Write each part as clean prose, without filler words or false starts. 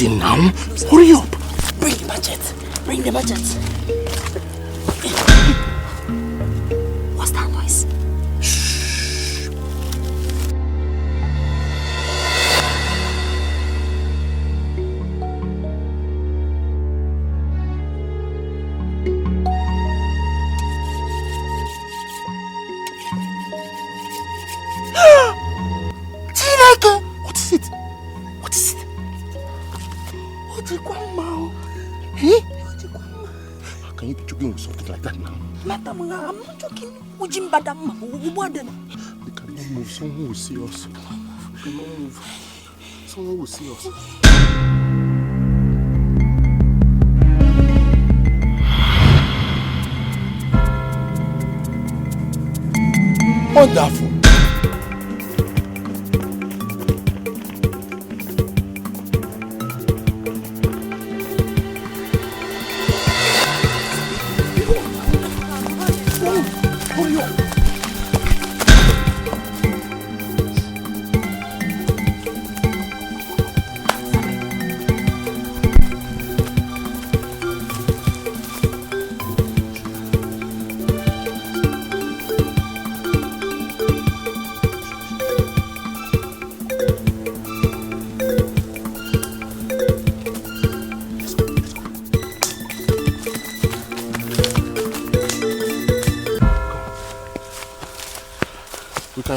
thing now. Hurry up. Bring the machete. Bring the machete. What's that noise? Shh. What is it? What is it? Hey? How can you be joking with something like that now? Madam, I'm not joking. We cannot move. Someone will see us. We cannot move. Someone will see us. Wonderful.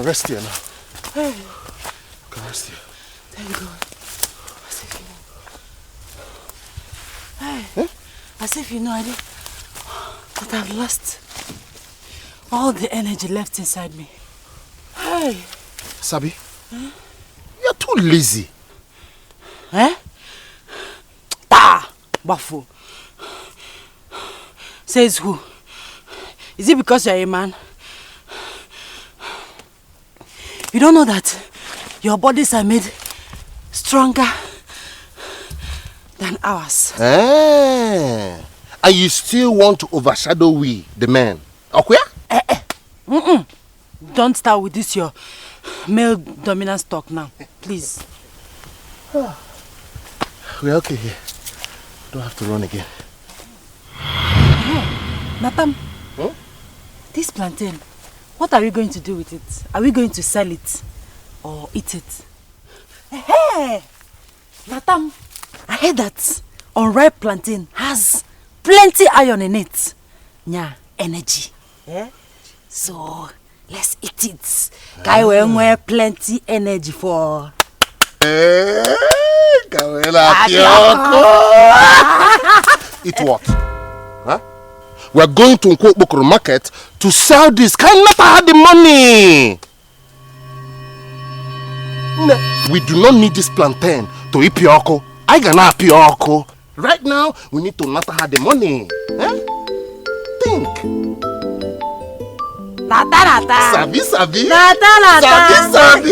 Rest here now. Hey. Can rest here. Thank God. As if you know, that I've lost all the energy left inside me. Hey. Sabi, you're too lazy. Eh? Ta! Bafu. Says who? Is it because you're a man? You don't know that your bodies are made stronger than ours. And you still want to overshadow we, the men? Okay? Don't start with this your male dominance talk now, please. We're okay here. Don't have to run again. Madam, this plantain, what are we going to do with it? Are we going to sell it or eat it? Hey, Madam, I heard that unripe plantain has plenty iron in it. Yeah, energy. Yeah? So let's eat it. Guy will plenty energy for. Eat what? Huh? We're going to Nkokbokoro market to sell this. Can not have the money. We do not need this plantain to eat pioko. I gonna pioko. Right now, we need to not have the money. Eh? Think. Nata. Sabi. Nata. Sabi.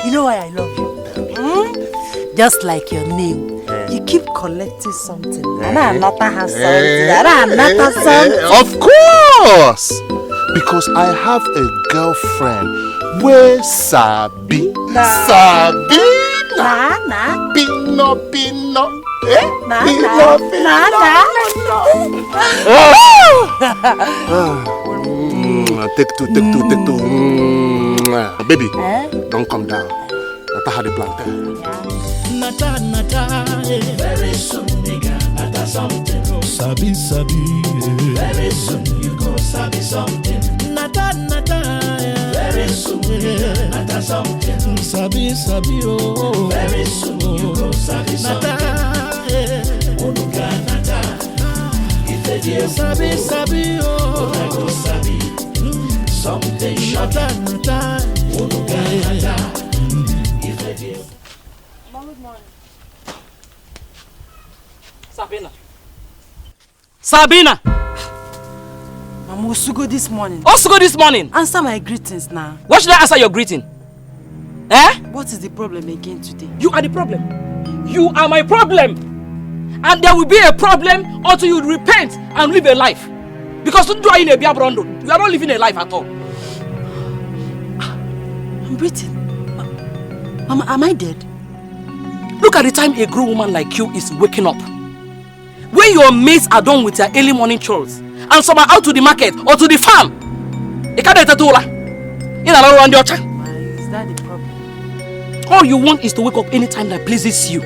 You know why I love you? Just like your name. You keep collecting something. Nata has something. Of course. Because I have a girlfriend where Sabi. Sabi. Pino. Take two. Baby, don't come down. Nata had a plantain. Nata, very soon, nigga, Nata something. Sabi, very soon you go sabi something. Nata, very soon, Nata something. Sabi, oh, very soon you go sabi something. Onuga Nata, if they dear sabi, oh, I go sabi something. Nata, Onuga Nata, if they dear. Good morning. Sabina! I'm Osugo this morning. Osugo this morning? Answer my greetings now. What should I answer your greeting? Eh? What is the problem again today? You are the problem. You are my problem. And there will be a problem until you repent and live a life. Because you are in a biabrondo. You are not living a life at all. I'm breathing. Mama, am I dead? Look at the time a grown woman like you is waking up. When your mates are done with their early morning chores and some are out to the market or to the farm. Is that the problem? All you want is to wake up anytime that pleases you.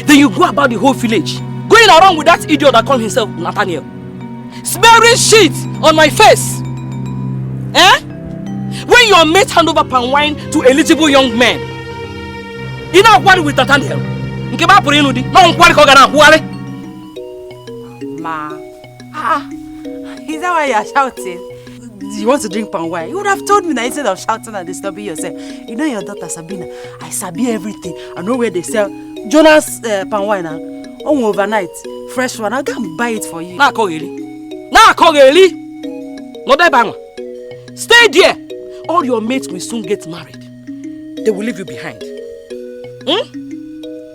Then you go about the whole village, going around with that idiot that calls himself Nathaniel, smearing shit on my face. Eh? When your mates hand over palm wine to eligible young men, you know what with Nathaniel? Ma, is that why you're shouting? You want to drink palm wine? You would have told me that instead of shouting and disturbing yourself. You know your daughter Sabina, I sabi everything. I know where they sell Jonas palm wine now. Overnight, fresh one. I'll go and buy it for you. Nah, stay there. All your mates will soon get married. They will leave you behind.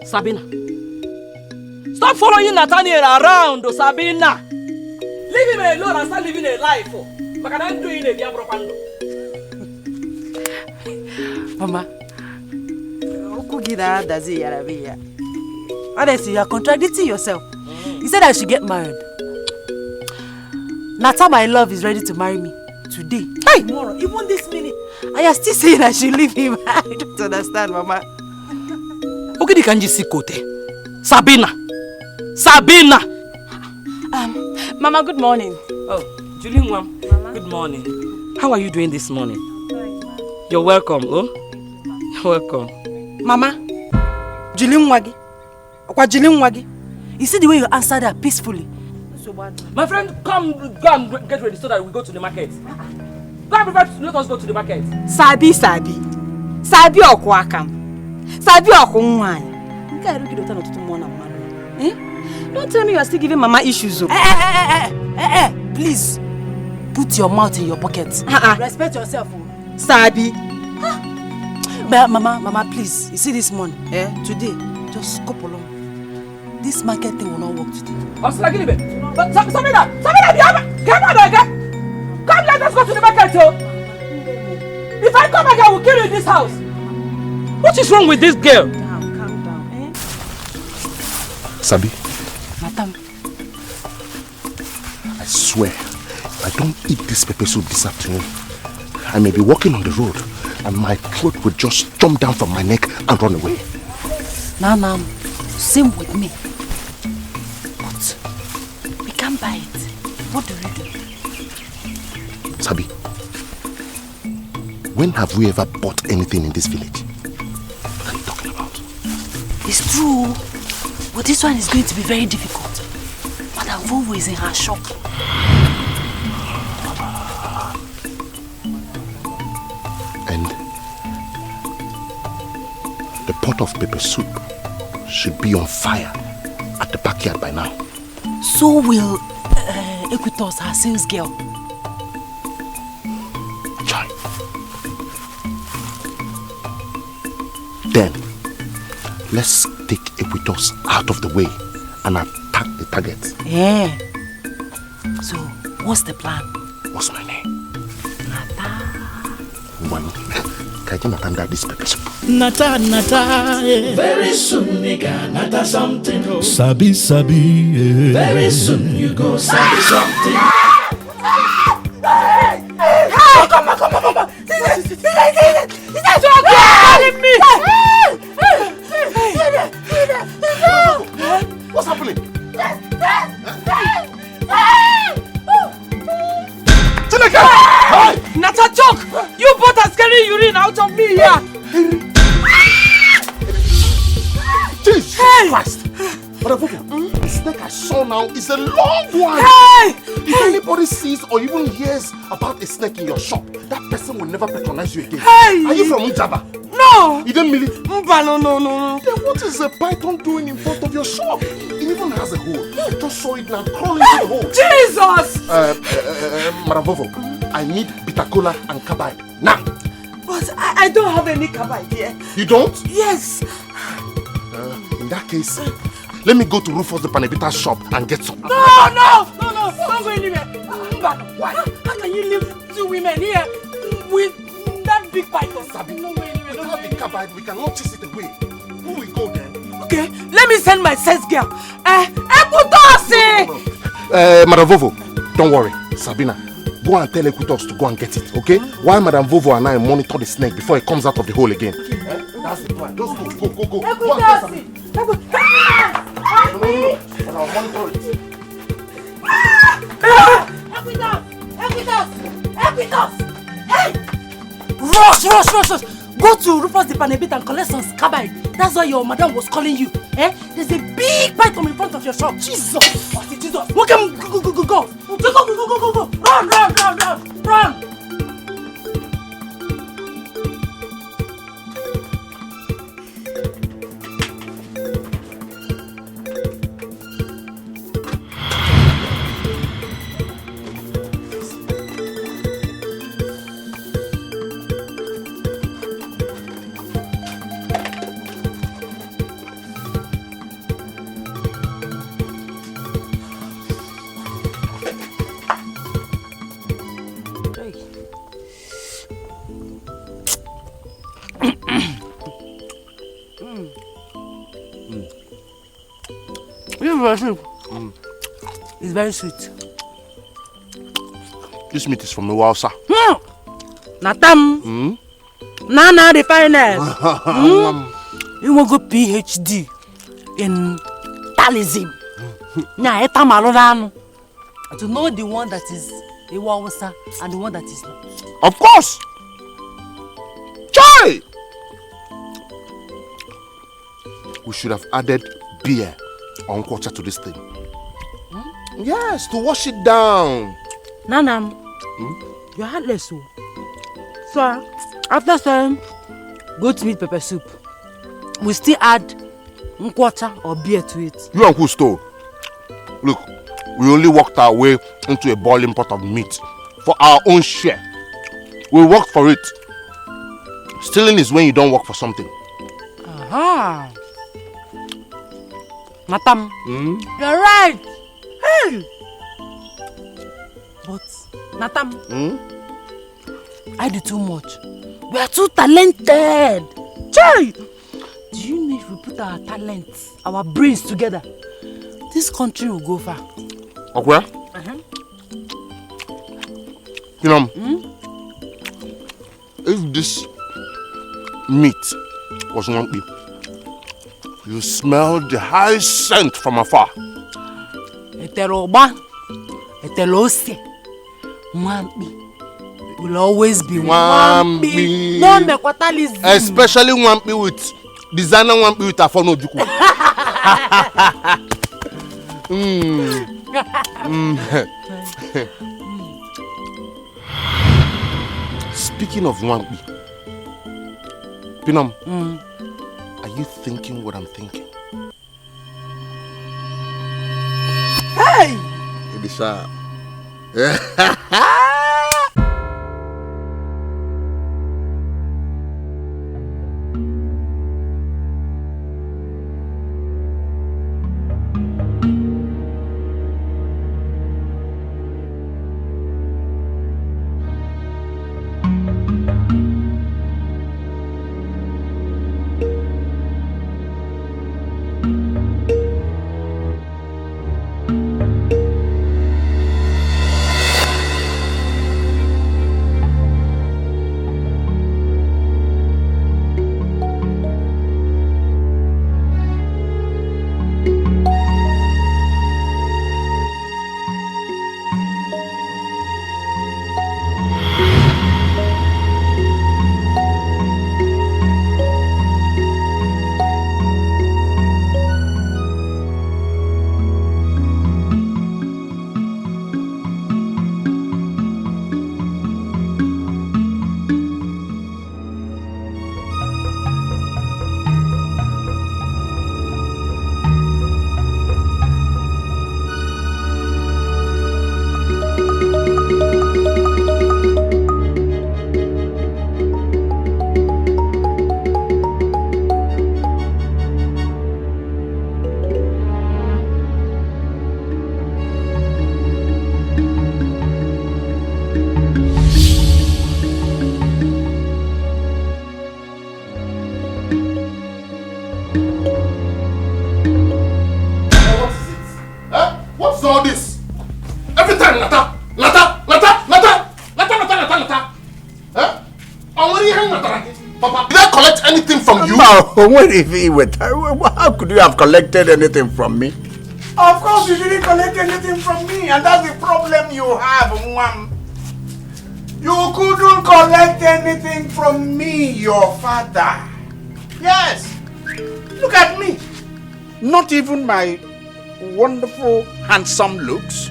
Sabina, stop following Nathaniel around, Sabina. Leave him alone and start living a life. Mama, honestly, you are contradicting yourself. You said I should get married. Nata, my love, is ready to marry me today. Hey! Tomorrow, even this minute. I am still saying I should leave him. I don't understand, Mama. Okay, the kanji sikote. Sabina! Sabina! Mama, good morning. Oh, Julie Mwam, good morning. How are you doing this morning? You're welcome, oh? You're welcome. Mama, Julie Mwagi. You see the way you answered her peacefully. My friend, come go and get ready so that we go to the market. Go and prepare, let us go to the market. Sabi okwakam. Sabi okunwan. Don't tell me you are still giving Mama issues. Please, put your mouth in your pocket. Respect yourself. Sabi. Mama, please. You see this money? Today, just couple along. This market thing will not work today. Samina, come, let us go to the market. If I come back, I will kill you in this house. What is wrong with this girl? Calm down. Sabi, Madam, I swear, I don't eat this pepper soup this afternoon. I may be walking on the road and my throat will just jump down from my neck and run away. Now, same with me. But we can't buy it. What do we do? Sabi, when have we ever bought anything in this village? What are you talking about? It's true, but this one is going to be very difficult. Madam Vovo is in her shop. And the pot of pepper soup should be on fire at the backyard by now. So will Equitos, her sales girl. Chai. Then, let's take Equitos out of the way and attack the target. Yeah. So, what's the plan? What's my name? One. Can you attend this pepper soup? Nata, eh. Very soon, nigga, nata something. Oh. Sabi, eh. Very soon you go sabi something. Come on. What's happening? Nata joke! You both are scaring urine out of me here! Jesus Christ! But the snake I saw now is a long one! Hey! If anybody sees or even hears about a snake in your shop, that person will never patronize you again. Hey! Are you from Ujaba? No! You didn't mean it? No. Then what is a python doing in front of your shop? It even has a hole. I just saw it now crawl into the hole. Jesus! Madam Vovo, I need bitter cola and kabite. Now! But I don't have any kabite here. You don't? Yes! In that case, let me go to Rufus the Panebita's shop and get some. No! Don't go anywhere. Why? How can you leave two women here with that big python? Sabi, without the kabite, we cannot chase it away. Who will go then? Okay, let me send my sex girl. Ekutosi! Madam Vovo, don't worry. Sabina, go and tell Ekutos to go and get it, okay? While Madam Vovo and I monitor the snake before it comes out of the hole again. That's the plan. Just go. Go and get Sabina. I'll monitor it. Equitos! Hey! Rush! Go to Rufus the Panebit and collect some scabbard. That's why your madam was calling you. There's a big bite in front of your shop. Jesus! Welcome, go! Run! It's very sweet. This meat is from the Wausa. Natam. Nana the finest. You want to go PhD in talism. To know the one that is a Wausa and the one that is not. Of course. Chai! We should have added beer or water to this thing. Yes, to wash it down. Nanam, you're heartless. So, after some goat meat pepper soup, we still add water or beer to it. You and who stole? Look, we only walked our way into a boiling pot of meat for our own share. We worked for it. Stealing is when you don't work for something. Aha. Matam, you're right. Hey. But, Natam, I do too much. We are too talented. Chai! Do you know if we put our talents, our brains together, this country will go far? Okay? You know, if this meat was one beef, you smell the high scent from afar. Eteroba, etelose, Mwambi will always be Mwambi. No mekwatalism. Especially Mwambi with designer Mwambi with Afono Juku. Speaking of Mwambi, Pinam, are you thinking what I'm thinking? Hey! Ibisha. anything from you? No, what if he went? How could you have collected anything from me? Of course you didn't collect anything from me, and that's the problem you have, Mwam. You couldn't collect anything from me, your father. Yes. Look at me. Not even my wonderful, handsome looks,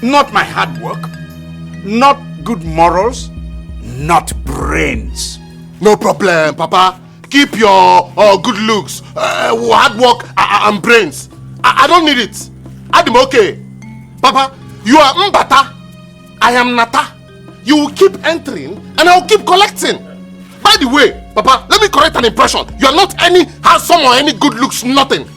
not my hard work, not good morals, not brains. No problem, Papa. Keep your good looks, hard work, and brains. I don't need it. I'm okay. Papa, you are Mbata. I am Nata. You will keep entering and I will keep collecting. By the way, Papa, let me correct an impression. You are not any handsome or any good looks, nothing.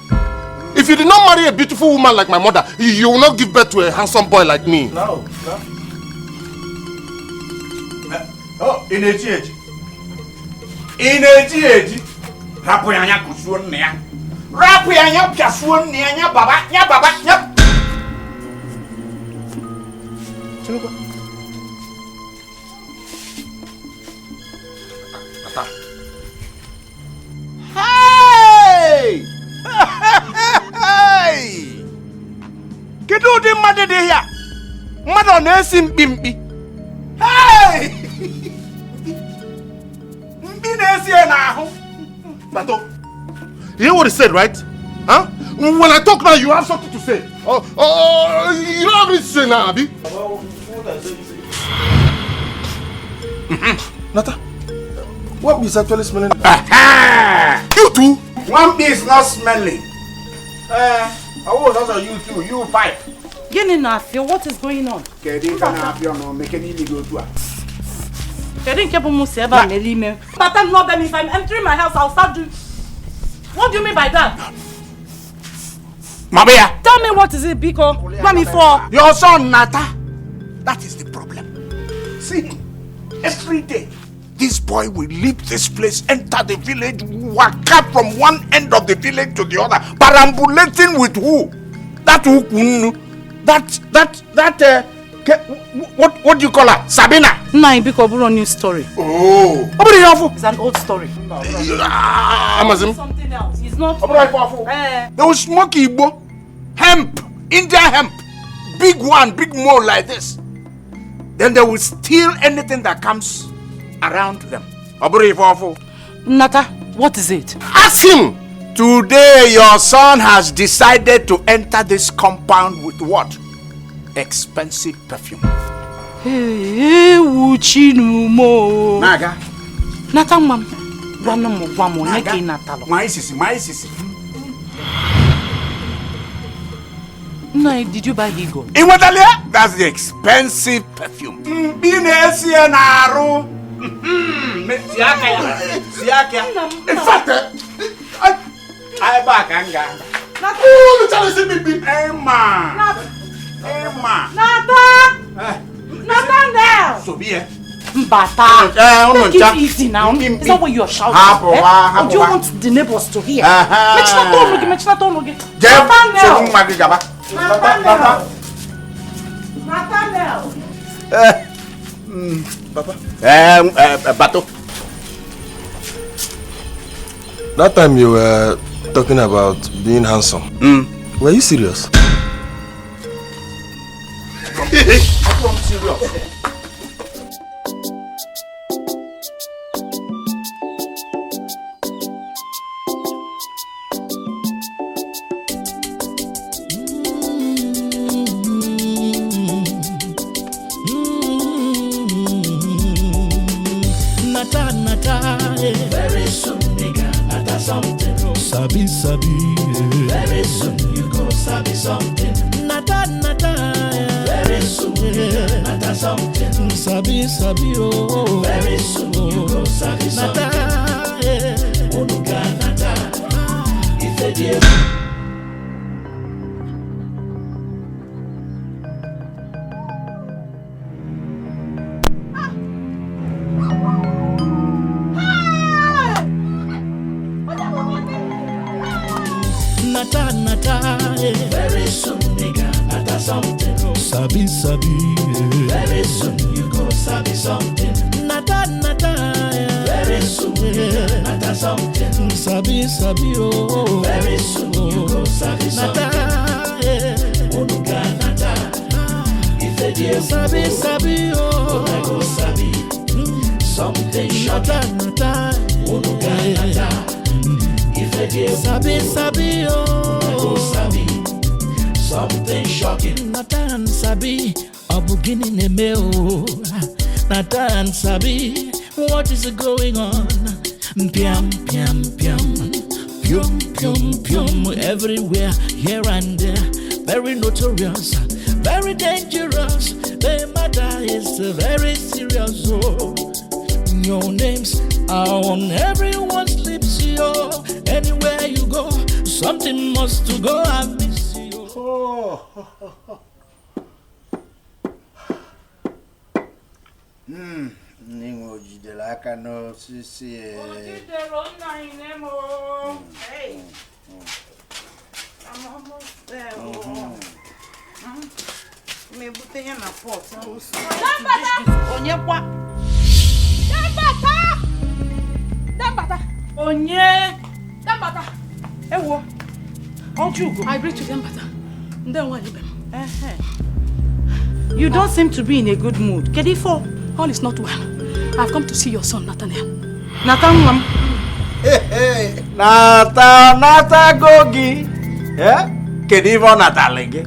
If you did not marry a beautiful woman like my mother, you will not give birth to a handsome boy like me. No. Oh, in a age. Rapoyanya kusuon nea. Rapoyanya piasuon nea nya baba. Hey! Hey! Kedu di made de ya? Mado na esim bimbi. Hey! Bato, you hear what he said, right? Huh? When I talk now, you have something to say. You don't have anything to say now, Abi. Nata, what is actually smelling? You too? One bee is not smelling. I was also you too. You five. What is going on? Getting can happy or no, make any legal to us. But I'm not then if I'm entering my house, I'll start doing. What do you mean by that? Mabea, Tell me what is it, Biko? What me for? your son Nata. That is the problem. See, every day this boy will leave this place, enter the village, walk up from one end of the village to the other, perambulating with who? That who? What do you call her? Sabina? Nah, Biko, a new story. Oh. It's an old story. Something else. It's not. They will smoke Igbo. Hemp. India hemp. Big one, big more like this. Then they will steal anything that comes around them. Nata, what is it? Ask him. Today your son has decided to enter this compound with what? Expensive perfume. Hey, Wuchinumo. Naga. Nata mam. Guamo, Neke Natalo. My sissy. No, did you buy Higo? In Watalia? That's the expensive perfume. In fact, I back anga. Emma. Nata now. So be it. Mbata. Take it easy now. Is that what you're shouting? Or do you want the neighbors to hear? Mechina tonogi. Nathaniel. Papa. Bato. That time you were talking about being handsome. Were you serious? I'm serious. Very soon, nigga, nata something. Sabi, Very soon you go sabi something. nata, Very soon, nigga, nata something. sabi, oh. Very soon you go sabi something. Onuga nata, ife die. Nata, Very soon, nigga, nata something. sabi, Very soon you go sabi something. nata, Very soon, nigga, nata sabi, oh. Very soon you go sabi something. Onuga nata. If they deal Sabi, oh. I go sabi. Something shocking. Onuga nata. If they deal Sabi, oh. I go sabi. Something shocking. Natan sabi, abugini nemeo. Natan sabi, what is going on? Piam, piam, piam, pium, pium, pium, everywhere, here and there. Very notorious, very dangerous. The matter is very serious. Oh, your names are on everyone's lips. Yo, anywhere you go, something must to go. I miss you. Ningo jidela aka no sisi. Ojidero nna ine Hey. I'm almost there. Me bute ya na pot. Onye kwa. Dambata. Onye. Dambata. Ewo. Ojugo. I greet you, Dambata. Then what you You don't seem to be in a good mood. Kedifo. All is not well. I've come to see your son, Nathaniel. Nathaniel? Hey. Nata gogi. Yeah? Kedifo Natalege.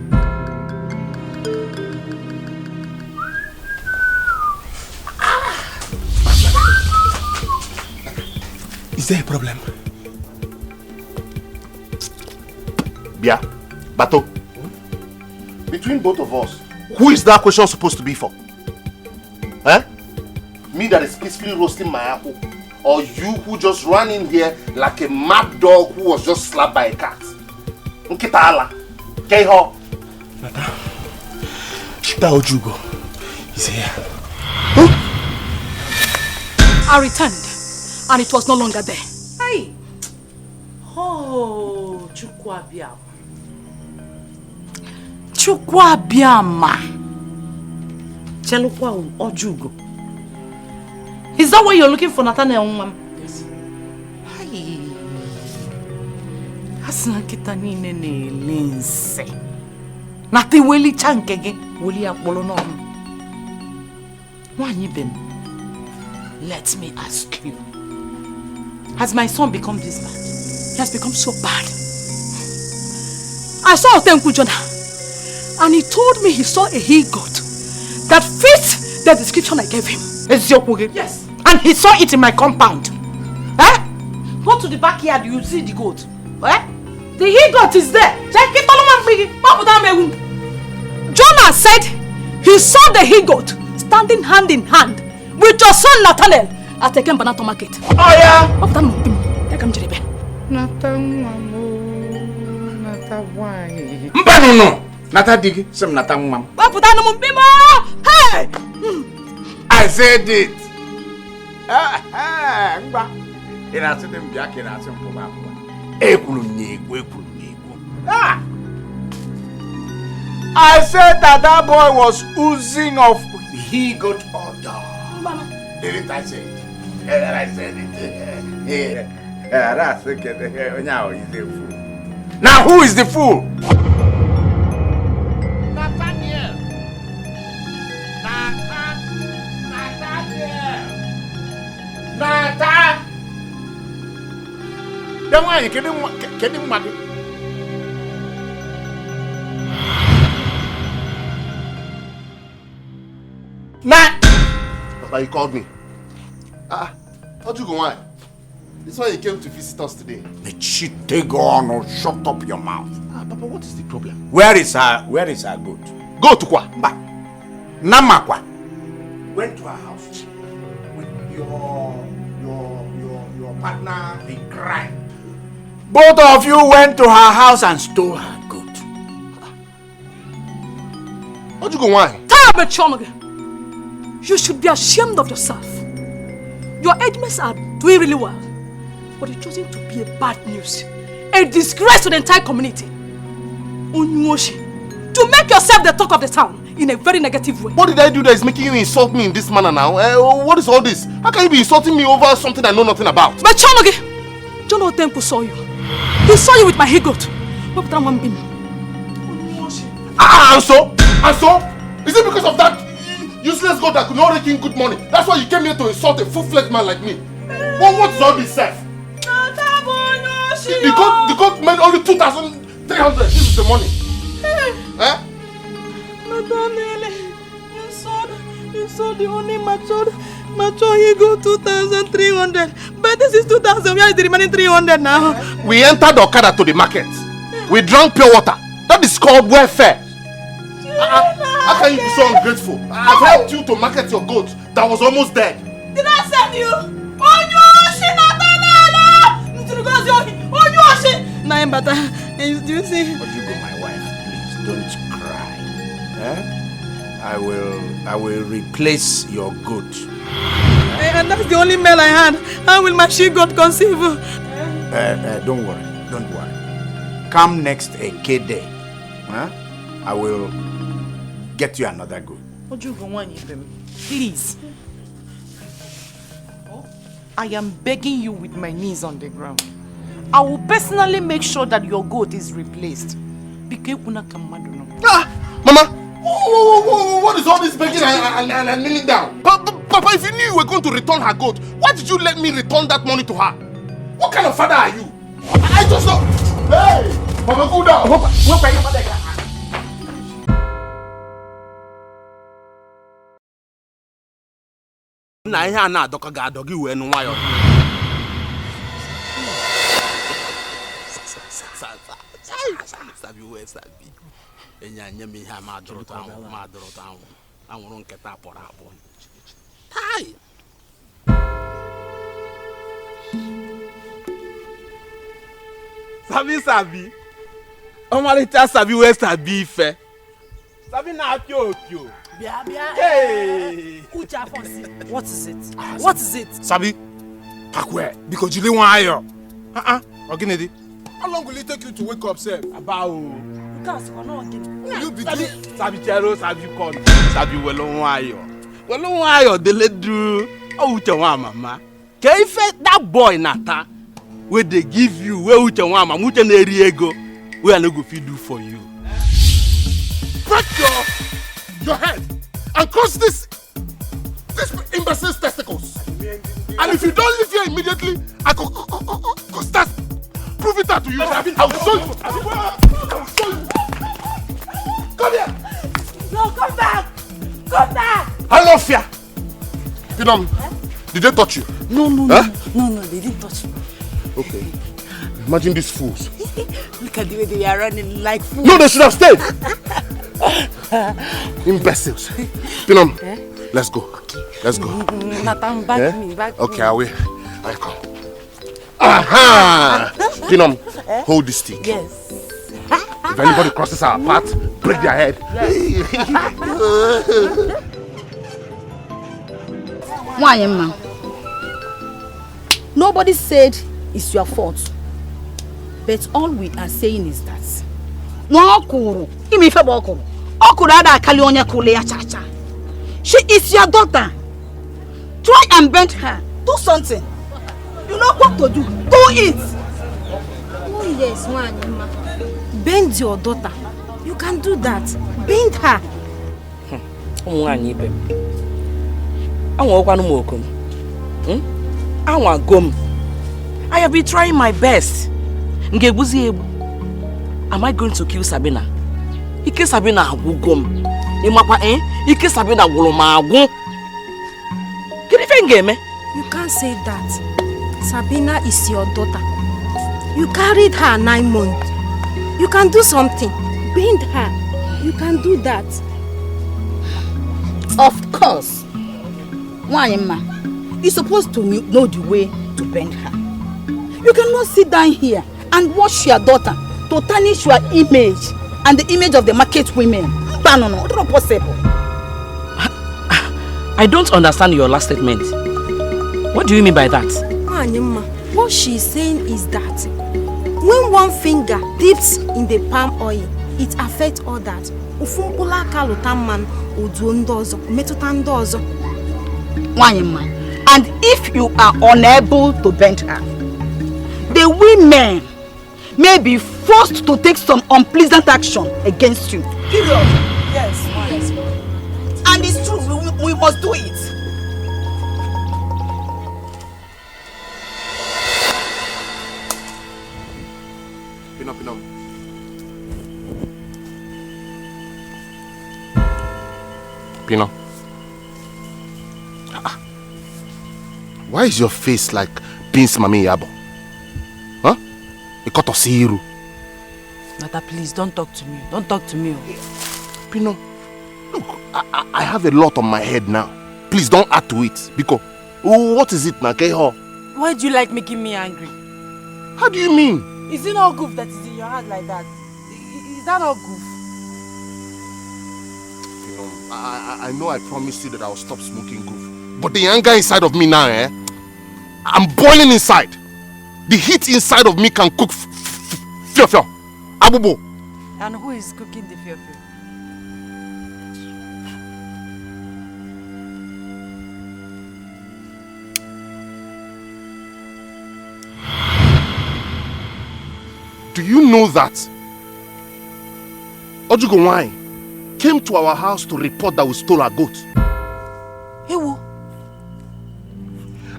Is there a problem? Bia, Bato. Between both of us, who is that question supposed to be for? Eh? Me that is peacefully roasting my apple, or you who just ran in here like a mad dog who was just slapped by a cat? Nkitaala, Keiho. Nata, that Ojugo is here. Huh? I returned, and it was no longer there. Hey! Oh, Chukwabiama. Chukwabiama. Chelukwa Ojugo. Is that what you're looking for, Nathaniel? Yes. Hi. Hasna kitani nene linse. Nati weli chankege weli akbolo no. Wanyi ben. Let me ask you. Has my son become this bad? He has become so bad. I saw Otenku Jonah, and he told me he saw a he-goat that fits the description I gave him. Yes. And he saw it in my compound. Eh? Go to the backyard, you see the goat. Eh? The he-goat is there. Check it. Jonah said he saw the he-goat standing hand in hand with your son Nathaniel at the Banato market. Oh yeah? Mbano. Nata digi, some Nata mum. Hey! I said it. In a certain jack in a simple map. I said that boy was oozing of he got odor. Didn't I say it? I said it. That's okay. Now he's the fool. Now who is the fool? Nathaniel. Nata. Don't worry, can you money? Papa, you called me. How'd you go on? This why you came to visit us today. Take on or shut up your mouth. Papa, what is the problem? Where is our goat? Go to Kwa. Namakwa. Went to her house with your partner in crime. Both of you went to her house and stole her goat. How'd you go on? You should be ashamed of yourself. Your headmates are doing really well, but it's choosing to be a bad news, a disgrace to the entire community. To make yourself the talk of the town in a very negative way. What did I do that is making you insult me in this manner now? What is all this? How can you be insulting me over something I know nothing about? But Chonogi, John Otempo saw you. He saw you with my he-goat. And so? Is it because of that useless goat that could not rake in good money? That's why you came here to insult a full-fledged man like me? Well, what is all this, Seth? The goat made only 2,300. This is the money. Eh? You sold the only mature he go 2,300. But this is 2,000. Where is the remaining 300 now? We entered Okada to the market. We drank pure water. That is called welfare. How can you be so ungrateful? I've helped you to market your goat that was almost dead. Did I send you? You see? But you go, my wife, please don't cry. Eh? I will replace your goat. And that's the only male I had. How will my she-goat conceive? Don't worry. Come next Eke day. Huh? I will get you another goat. Please. I am begging you with my knees on the ground. I will personally make sure that your goat is replaced. Mama! What is all this begging and kneeling down? Papa, if you knew you were going to return her goat, why did you let me return that money to her? What kind of father are you? I just know. Hey! Mama, go down. Sabi. Omalita sabi we sabi fe. Sabi na pio. Hey. What is it? What is it? Sabi. Pakwe because you didn't want ayo. Oginedi. How long will it take you to wake up, sir? About. You be Sabi chero, sabi con. Sabi welo ayo. Welo ayo dele do. Oh, uche mama. Ke ife that boy nata. Where they give you, where uche mama, uche na eri ego. We are not going to do for you. Break your head and cross this imbecile's testicles. And if you don't leave here immediately, I could start proving that to you. I will show you. Come here. No, come back. Come back. I love you. Did they touch you? No, they didn't touch me. Okay. Imagine these fools. Look at the way they are running like fools. No, they should have stayed. Imbeciles. Pinom, let's go. Okay. Let's go. Nathan, back me. Okay, I will. I come. Aha! Pinom, hold this stick. Yes. If anybody crosses our path, break their head. Why, Emma? Nobody said it's your fault. But all we are saying is that no okuru, imi fe okuru. Okuru ada akali onye kule ya chacha. She is your daughter. Try and bend her. Do something. You know what to do. Do it. Oh yes, Wanyama. Bend your daughter. You can do that. Bend her. I have been trying my best. Am I going to kill Sabina? Ike Sabina wugom. Imapa Ike Sabina wuloma agun. You can't say that. Sabina is your daughter. You carried her 9 months. You can do something. Bend her. You can do that. Of course. Why, Emma? You're supposed to know the way to bend her. You cannot sit down here and watch your daughter to tarnish your image and the image of the market women. No, it's not possible. I don't understand your last statement. What do you mean by that? Wanyama, what she's saying is that when one finger dips in the palm oil, it affects all that. And if you are unable to bend her, the women may be forced to take some unpleasant action against you. Period. Yes. And it's true, we must do it. Pino. Pino. Why is your face like Prince Mami Yabo? Huh? A cut of Siru. Nata, please, don't talk to me. Don't talk to me. Pino, look, I have a lot on my head now. Please don't add to it. Because, what is it now, Keho? Why do you like making me angry? How do you mean? Is it not goof that is in your heart like that? Is that not goof? You know, I know I promised you that I will stop smoking goof. But the anger inside of me now, I'm boiling inside. The heat inside of me can cook fio. Abubo. And who is cooking the fio? Do you know that Ojugowai came to our house to report that we stole our goat? Ewo.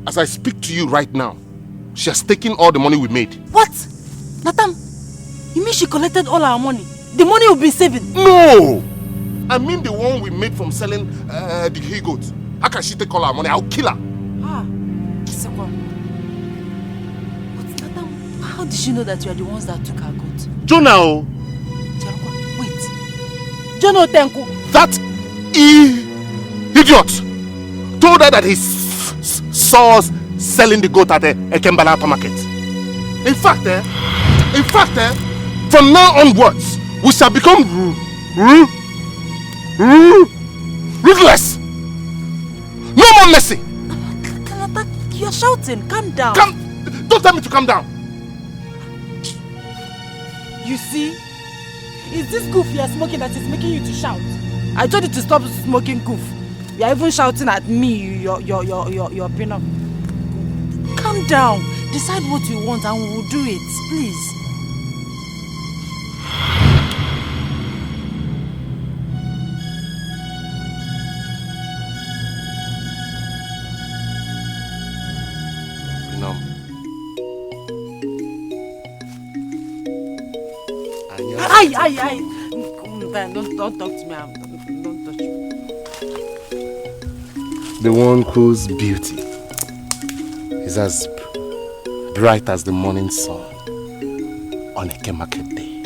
As I speak to you right now, she has taken all the money we made. What? Natam, you mean she collected all our money? The money we've been saving? No! I mean the one we made from selling the hay goat. How can she take all our money? I'll kill her. Kisekwa. But Natam, how did she know that you are the ones that took our goat? Jonah! Wait. Jonah Tenku. That idiot told her that he saw us selling the goat at a Kembala market. In fact, from now onwards, we shall become ruthless. No more mercy. You're shouting. Calm down. Don't tell me to calm down. You see? Is this goof you are smoking that is making you to shout? I told you to stop smoking goof. You are even shouting at me, your pin-up. Calm down. Decide what you want and we will do it. Please. No. Aye. Don't talk to me. Don't touch me. The one whose beauty is as bright as the morning sun on a market day.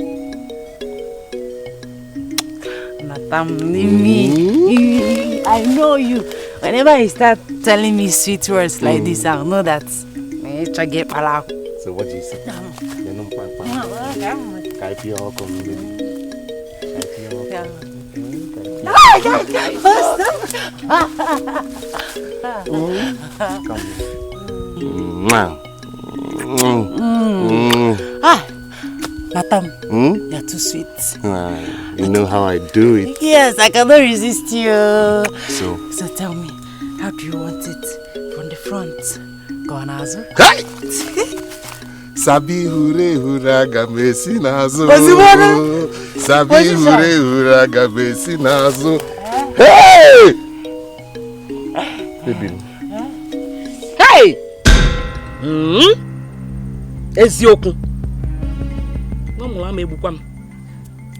Natam, I know you. Whenever you start telling me sweet words like this, I'll know that. So what do you say? Natam, you're too sweet. You know how I do it. Yes, I cannot resist you. So tell me, how do you want it? From the front? Go on, Azu. Hey! Sabi hure hura gamesi nazo. Sabi hure hura gamesi nazo. Hey! Baby. Hey! Ezioku. Nwamulo ama egbukwa m.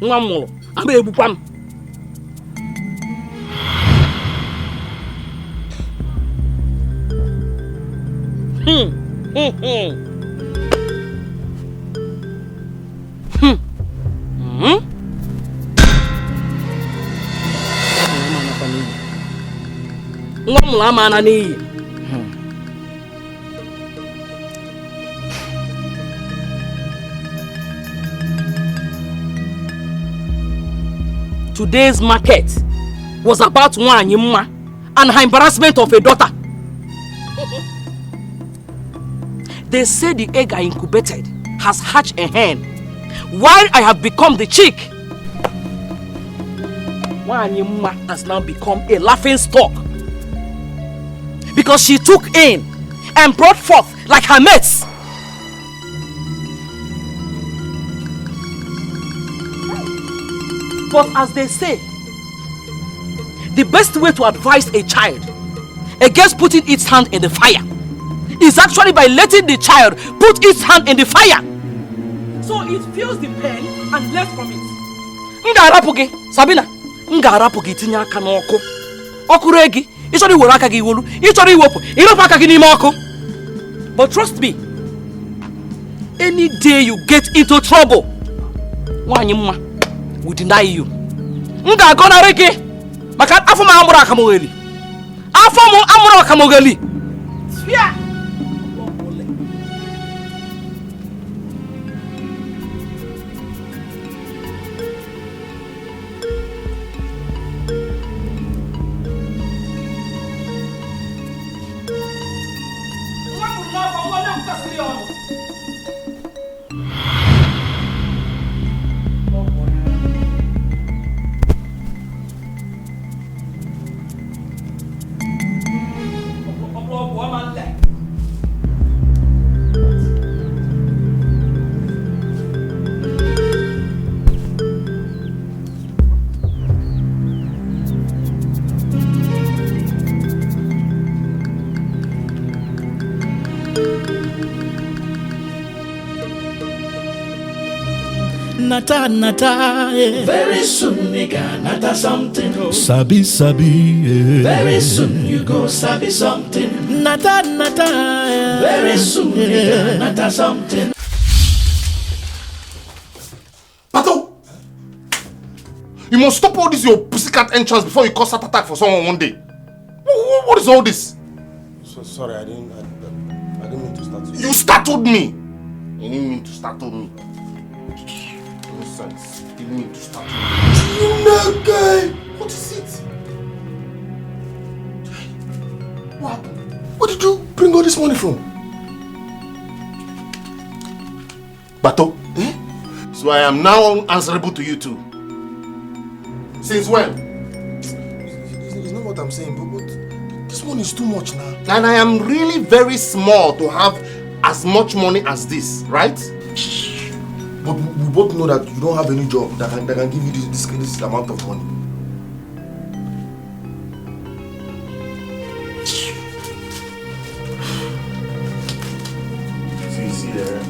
Nwamulo ama egbukwa m. Nwamulo ama ana n'iyi. Today's market was about Nwanyimma and her embarrassment of a daughter. They say the egg I incubated has hatched a hen, while I have become the chick. Nwanyimma has now become a laughing stock because she took in and brought forth like her mates. But as they say, the best way to advise a child against putting its hand in the fire is actually by letting the child put its hand in the fire. So it feels the pain and learns from it. Ngarapugi, Sabina, ngarapugi tinya kanoko. Okuregi, isori woraka gi wolu, isori wopo, iropaka gi nimoko. But trust me, any day you get into trouble, Wanyima will deny you. Nga gona reke, maka afuma amura kamogeli. Afomu amura kamogeli. Yeah. Nata, nata, eh. Very soon, nigga, nata something. Oh. Sabi, sabi, eh. Very soon you go sabi something. Nata, nata, eh. Very soon, nigga, nata something. Pato! You must stop all this your pussycat entrance before you cause heart attack for someone one day. What is all this? So sorry, I didn't mean to start. You startled me. You didn't mean to startle me. Nonsense. You didn't mean to startle me. Dikeh! What is it? What happened? Where did you bring all this money from? Bato? Eh? So I am now answerable to you too. Since when? It's not what I'm saying, but this money is too much now. And I am really very small to have as much money as this, right? But we both know that you don't have any job that can give you this amount of money. See there.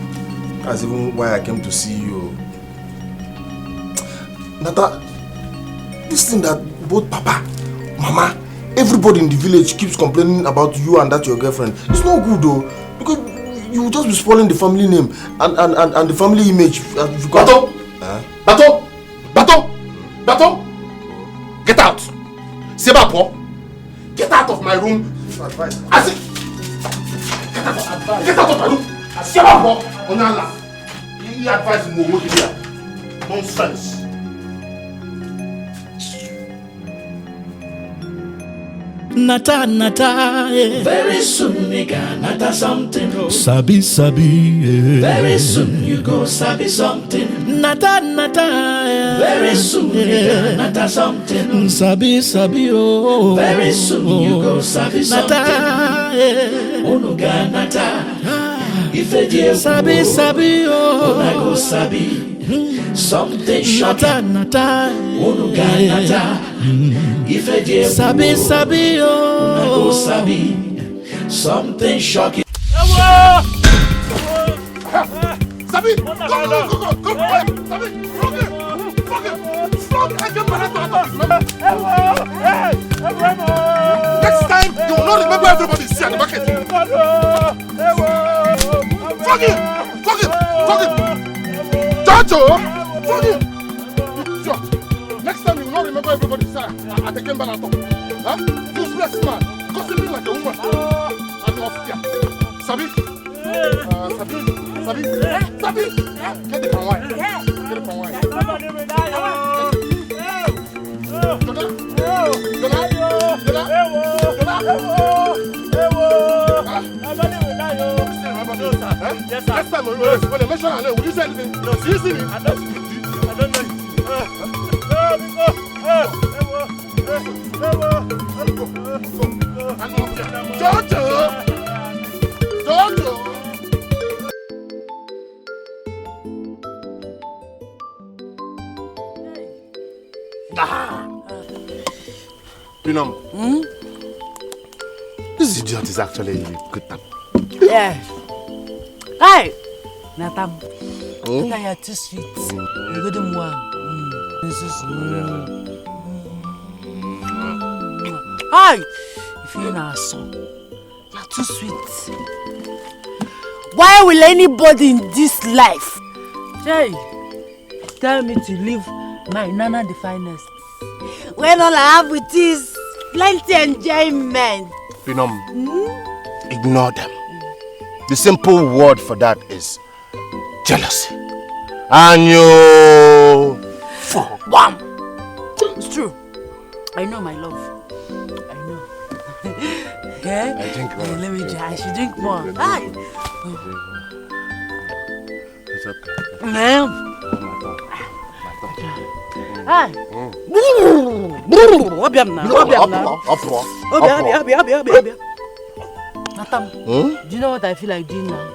That's even why I came to see you. Nata, this thing that both Papa, Mama, everybody in the village keeps complaining about you and that your girlfriend. It's not good though, because you will just be spoiling the family name and the family image. Bato! Bato! Bato! Bato! Get out! Sebapo! Get out of my room! I say, get out of my room! Sebapo! Onala! He advised me to here. Nonsense! Nata, nata, eh. Very soon, nigga, nata something. Oh. Sabi, sabi, eh. Very soon you go sabi something. Nata, nata, eh. Very soon, nigga, nata something. Sabi, sabi, oh. Very soon you go sabi something. Nata, eh. Onuga nata. If a dear sabi, sabi, oh. Una go sabi. Something shocking. Nata, nata, Onuga nata. If a dear sabi, sabi, oh. Una go sabi. Something shocking. Sabi! Go! Sabi! Fuck him! I can't believe next time, you will not remember everybody see at the market. Fuck him! Tonto! Fuck him! Sure. Next time, you will not remember everybody see at the Kembala top. Huh? Useless man. Gossiping like a woman. And off here. Sabi? Sabi? Get the pan wine. Yes, next time when they mention her name, will you say anything? No, you see me? I don't know. Tonto! Binom. This idiot is actually a good tap. Yeah. Hi. Natam. Now you're too sweet. You go to one. Hi. If you're not so, you're too sweet. Why will anybody in this life tell me to leave my Nana the finest when all I have with is plenty enjoyment? Binom, ignore them. The simple word for that is jealousy. And you fall. Bam! It's true. I know, my love. I know. Yeah? I drink more. Let me drink. I should drink more. Hi. It's okay. Ma'am. Hi. Natam, do you know what I feel like doing now?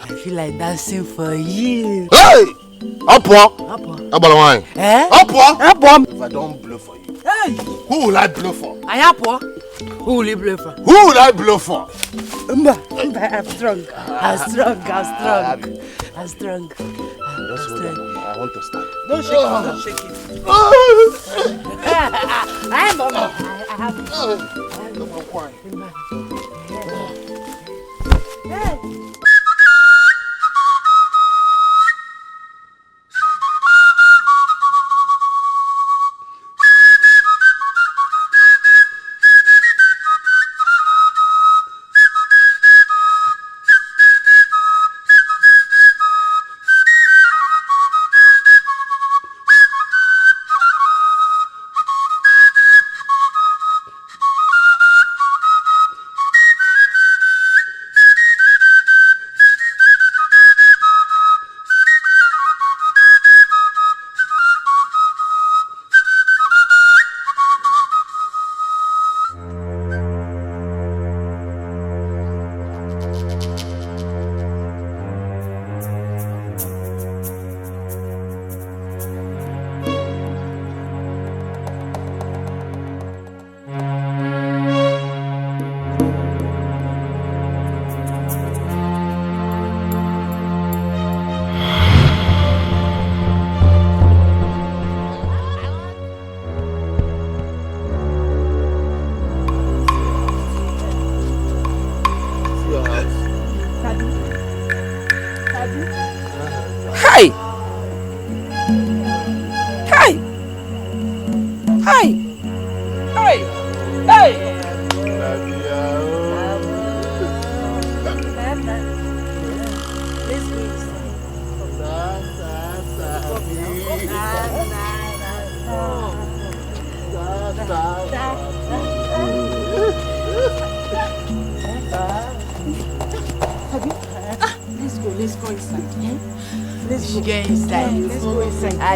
I feel like dancing for you. Hey! Upwa! Upwa. Eh? Upwa. If I don't blow for you, hey! Who will I blow for? I Upwa. Who will you blow for? Who will I blow for? I'm strong. I'm strong. I'm strong. Just hold on. I want to start. Don't shake it. Don't shake it. I'm on. I have.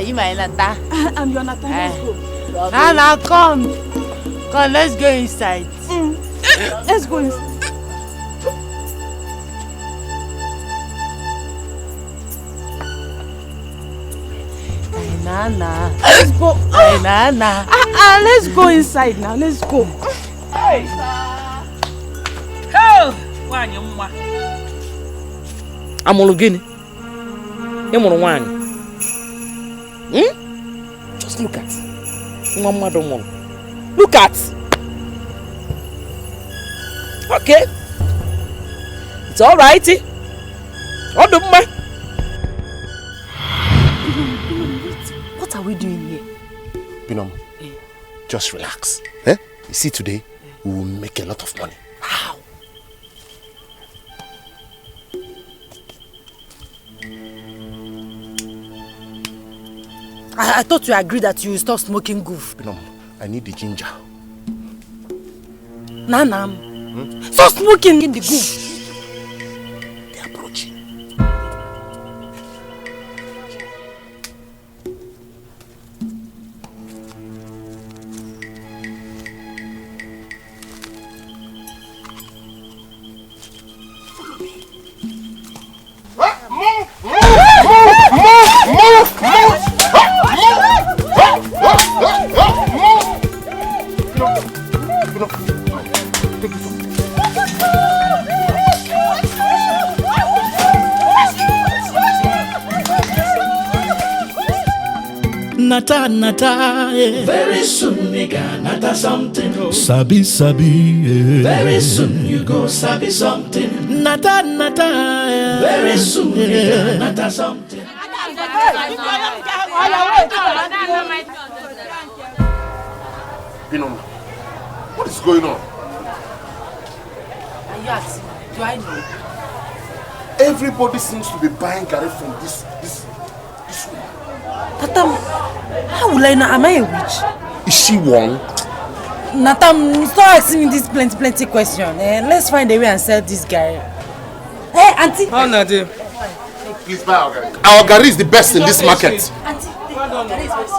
You my Nata. I'm your Nata. Let's go. Nana, come. Come, let's go inside. Let's go inside. Hey, Nana. Let's go. Hey, Nana. Let's go inside now. Let's go. Hey. Oh, why you mma? Amolo gini. Emoro wani. Just look at Mama don't want. Look at. Okay. It's all right. Oh, don't mind. What are we doing here? Binom, just relax. Eh? You see, today we will make a lot of money. How? I thought you agreed that you will stop smoking goof. Binom, I need the ginger. Nanam. Stop smoking in the goof. They're approaching. nata nata. Very soon, nigga, nata something. Sabi sabi. Very soon you go sabi something. Nata nata. Very soon, nigga, nata something. Binom, what is going on? Yes, do I know? Everybody seems to be buying garri from this woman. Natam, how will I know? Am I a witch? Is she one? Natam, stop asking me this plenty question. Let's find a way and sell this garri. Hey, auntie. How Nadia? Please buy our garri. Our garri is the best in this market. Auntie, garri is best.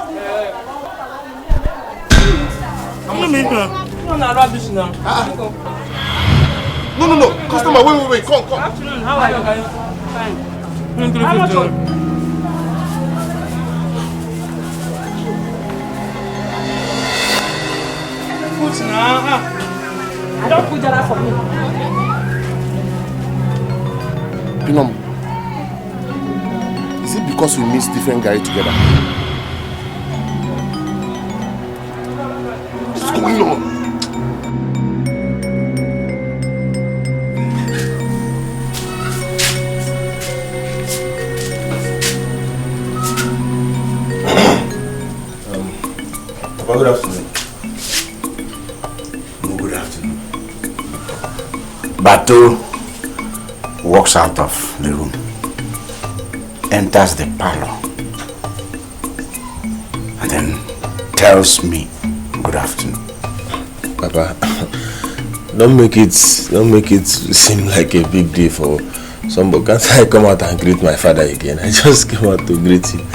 Rubbish now. No. Customer, wait. Come. Afternoon, how are you guys? Fine. How much? Put now. I don't put that for me. Binom, is it because we mix different garri together? What's going on? Papa, good afternoon. Good afternoon. Batu walks out of the room, enters the parlor, and then tells me, good afternoon. Papa, don't make it seem like a big deal for somebody. Can't I come out and greet my father again? I just came out to greet him.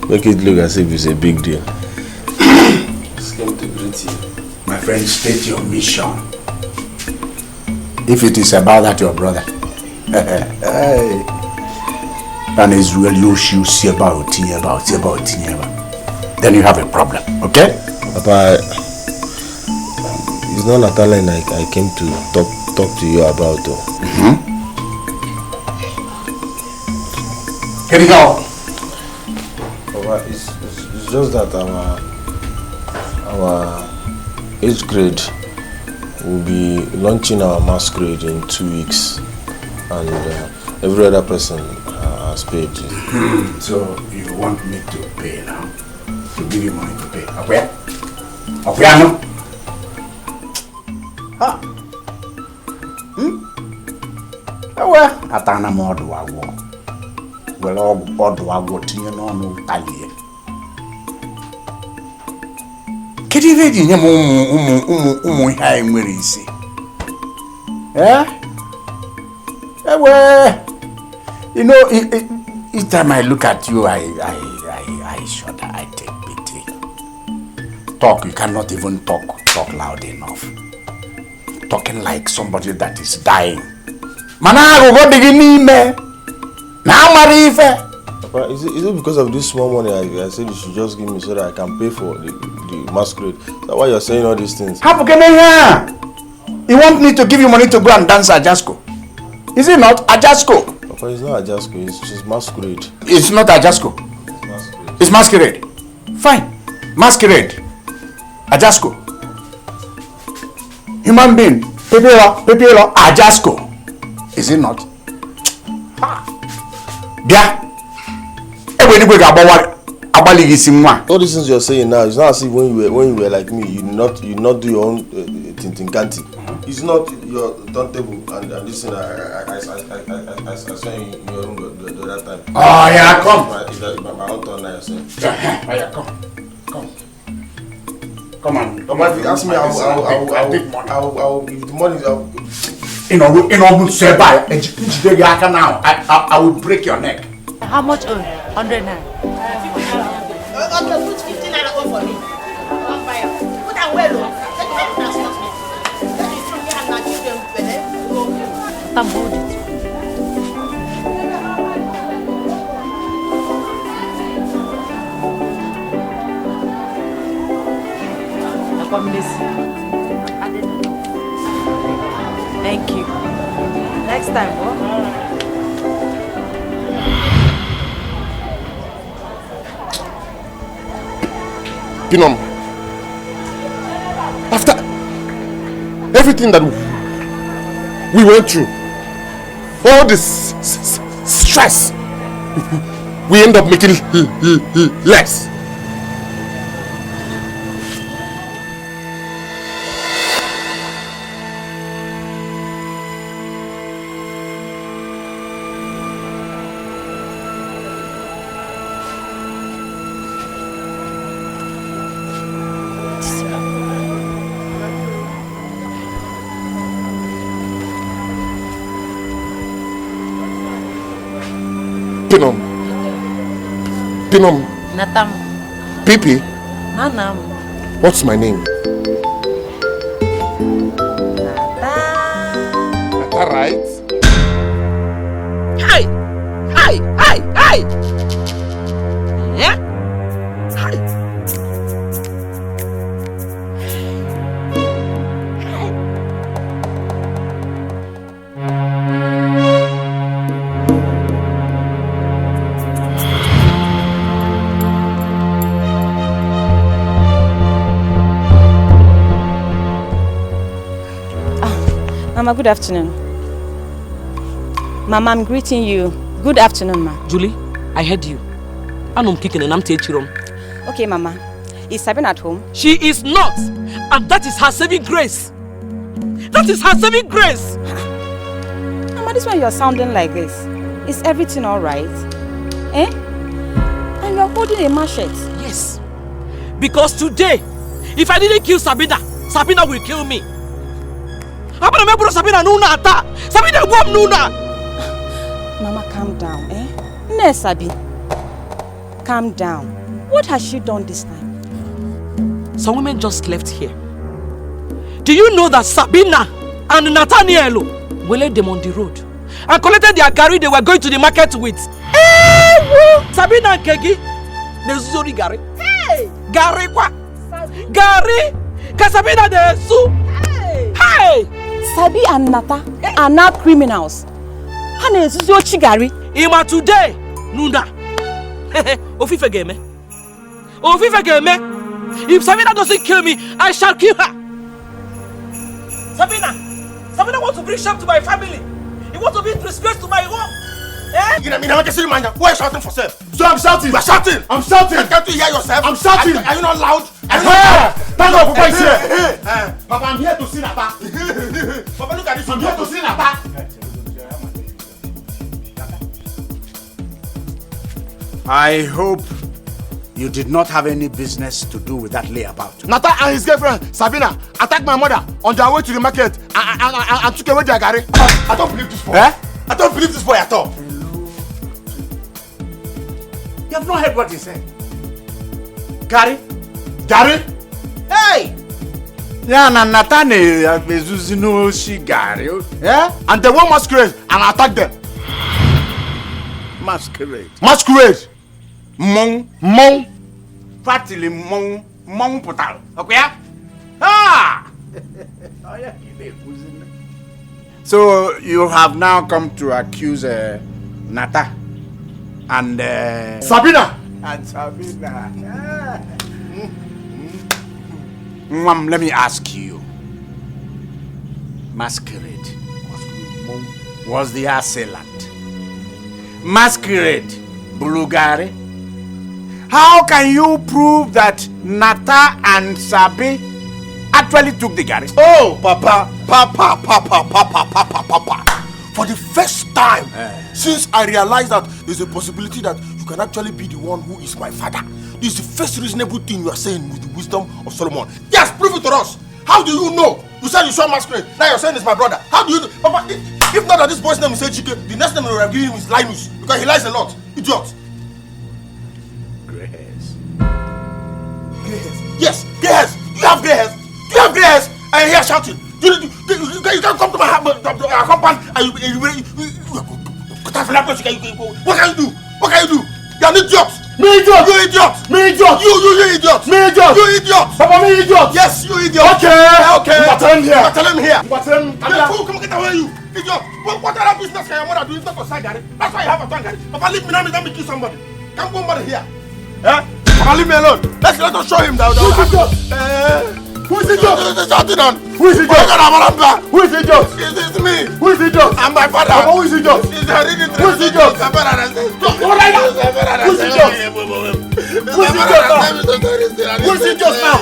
Make it look as if it's a big deal. Just came to greet you. My friend, state your mission. If it is about that your brother, and Israel, you should see about it, then you have a problem, okay? Papa, it's not Natalia I came to talk to you about. Can you go? Papa, it's just that our age grade will be launching our masquerade in 2 weeks, and every other person has paid. So you want me to pay now? To give you money to pay? Okay? Okay, no? Ah. Well, atana mo do awo. Well, odo awo tinye no no talie. Kedi ready nye umu hai nwere isi. Well, you know, each time I look at you, I shudder, I take pity. Talk, you cannot even talk loud enough. Talking like somebody that is dying. Manago, what do you need, man? Now, Marife. Papa, is it because of this small money I said you should just give me so that I can pay for the masquerade? Is that why you're saying all these things? How can I? You want me to give you money to go and dance Ajasco? Is it not Ajasco? Papa, it's not Ajasco, it's just masquerade. It's not Ajasco. It's masquerade. Fine. Masquerade. Ajasco. Human being. Pepero, Ajasco. Is it not? Yeah. All these things you're saying now, it's not as if when you were like me, you not do your own tintinkanti. It's not your turntable and this thing I saw in your room the other time. Oh yeah, come. My own turn now, you're Yeah, come on. But if you ask me, I'll give the money. I will break your neck. How much? 100 naira. Okay, put 15 naira on for me. One fire. Put that well. Let me transport me. Let me from here and not give them better. Tam, hold it. Thank you. Next time, bro. Pinom, after everything that we went through, all this stress, we end up making less. Pinom. Natam. Pipi. Nanam. What's my name? Nata, right? Hi! Hi! Hi! Hi! Yeah? Hi! Mama, good afternoon. Mama, I'm greeting you. Good afternoon, ma. Julie, I heard you. I'm kicking and I'm teaching. Okay, Mama. Is Sabina at home? She is not. And that is her saving grace. That is her saving grace. Mama, this one you're sounding like this. Is everything all right? Eh? And you're holding a machete. Yes. Because today, if I didn't kill Sabina, Sabina will kill me. Sabina Mama, calm down, eh? Ne, Sabi. Calm down. What has she done this time? Some women just left here. Do you know that Sabina and Nathaniel led them on the road and collected their gari they were going to the market with? Hey! Sabina and Kegi, Nezuri gari. Hey! Gari kwa? Gari? Kasabina de su? Hey! Sabi and Nata are now criminals. Ima today, Nunda. Ofife game. Ofife game. If Sabina doesn't kill me, I shall kill her. Sabina wants to bring shame to my family. He wants to bring disgrace to my home. Eh? Why are you shouting for self? So I'm shouting. You are shouting. I'm shouting. Can't you hear yourself? I'm shouting. Are you not loud? Thank God Papa is here. Papa, I'm here to see Nata. Papa, look at this. I'm here to see Nata. I hope you did not have any business to do with that layabout. Nata and his girlfriend, Sabina, attacked my mother on their way to the market and took away their gari. I don't believe this boy. Eh? I don't believe this boy at all. You have not heard what he said. Gary? Gary? Hey! Yeah, Nathaniel Bezuzino she Gary. Yeah? And they were masquerade and attacked them. Masquerade? Masquerade! Mong. Fatily Mong Potal. Okay? Ah! So you have now come to accuse Nata and Sabina. And Sabina. Let me ask you. Masquerade was the assailant. Masquerade, Bulugari. How can you prove that Nata and Sabi actually took the gari? Oh, Papa. For the first time since I realized that there's a possibility that you can actually be the one who is my father. This is the first reasonable thing you are saying with the wisdom of Solomon. Yes, prove it to us. How do you know? You said you saw masquerade. Now you're saying it's my brother. How do you know? Papa, if not that this boy's name is Ejike, the next name we will give him is Linus. Because he lies a lot. Idiot. Grey hairs. Grey hairs. Yes, grey hairs. You have grey hairs. You have grey hairs. And here shouting. You can't come to my compound and what can you do? What can you do? You're an idiot. Me idiot. You idiot. Me idiot. You idiot. Me idiot. You idiot. Papa, me idiot. Yes, you idiot. Okay. You tell him here. You tell him here. You tell him. Come get away, you idiot. What other business can your mother do? It's not for side, Gary. That's why you have a tongue, Gary. Papa, leave me now. Let me kill somebody. Come go, mother here. Eh? Papa, leave me alone. Let us show him that. Who is Idiot? Who is Idiot? Who is Idiot? It's me. Who is Idiot? I'm my father. Papa, who is Idiot? It's hereditary. Who is Idiot? Who is Idiot? Who is Idiot now? Who is Idiot now?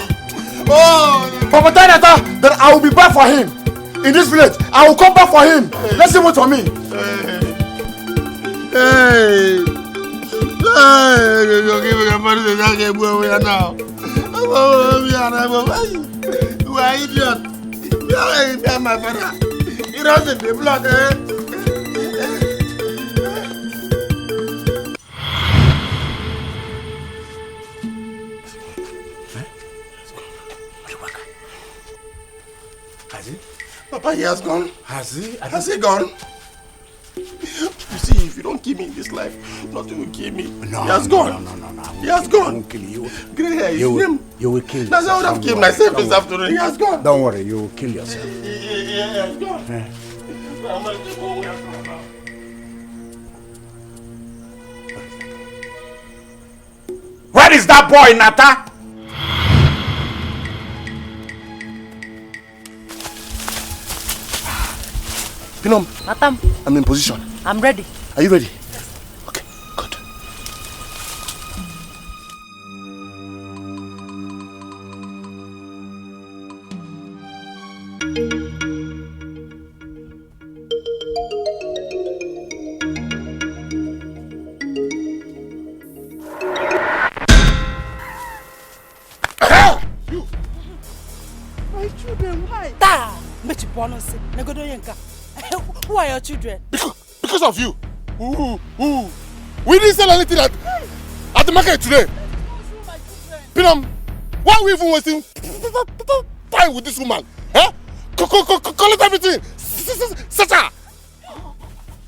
Oh, Papa, tell Nata that I will be back for him in this village. I will come back for him. Let's see what's for me. Hey, you're giving a money to that game where we are now. You are idiot. You are my father. He doesn't the blood, Has he? Papa, he has gone. Has he? Has he gone? You see, if you don't kill me in this life, nothing will kill me. No, he has gone. No. He has gone. I won't kill you. Grey hair is him. You will kill That's how I would have killed myself this afternoon. He has gone. Don't worry, you will kill yourself. He has gone. Where is that boy, Nata? Pinom, Natam, I'm in position. I'm ready. Are you ready? Okay, good. My children, why? Da! Who are your children? Because of you. Ooh. We didn't sell anything at the market today. Pinom, why are we even wasting time with this woman? Eh? Collect everything. Sata!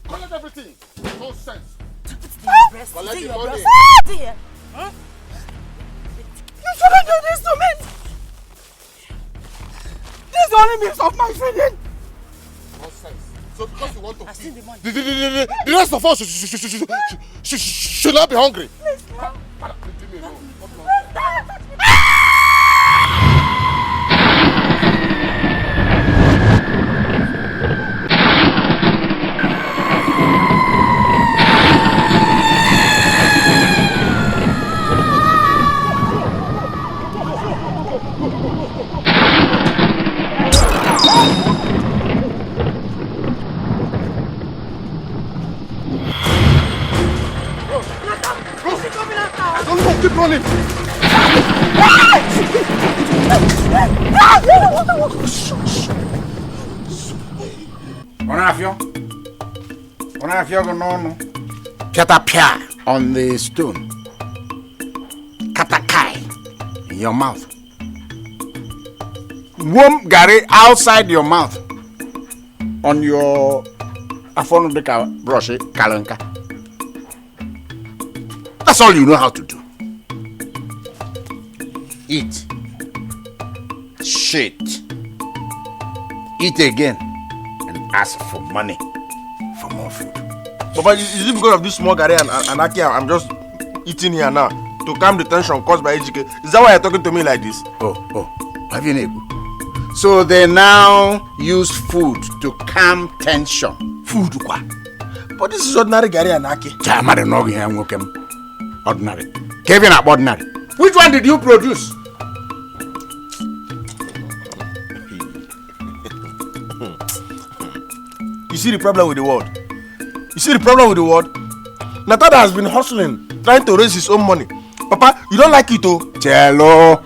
Collect everything. Nonsense. Collect the money. Huh? You shouldn't do this to me. This is the only means of my feeding. Nonsense. So because you want to feed, the rest of us should not be hungry. Keep running. Piatapia on the stone. Katakai in your mouth. Warm gari outside your mouth. On your aphonodeka brush kalanka. That's all you know how to do. Eat. Shit. Eat again. And ask for money for more food. Papa, is it because of this small gari and Aki I'm just eating here now to calm the tension caused by HK? Is that why you're talking to me like this? Have you neighbor? So they now use food to calm tension. Food, what? But this is ordinary gari and Aki. Ordinary. Kevin up ordinary. Which one did you produce? You see the problem with the world? Natada has been hustling, trying to raise his own money. Papa, you don't like it, oh? Jello.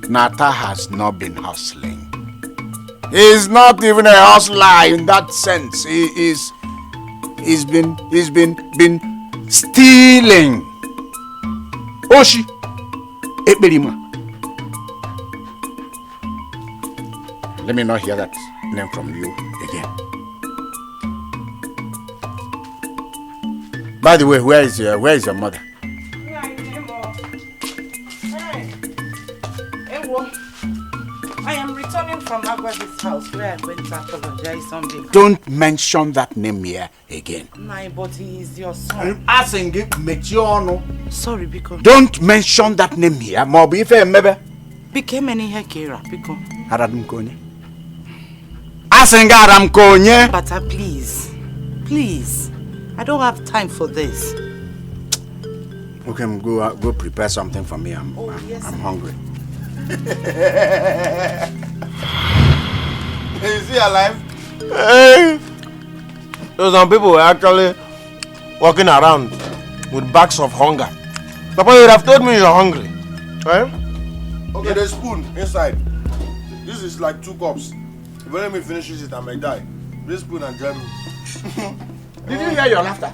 Nata has not been hustling. He's not even a hustler in that sense. He's been stealing. Oshi. Eberima. Let me not hear that name from you again. By the way, where is your mother? I am returning from Agwa's house. swear I'm going to apologize someday. Don't mention that name here again. Nah, but he is your son. Asking Mechiano. Sorry, because. Don't mention that name here. Mobi ife mebe. Became any hair Kira, because. Aradum konye. Asking Adam konye. But please. Please. I don't have time for this. Okay, go prepare something for me. I'm hungry. Is he alive? Hey. So some people were actually walking around with bags of hunger. Papa, you would have told me you're hungry. Right? Okay, there's a spoon inside. This is like 2 cups. If you let me finish it, I may die. This spoon and Jeremy. Did you hear your laughter?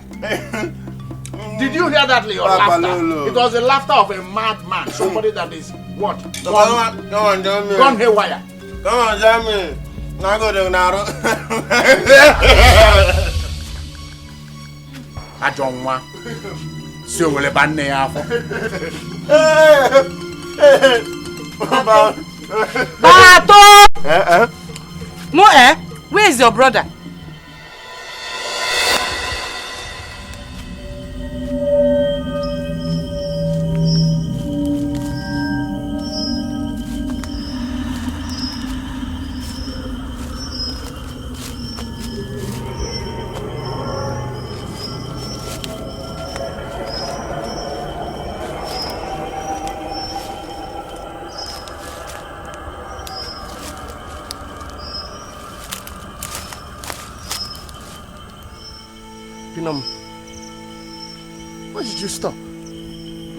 Did you hear that, your laughter? It was the laughter of a madman. Somebody that is what? Come on, Jeremy. Gone haywire. Come on, Jeremy. Now go to Naro. I don't want. So will a band Bato! Moe, where is your brother? Pinam, why did you stop?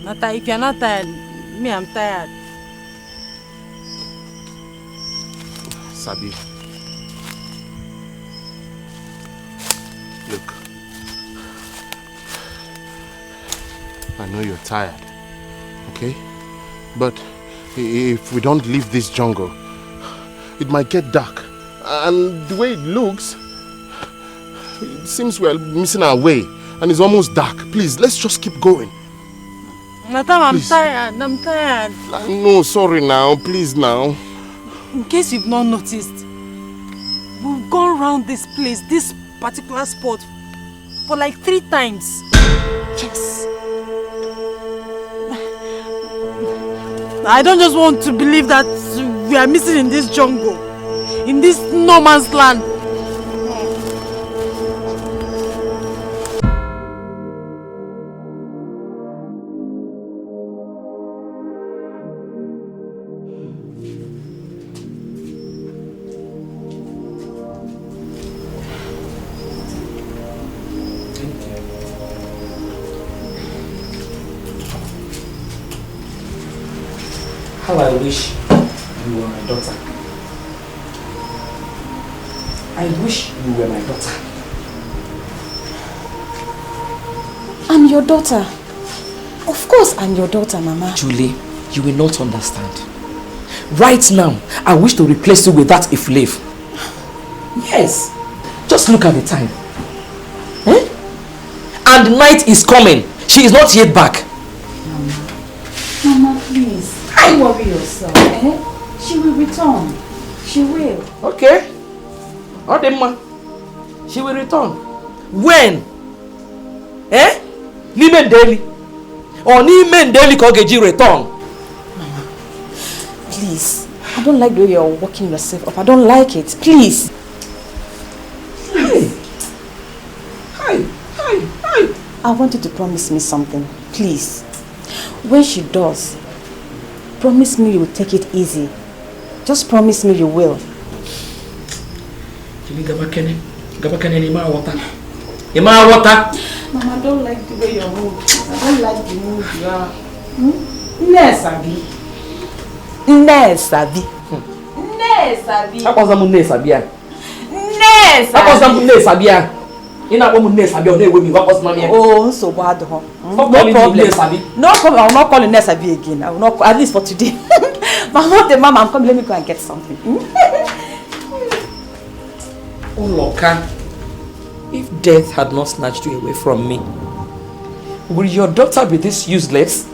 Nata, if you're not tired, me, I'm tired. Sabi, look, I know you're tired, okay? But if we don't leave this jungle, it might get dark. And the way it looks, it seems we're missing our way. And it's almost dark. Please, let's just keep going. Nata, I'm tired. I'm tired. No, sorry now. Please now. In case you've not noticed, we've gone around this place, this particular spot, for like 3 times. Yes. I don't just want to believe that we are missing in this jungle, in this no man's land. How I wish you were my daughter. I wish you were my daughter. I'm your daughter. Of course I'm your daughter, Mama. Julie, you will not understand. Right now, I wish to replace you with that Iflave. Yes. Just look at the time. Eh? And night is coming. She is not yet back. Mama, please. Don't worry yourself. Eh? She will return. She will. Okay. Odemma. She will return. When? Eh? Nime Ndeli. Or Nime Ndeli Kogeji return. Mama, please. I don't like the way you're walking yourself up. I don't like it. Please. Hi. I want you to promise me something. Please. When she does, promise me you will take it easy. Just promise me you will. Gabakene ni ma water. Ima water. Mama, I don't like the way you're moving. I don't like the mood you are. Nesabi. Nesabi. Nesabi. Akoza mu Nesabia. Nesabi. Akoza mu Nesabia. Ina wo mu Nesabia o na ewe mi wa kosa na. Oh, so bad ho. No problem. No problem. I will not call you Nesabi again. I will not, at least for today. But not the mama. I'm coming. Let me go and get something. Oh, Loka, if death had not snatched you away from me, would your daughter be this useless?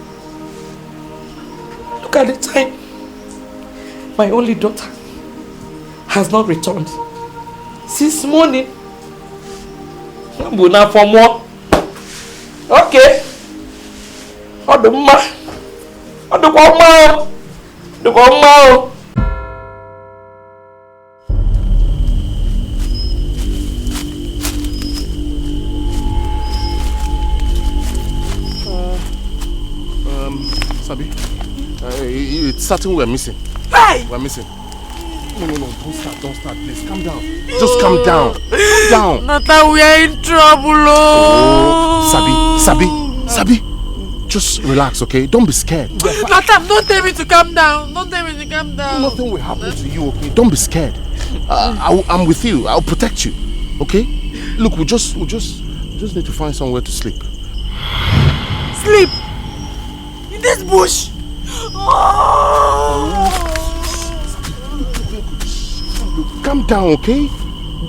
Look at the time. My only daughter has not returned. Since morning. Now for more. Okay. Sabi, it's certain we're missing. Hey! We're missing. No, don't start, please. Calm down. Just calm down. Calm down. Nata, we are in trouble. Oh, Sabi. Just relax, okay? Don't be scared. Nata, don't tell me to calm down. Don't tell me to calm down. Nothing will happen to you, okay? Don't be scared. I'm with you. I'll protect you, okay? Look, we just need to find somewhere to sleep. Sleep? In this bush? Calm down, okay?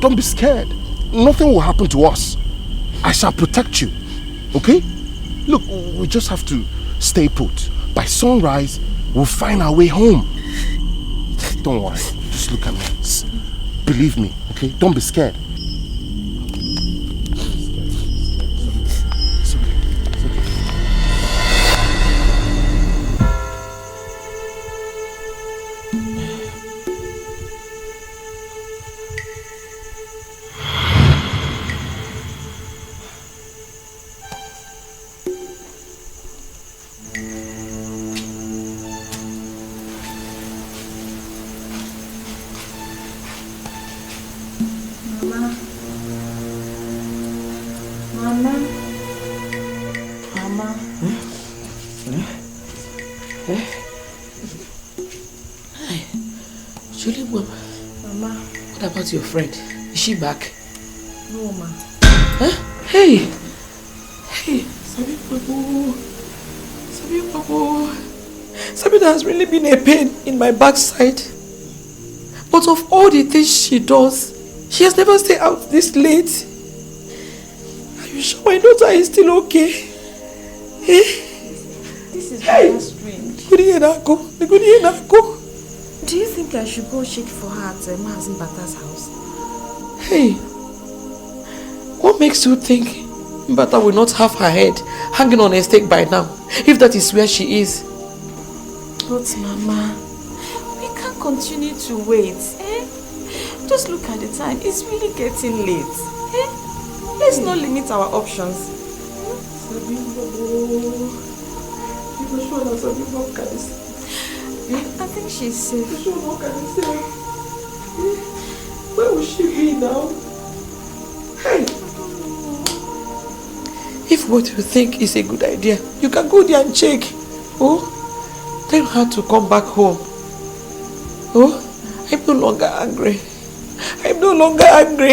Don't be scared. Nothing will happen to us. I shall protect you, okay? Look, we just have to stay put. By sunrise, we'll find our way home. Don't worry. Just look at me. Believe me, okay? Don't be scared. Your friend, is she back? No, ma. Huh? Hey, Sabina has really been a pain in my backside. But of all the things she does, she has never stayed out this late. Are you sure my daughter is still okay? This is very strange. Do you think I should go check for her at Mazin Bata's house? Hey, what makes you think Bata will not have her head hanging on a stake by now, if that is where she is? But Mama, we can't continue to wait. Just look at the time. It's really getting late. Let's not limit our options. I think she's safe. Where will she be now? Hey! If what you think is a good idea, you can go there and check. Oh, tell her to come back home. Oh, I'm no longer angry.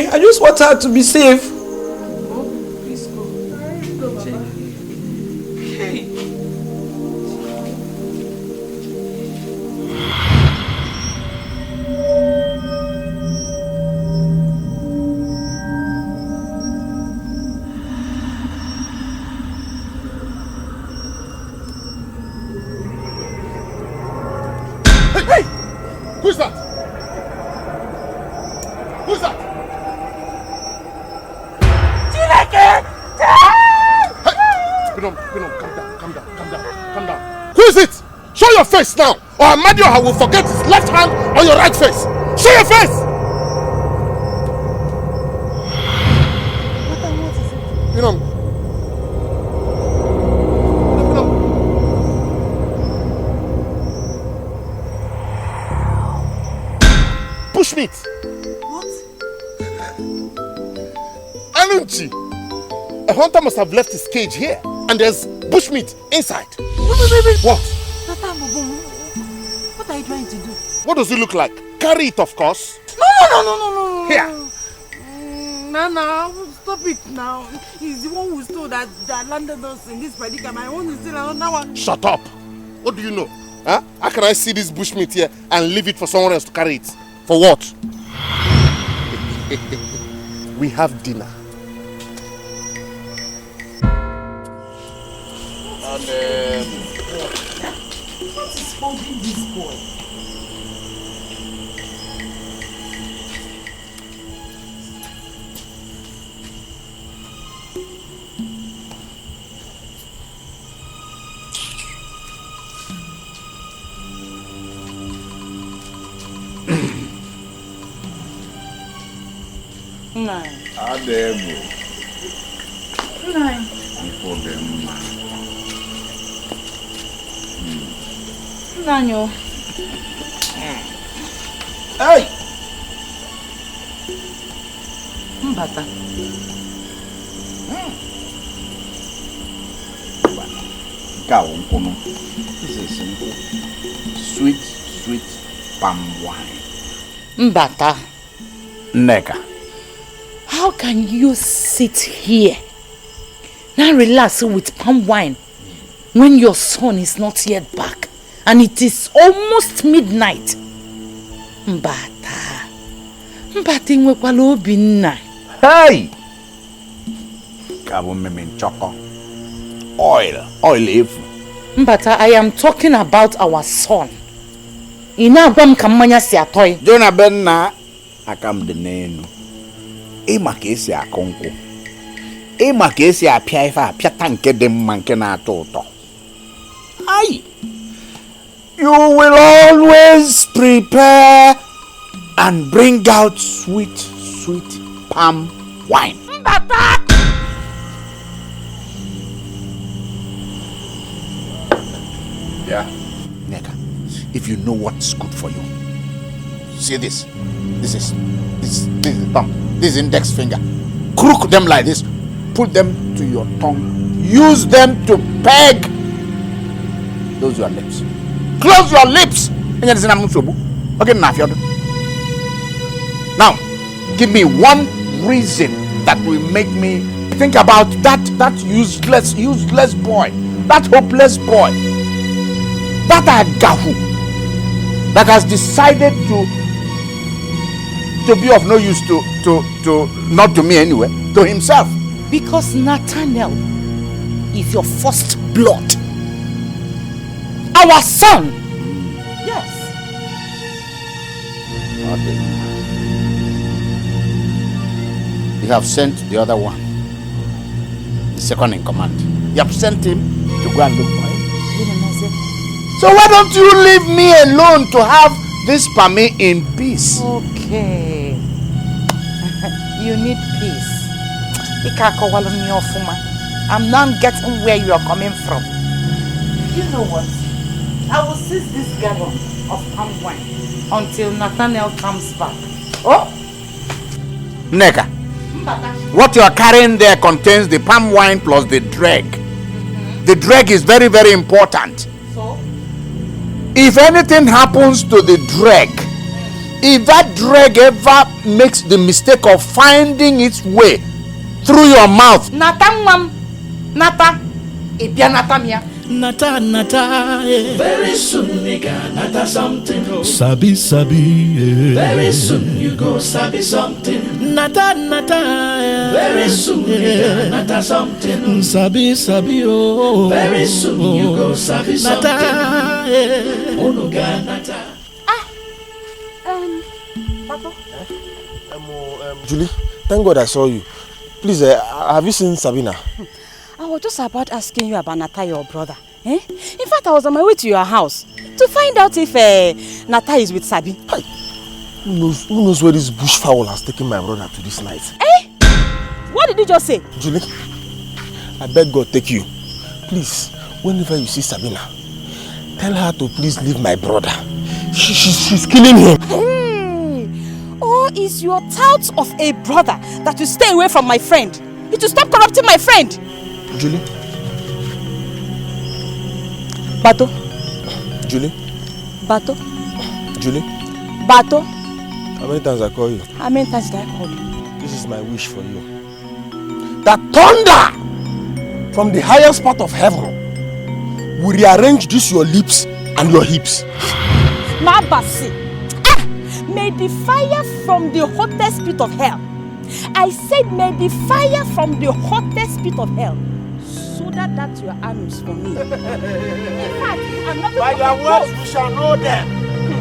I just want her to be safe. Oh, please go. Check. Hey! Who's that? Dikeh! Hey! Calm down. Who is it? Show your face now, or Amadioha will forget his left hand on your right face. Show your face! Bushmeat. What? Anunchi. A hunter must have left his cage here, and there's bushmeat inside. Wait. What? What are you trying to do? What does it look like? Carry it, of course. No. Here. Nana, stop it now. He's the one who stole that landed us in this predicament. My own is still another one. Shut up. What do you know? Huh? How can I see this bushmeat here and leave it for someone else to carry it? For what? We have dinner. And what is holding this boy? Nine. Adebo. Nine. Before them. Nanyo. Hey! Mbata. This is simple. Sweet palm wine. Mbata. Neka. How can you sit here now relax with palm wine when your son is not yet back and it is almost midnight? Mbata. Mbata inwekwala obi nna. Hey! Kabo memen choco. Oil if. Mbata, I am talking about our son. Ina agwam ka mmanya si atoy. Jona benna akam de nenu. Ima ka esi akonko. Ima ka esi apia ife apia tanke de manke na ato ụtọ. Ai. You will always prepare and bring out sweet palm wine. Mbata! Yeah. Neka, if you know what's good for you, see this. This is thumb. This index finger. Crook them like this. Put them to your tongue. Use them to peg. Close your lips. Close your lips. Okay, now, give me one reason that will make me think about that useless boy, that hopeless boy, that agahu that has decided to be of no use to not to me anyway, to himself. Because Nathaniel is your first blood. Our son. Yes. You have sent the other one, the second in command. You have sent him to go and look for him. So why don't you leave me alone to have this Pami in peace? Okay. You need peace. I'm not getting where you are coming from. You know what? I will seize this gallon of palm wine until Nathaniel comes back. Oh? Neka, what you are carrying there contains the palm wine plus the dreg. The dreg is very, very important. So? If anything happens to the dreg, if that dreg ever makes the mistake of finding its way through your mouth, Nata, Very soon, nigga, nata something. Sabi, Very soon you go sabi something. Nata, Very soon, nigga, nata something. Sabi, oh. Very soon you go sabi something. Onuga nata. Pato. Julie, thank God I saw you. Please, have you seen Sabina? I was just about asking you about Nata, your brother. In fact, I was on my way to your house to find out if Nata is with Sabi. Hi. Who knows where this bushfowl has taken my brother to this night? What did you just say? Julie, I beg God take you. Please, whenever you see Sabina, tell her to please leave my brother. She's killing him. Oh, is your tout of a brother that you stay away from my friend? You to stop corrupting my friend. Julie. Bato. Julie. Bato. Julie. Bato. How many times I call you? How many times did I call you? This is my wish for you. That thunder from the highest part of heaven will rearrange this your lips and your hips. Mabasi. May the fire from the hottest pit of hell. I said may the fire from the hottest pit of hell that your arms for me. In fact, I'm not by their words we shall know them.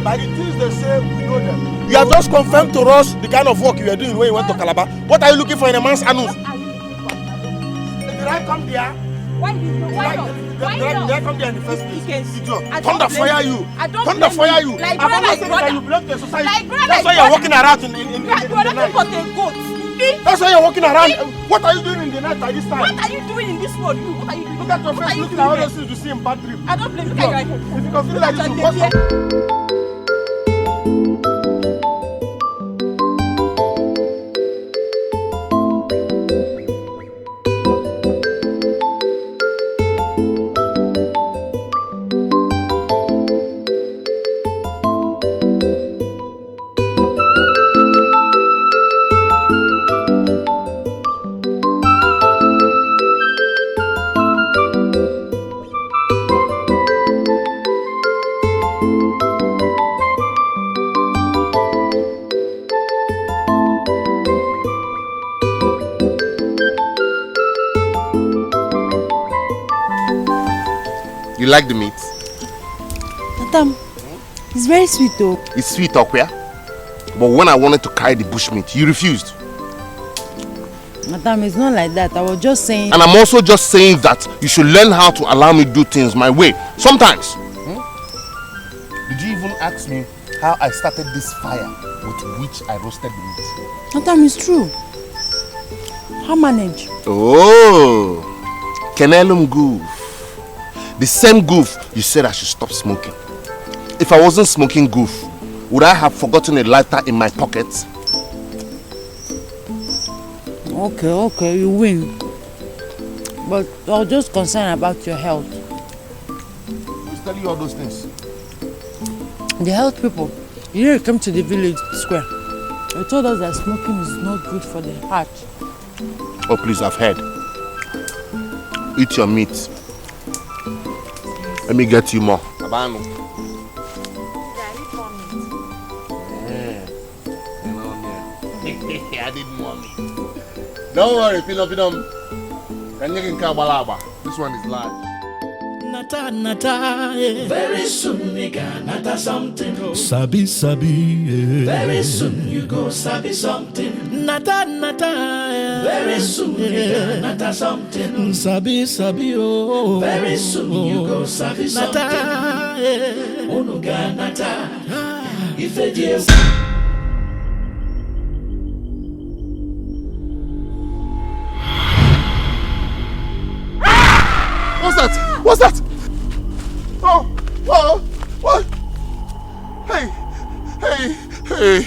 By the things they say, we know them. You have just confirmed to us the kind of work you were doing when you went to Calabar. What are you looking for in a man's anus? What are you looking for? Did I come there Why not? Why not? Did I come there in the first place? Idiot. I don't Thunder blame fire you. you. I don't Thunder blame fire you. you. Like I've brother, always like said brother. that you belong to the society. Like brother, That's why like you're brother. walking around in You are the nothing night. but a goat. That's why you're walking around. What are you doing in the night by this time? What are you doing in this world? What are you doing? Look at your face, looking at all those things you see in bad dream. I don't blame you. Look at your head. If you can feel like this, you Look at your You like the meat? Madam, it's very sweet though. It's sweet, Okwia. But when I wanted to carry the bushmeat, you refused. Madam, it's not like that. I was just saying... And I'm also just saying that you should learn how to allow me to do things my way. Sometimes. Did you even ask me how I started this fire with which I roasted the meat? Madam, it's true. How manage? Oh, Kenelum goof. The same goof you said I should stop smoking. If I wasn't smoking goof, would I have forgotten a lighter in my pocket? Okay, you win. But I was just concerned about your health. Who's telling you all those things? The health people. You know, you came to the village square. They told us that smoking is not good for the heart. Oh, please, I've heard. Eat your meat. Let me get you more. Abano. I did more meat. Don't worry, Pinopinum. This one is large. Nata, nata, yeah. Very soon, nigga, nata something. Sabi, sabi, yeah. Very soon, you go sabi something. Nata, nata, yeah. Very soon, nigga, nata something. Sabi, sabi, oh. Very soon, you go sabi something. Nata, yeah. Onuga nata. If it is. What's that? What's that? Oh, what? Hey,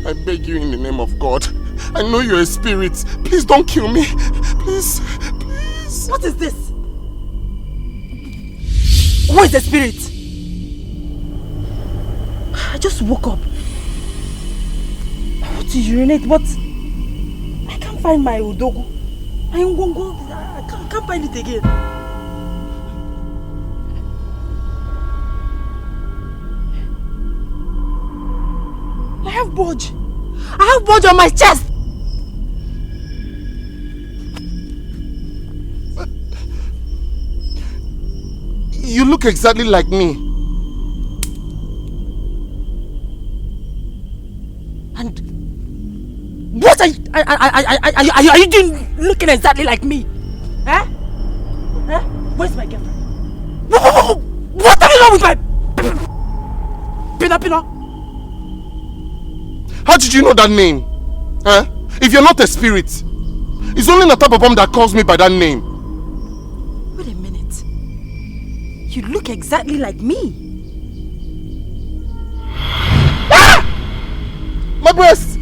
I beg you in the name of God. I know you're a spirit. Please don't kill me. Please. What is this? Who is the spirit? I just woke up. I want to urinate, but I can't find my Udogu. I can't find it again. I have bulge. I have bulge on my chest. You look exactly like me. And what are you doing looking exactly like me? Huh? Where's my girlfriend? What have you done with my Pina? How did you know that name? Huh? If you're not a spirit, it's only Natapapam that calls me by that name. Wait a minute. You look exactly like me. Ah! My breast!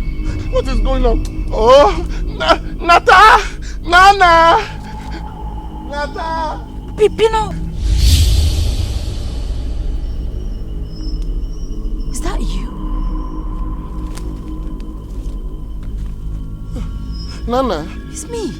What is going on? Oh, Nata! Nana! Nata! Pipino! Is that you? Nana? It's me.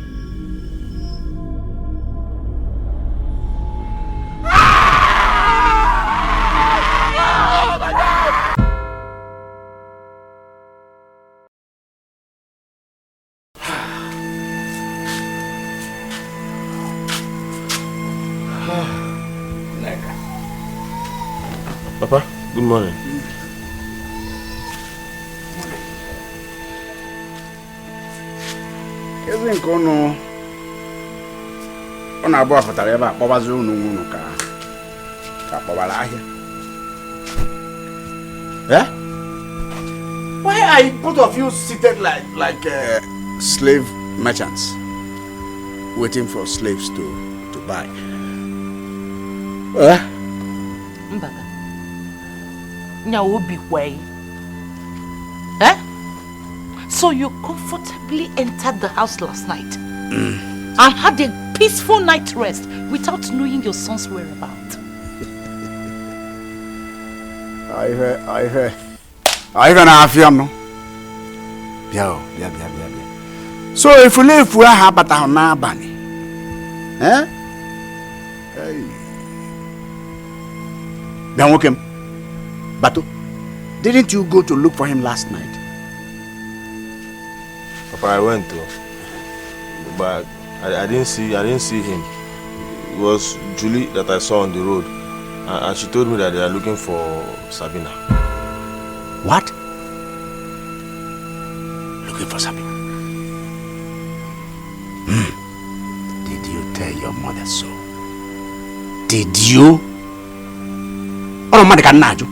Oh my God! Papa, good morning. On a bought for Tareva, Babazu, no car. Eh? Why are both of you seated like slave merchants, waiting for slaves to buy? Mbaga. Nyawobi way. Eh? So you comfortably entered the house last night and had a peaceful night rest without knowing your son's whereabouts. I heard. I even have you, no? Yeah. So if we live, we have but our nabani. Eh? Hey. Then walk him. Batu, didn't you go to look for him last night? Papa, I went to, but I didn't see him. It was Julie that I saw on the road, and she told me that they are looking for Sabina. What? Looking for Sabina? Did you tell your mother so? Did you? Oh, man, can not you?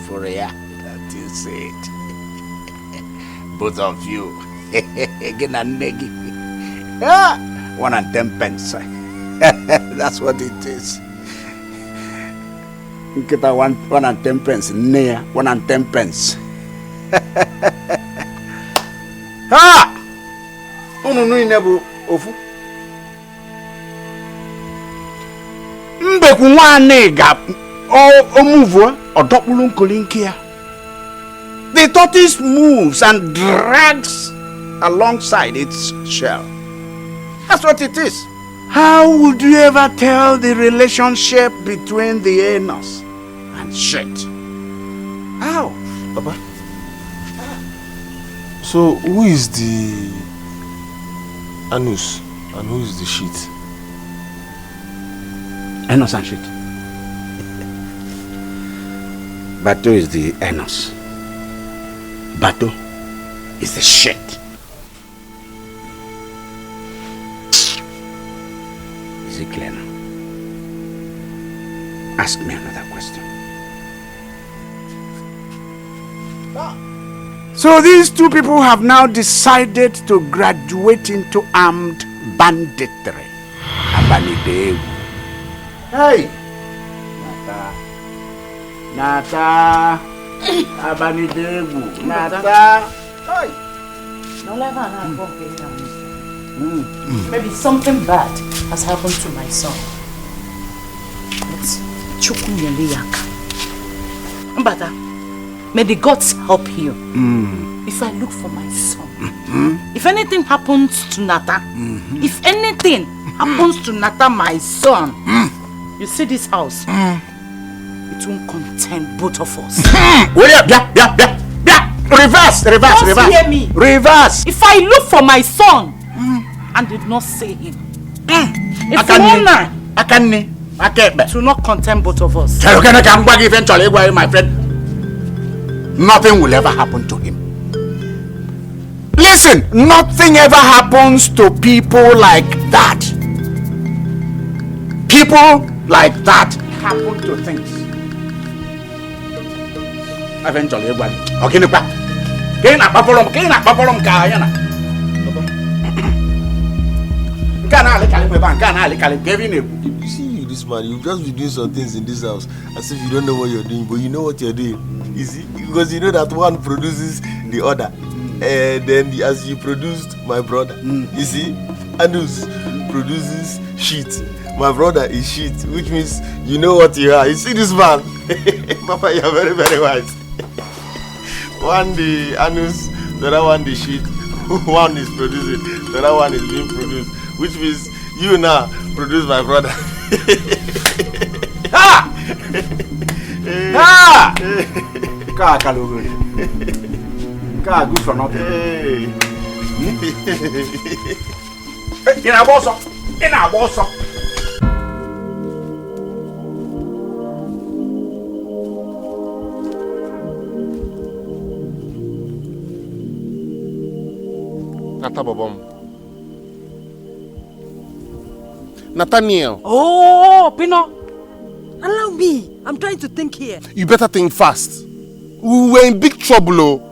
For real, that is it. Both of you. Again and negi. 1 and 10 pence. That's what it is. Get a 1 and 10 pence. Near 1 and 10 pence. Ah! Oh no, never ofu. Mbeku wane gap. Oh, move or double kolinkia. The tortoise moves and drags alongside its shell. That's what it is. How would you ever tell the relationship between the anus and shit? How? Papa? So, who is the anus and who is the shit? Anus and shit. Bato is the anus. Bato is the shit. Is it clear now? Ask me another question. So these two people have now decided to graduate into armed banditry. Hey! Nata! Abanidegu! Nata! Hey! Maybe something bad has happened to my son. Mbata, may the gods help you. If I look for my son, if anything happens to Nata, if anything happens to Nata, my son, you see this house, it won't contain both of us. Reverse. Just hear me. Reverse. If I look for my son and did not see him, if it will not contain both of us. Eventually, my friend, nothing will ever happen to him. Listen, nothing ever happens to people like that. People like that happen to things. Eventually, okay, See this man, you just be doing some things in this house as if you don't know what you're doing, but you know what you're doing. You see, because you know that one produces the other. And then as you produced my brother, you see, Anus produces shit. My brother is shit, which means you know what you are. You see this man? Papa, you are very, very wise. One the Anus, the other one the shit. One is producing, the other one is being produced, which means you now produce my brother. Ha! Ha! Car good for nothing. In a boss. Nata Bobom, Nathaniel. Oh, Pino. Allow me. I'm trying to think here. You better think fast. We were in big trouble, oh.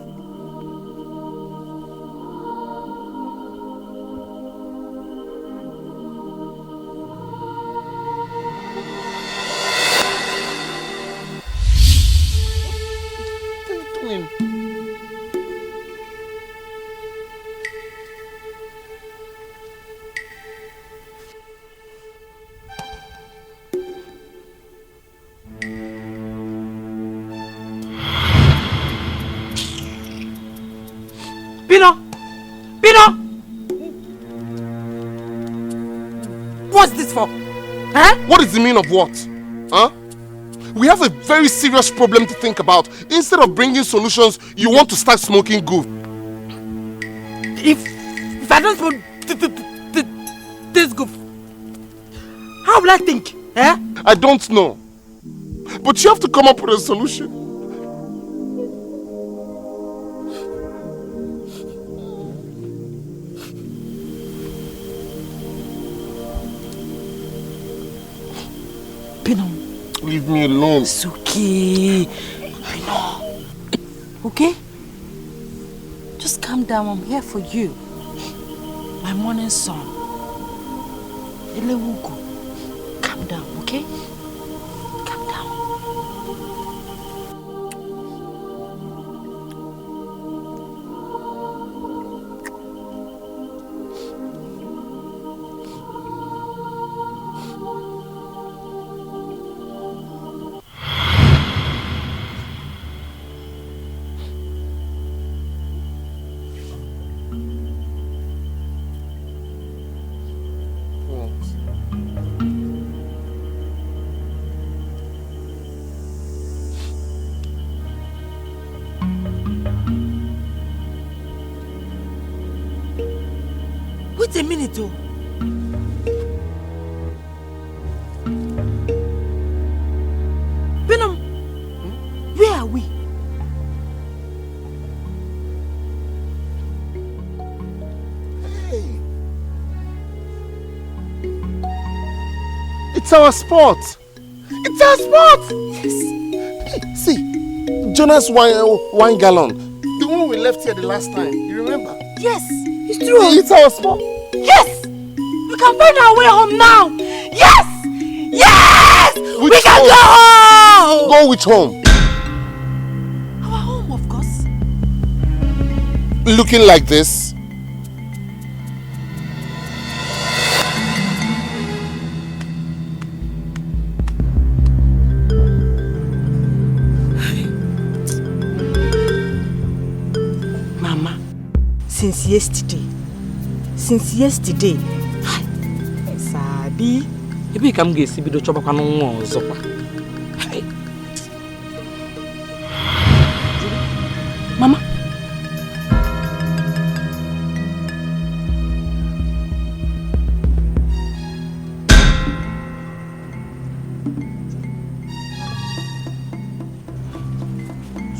Pino! Pino! What's this for? Huh? What is the meaning of what? Huh? We have a very serious problem to think about. Instead of bringing solutions, you want to start smoking goof. If I don't smoke this goof, how will I think? Eh? I don't know. But you have to come up with a solution. Pino. Leave me alone. It's okay. Pino. Okay? Just calm down. I'm here for you. My morning sun. Elewugu. Calm down, okay? Calm down. Wait a minute, oh. Venom, where are we? Hey. It's our spot. It's our spot. Yes. Hey, see, Jonas wine gallon. The one we left here the last time. You remember? Yes, it's true. It's our spot. Yes! We can find our way home now! Yes! Yes! Which we can home? go home! Go which home? Our home, of course. Looking like this? Mama, since yesterday, Sabi. Maybe come get see video chop kwanu nwo ozo kwa. Mama.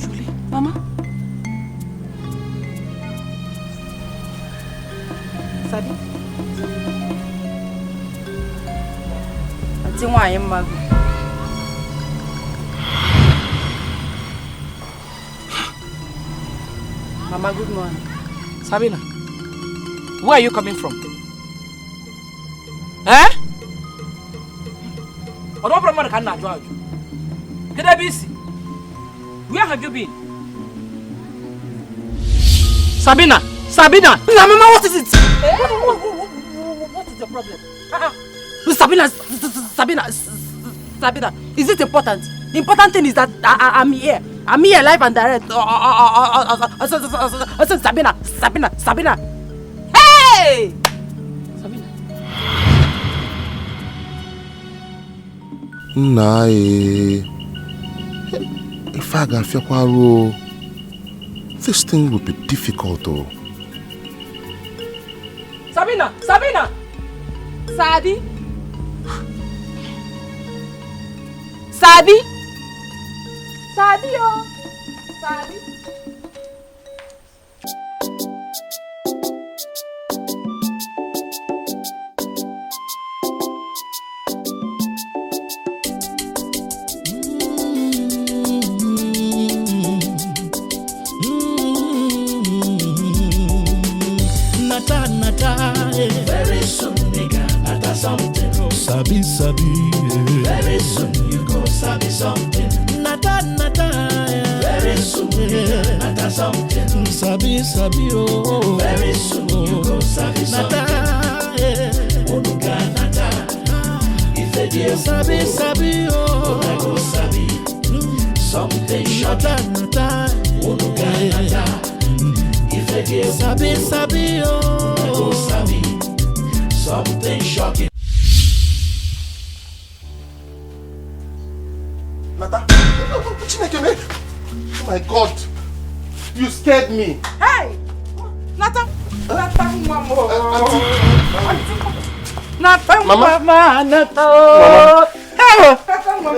Julie, Mama. Sabi. Why am I? Mama, good morning. Sabina, where are you coming from? Eh? What problem can I judge? Get a busy. Where have you been? Sabina! Sabina! Mama, what is it? Eh? What is the problem? Sabina, is it important? The important thing is that I'm here. I'm here live and direct. Sabina. Hey! Sabina. Nah, if I can feel quarrel, this thing will be difficult, though. Sabina! Sabi? Oh! Sabi? something. Sabi, sabi, oh. Very soon you go sabi something. Onuga nata. If they deal sabi, sabi, oh. I go sabi. Something shocking. Onuga nata. If they deal sabi, sabi, oh. I go sabi. Something shocking. Nata, oh my God, you scared me. Hey, Nata, Nata, Mama, Nata. Hey, Mama.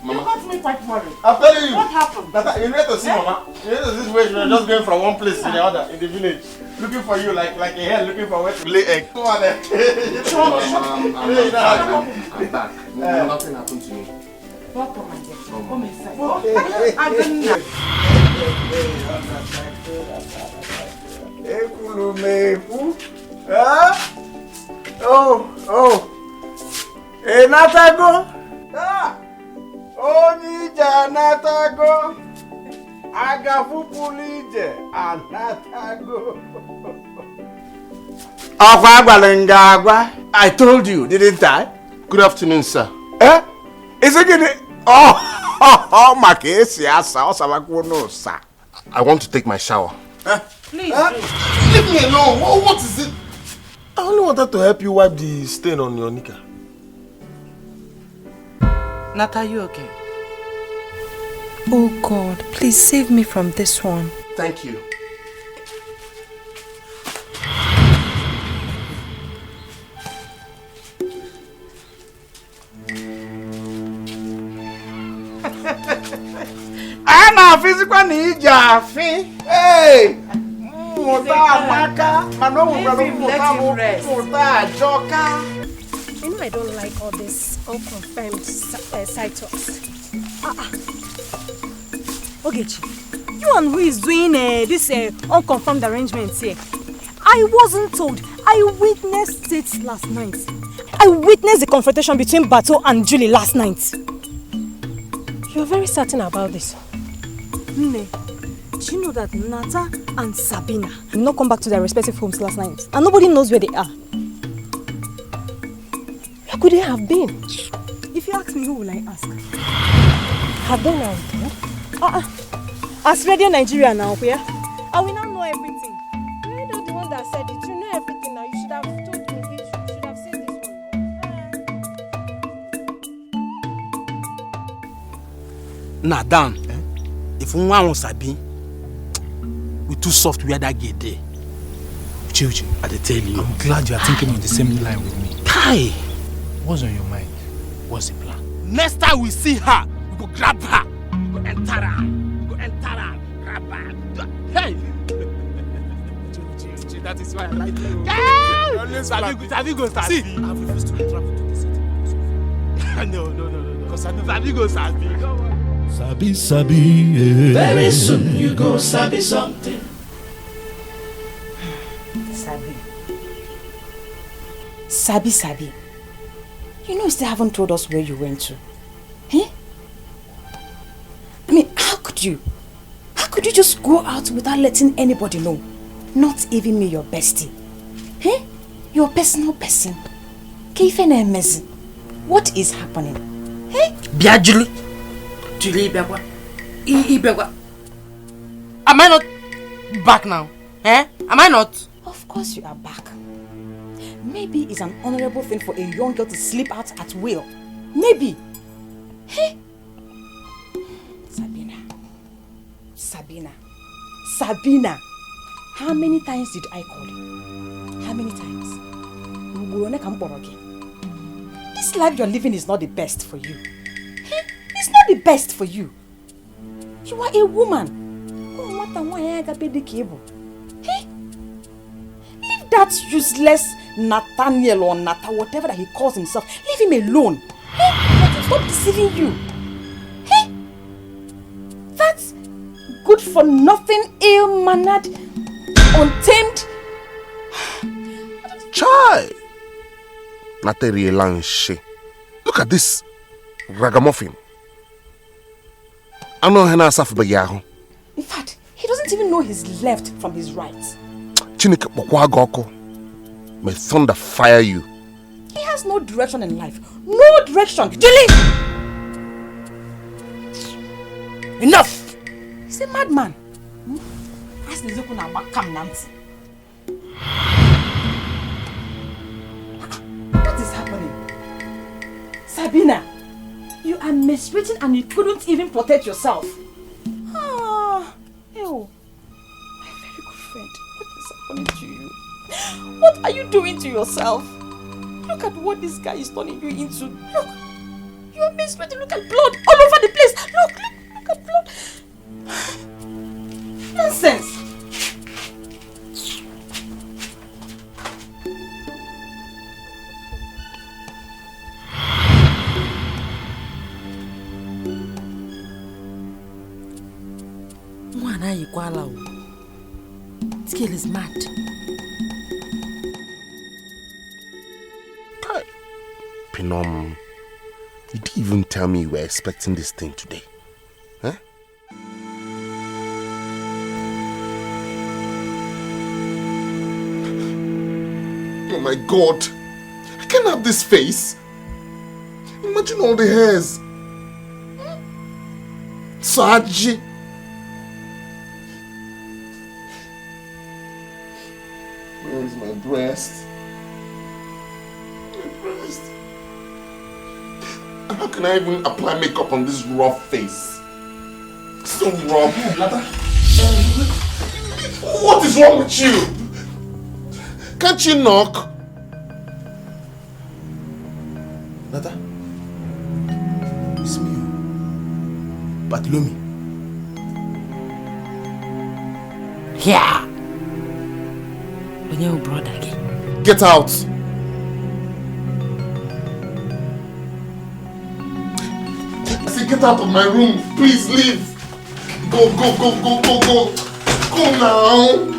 You got me quite worried. I'm telling you. What happened? Nata, you need to see Mama. You need to see where you're just going from one place to the other in the village. Looking for you like a hen looking for where to lay egg. Come on there. I'm back. Nothing happened to me. Welcome, my dear. Come inside. Natago. Onija Natago. Agafupulije Natago. I told you, didn't I? Good afternoon, sir. Is it good? Oh, my case, yes, I want to take my shower. Please, leave me alone. What is it? I only wanted to help you wipe the stain on your knicker. Nata, are you okay? Oh God, please save me from this one. Thank you. Ana physical ninja fi. Hey. Muta joka. You know I don't like all this unconfirmed side talks. Ogechi, you and who is doing this unconfirmed arrangements here? I wasn't told. I witnessed it last night. I witnessed the confrontation between Bato and Julie last night. You're very certain about this. Nne, do you know that Nata and Sabina did not come back to their respective homes last night? And nobody knows where they are. Where could they have been? If you ask me, who will I ask? Have they now returned? As Radio Nigeria now, where? I will now know everything. You're not the one that said it. You know everything now. You should have told me. You should have said this one. Nah, Dan. If we want Sabi, we too soft where that get there. Uche, I tell you. I'm glad you are thinking on the same line with me. Kai! What's on your mind? What's the plan? Next time we see her, we go grab her. We go enter her. We go enter her. Grab her. Hey! Uche, that is why I like you. Sabi go Sabi. See, I've refused to travel to the city. No. Because Sabi go Sabi. Come on. Sabi, sabi, yeah. Very soon you go sabi something. Sabi. You know you still haven't told us where you went to. Eh? I mean, how could you? How could you just go out without letting anybody know? Not even me, your bestie. Eh? Your personal person. What is happening? Eh? Biajuli. Am I not back now? Eh? Am I not? Of course you are back. Maybe it's an honorable thing for a young girl to sleep out at will. Maybe. Hey? Sabina. How many times did I call you? How many times? This life you're living is not the best for you. Hey? It's not the best for you. You are a woman. Hey? Leave that useless Nathaniel or Nata, whatever that he calls himself. Leave him alone. Hey? Stop deceiving you. Hey? That's good for nothing, ill-mannered, untamed. Chai! Nata Lanche. Look at this ragamuffin. I know Hena Safba Yaho. In fact, He doesn't even know his left from his right. Chineke Bokwagoko, may thunder fire you. He has no direction in life. No direction. Julie! Enough! He's a madman. Ask Nizoku na bakam nanti. What is happening? Sabina, you are misreading and you couldn't even protect yourself. Ah, ew. My very good friend, what is happening to you? What are you doing to yourself? Look at what this guy is turning you into. Look, you are misreading. Look at blood all over the place. Look at blood. Nonsense. This girl is mad. Pinom, you didn't even tell me you were expecting this thing today. Huh? Oh my God! I can't have this face. Imagine all the hairs. Saji. Where is my breast? My breast. How can I even apply makeup on this rough face? So rough. What is wrong with you? Can't you knock? Nata, it's me. Bartholomew. Yeah. When your brother again. Get out. I said get out of my room. Please leave. Go. Go now.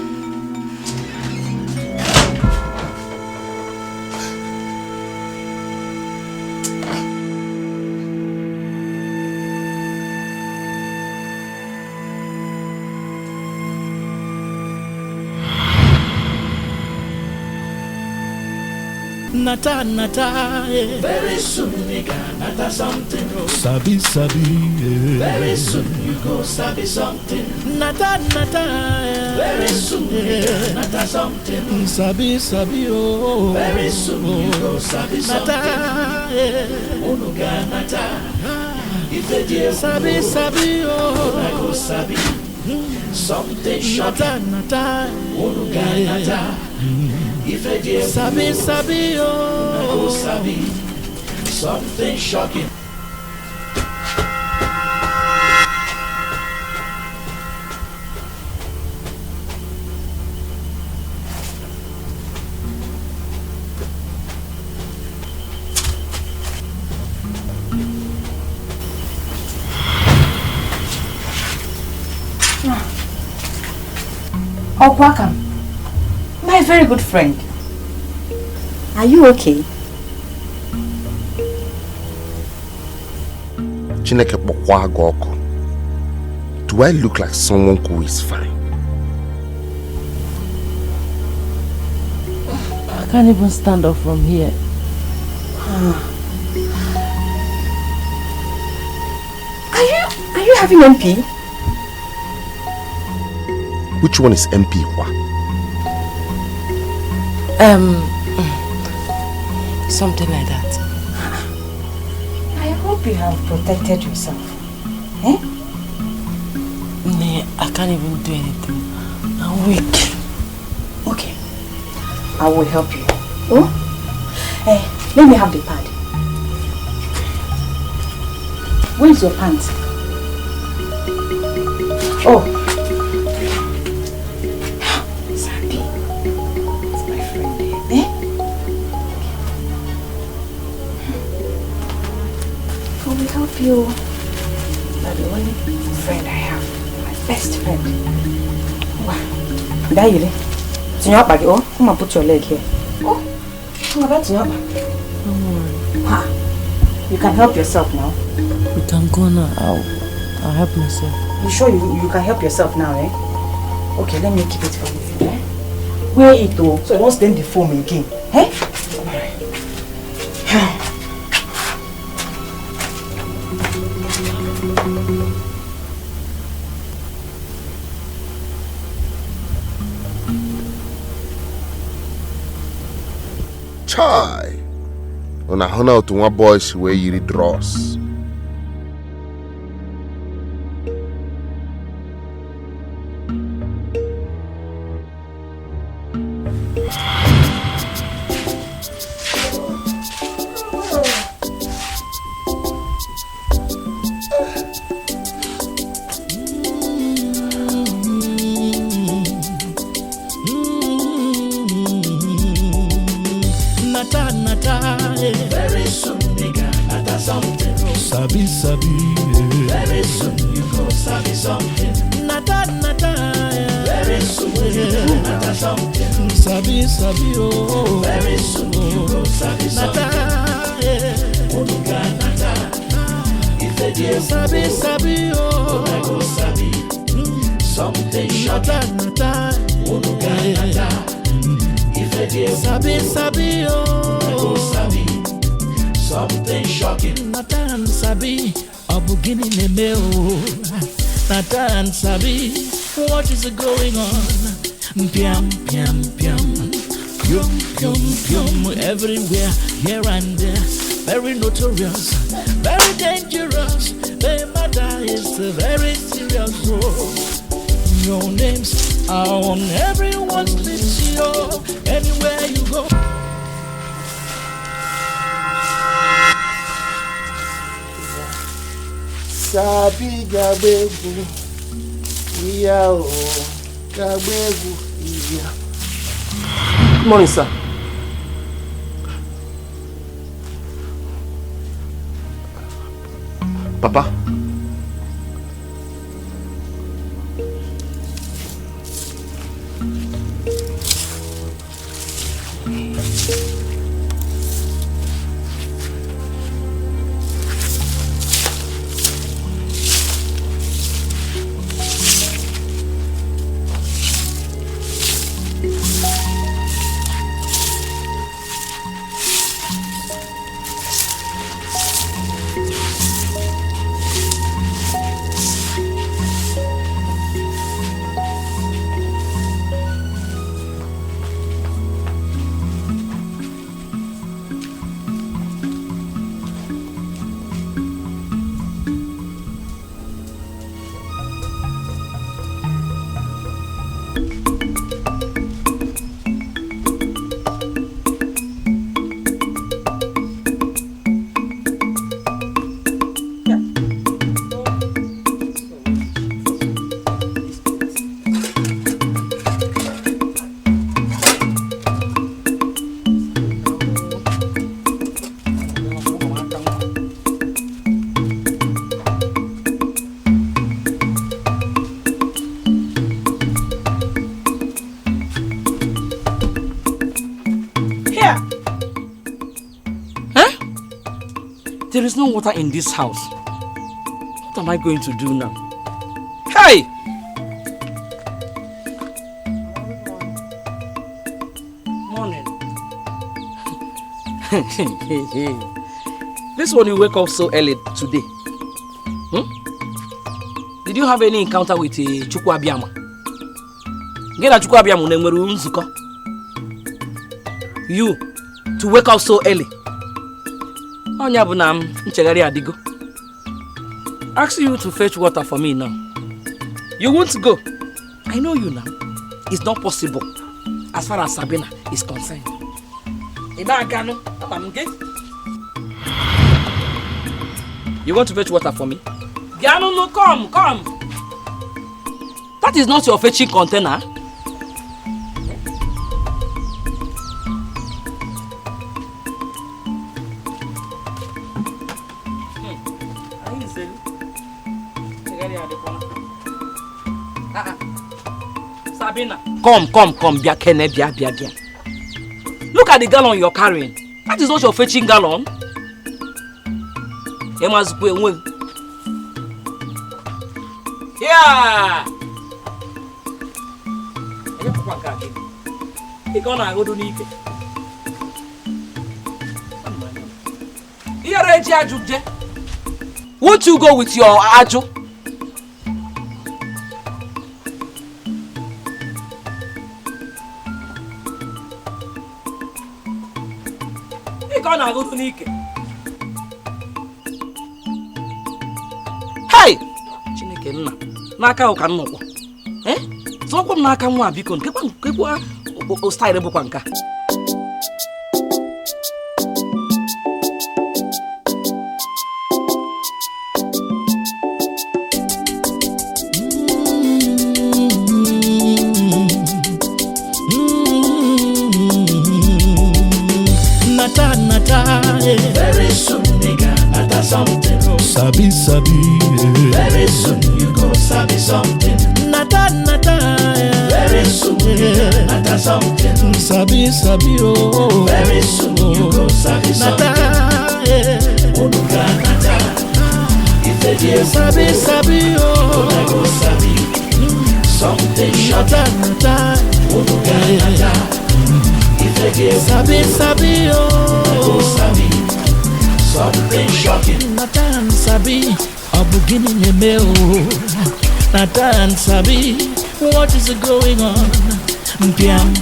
Nata, yeah. Very soon, nigga, nata something. Sabi, yeah. Very soon, you go sabi something. Nata, yeah. Very soon, nigga, nata something. Sabi, oh. Very soon, you go sabi something. Nata, yeah. Unuga nata. If they deal, sabi, oh. I go sabi. Something shocking. Nata, Unuga nata. If I dare sabi, oh, go sabi, something shocking. Oh, welcome. My very good friend. Are you okay? Chineke Bokwagoko. Do I look like someone who is fine? I can't even stand up from here. Are you having MP? Which one is MP? Something like that. I hope you have protected yourself. Eh? Nah, I can't even do anything. I'm weak. Okay. I will help you. Oh? Hey, let me have the pad. Where's your pants? Oh. Sandy. It's my friend here. Eh? I will help you. You're the only friend I have. My best friend. Wow. There you go. Oh, come and put your leg here. Oh, come on, that's not. You can help yourself now. We can go now. I'll help myself. You sure you can help yourself now, eh? Okay, let me keep it for you. Eh? Where it though? So I don't stain the foam again. Eh? Chai! On a honor to one boys where you read draws. What is going on? Piam, piam, piam. Pium, pium, pium. Everywhere, here and there. Very notorious, very dangerous. The matter is very serious. Oh. Your names are on everyone's lips. Yo. Anywhere you go. Sabi Gabegu. Yeah, Gabegu. Yeah. Good morning, sir. Papa. There is no water in this house. What am I going to do now? Hey! Morning. This one you wake up so early today. Did you have any encounter with Chukwu Abiyama? Get a Chukwu Abiyama nemweru nzuko. You to wake up so early. Ask you to fetch water for me now. You won't go. I know you now. It's not possible as far as Sabina is concerned. You want to fetch water for me? Gano, no, come. That is not your fetching container. Come, bia. Look at the gallon you're carrying. That is not your fetching gallon. Yeah. You're gonna go to Nike. You're ready, Ajuje. Won't you go with your Ajo? You're gonna go to Nike. Hey! Chineke nna. Naka uka nnukwu. Zokwo m n'aka nwa biko nkekwa o style bụkwa nka. Very soon, nigga, nata something. Sabi, Very soon you go sabi something. Nata. Very soon, nigga, nata something. Sabi, oh. Very soon you go sabi something. Onuga nata. If they dear Sabi, oh. I go sabi something short. Onuga nata. If they dear Sabi, oh. I go sabi something shocking. Natan Sabi, a beginning a meal. Natan Sabi, what is going on? Piam,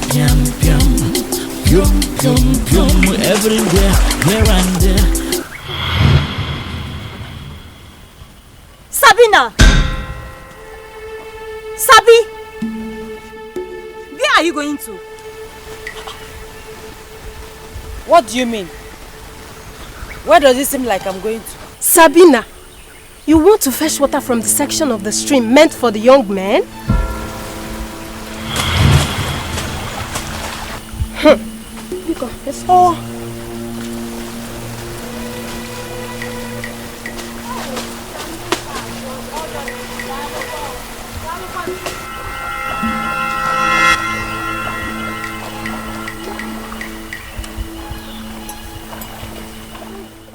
everywhere, here and there. Sabina! Sabi! Where are you going to? What do you mean? Where does it seem like I'm going to? Sabina, you want to fetch water from the section of the stream meant for the young men? Go, let's go.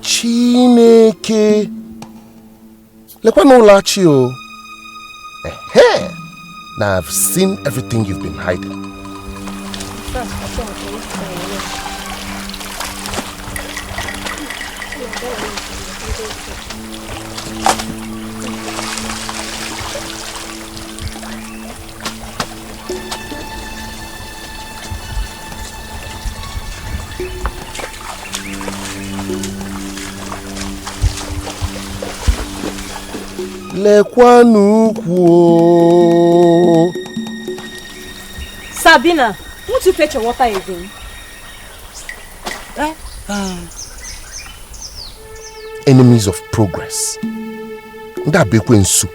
Chineke. Lekwa no lachi o. Now I've seen everything you've been hiding. Sabina, won't you fetch your water again? Enemies of progress. That bekwe nsu.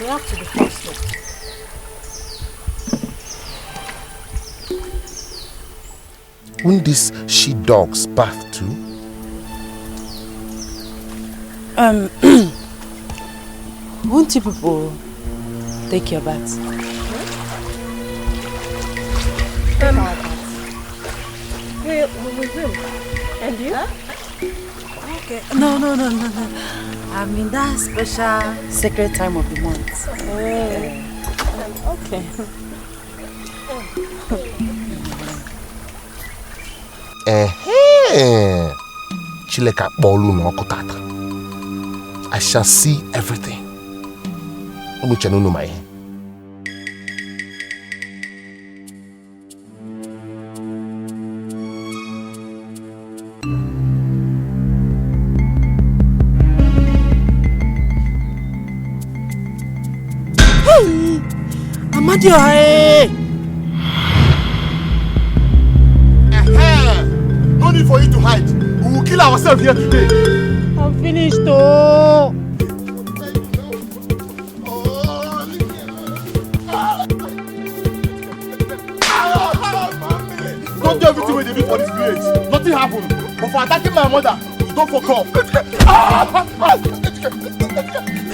You have to be fast. Won't these she dogs bath too? Won't you people take your baths? We will. And you? Huh? Okay. No. I'm in that special sacred time of the month. Okay. Chileka bolu no okutata. I shall see everything. Umuche no my. Amadio, hey! No need for you to hide. We will kill ourselves here today. I'm finished, oh! Don't do everything we did for this village. Nothing happened. But for attacking my mother, you don't fuck off.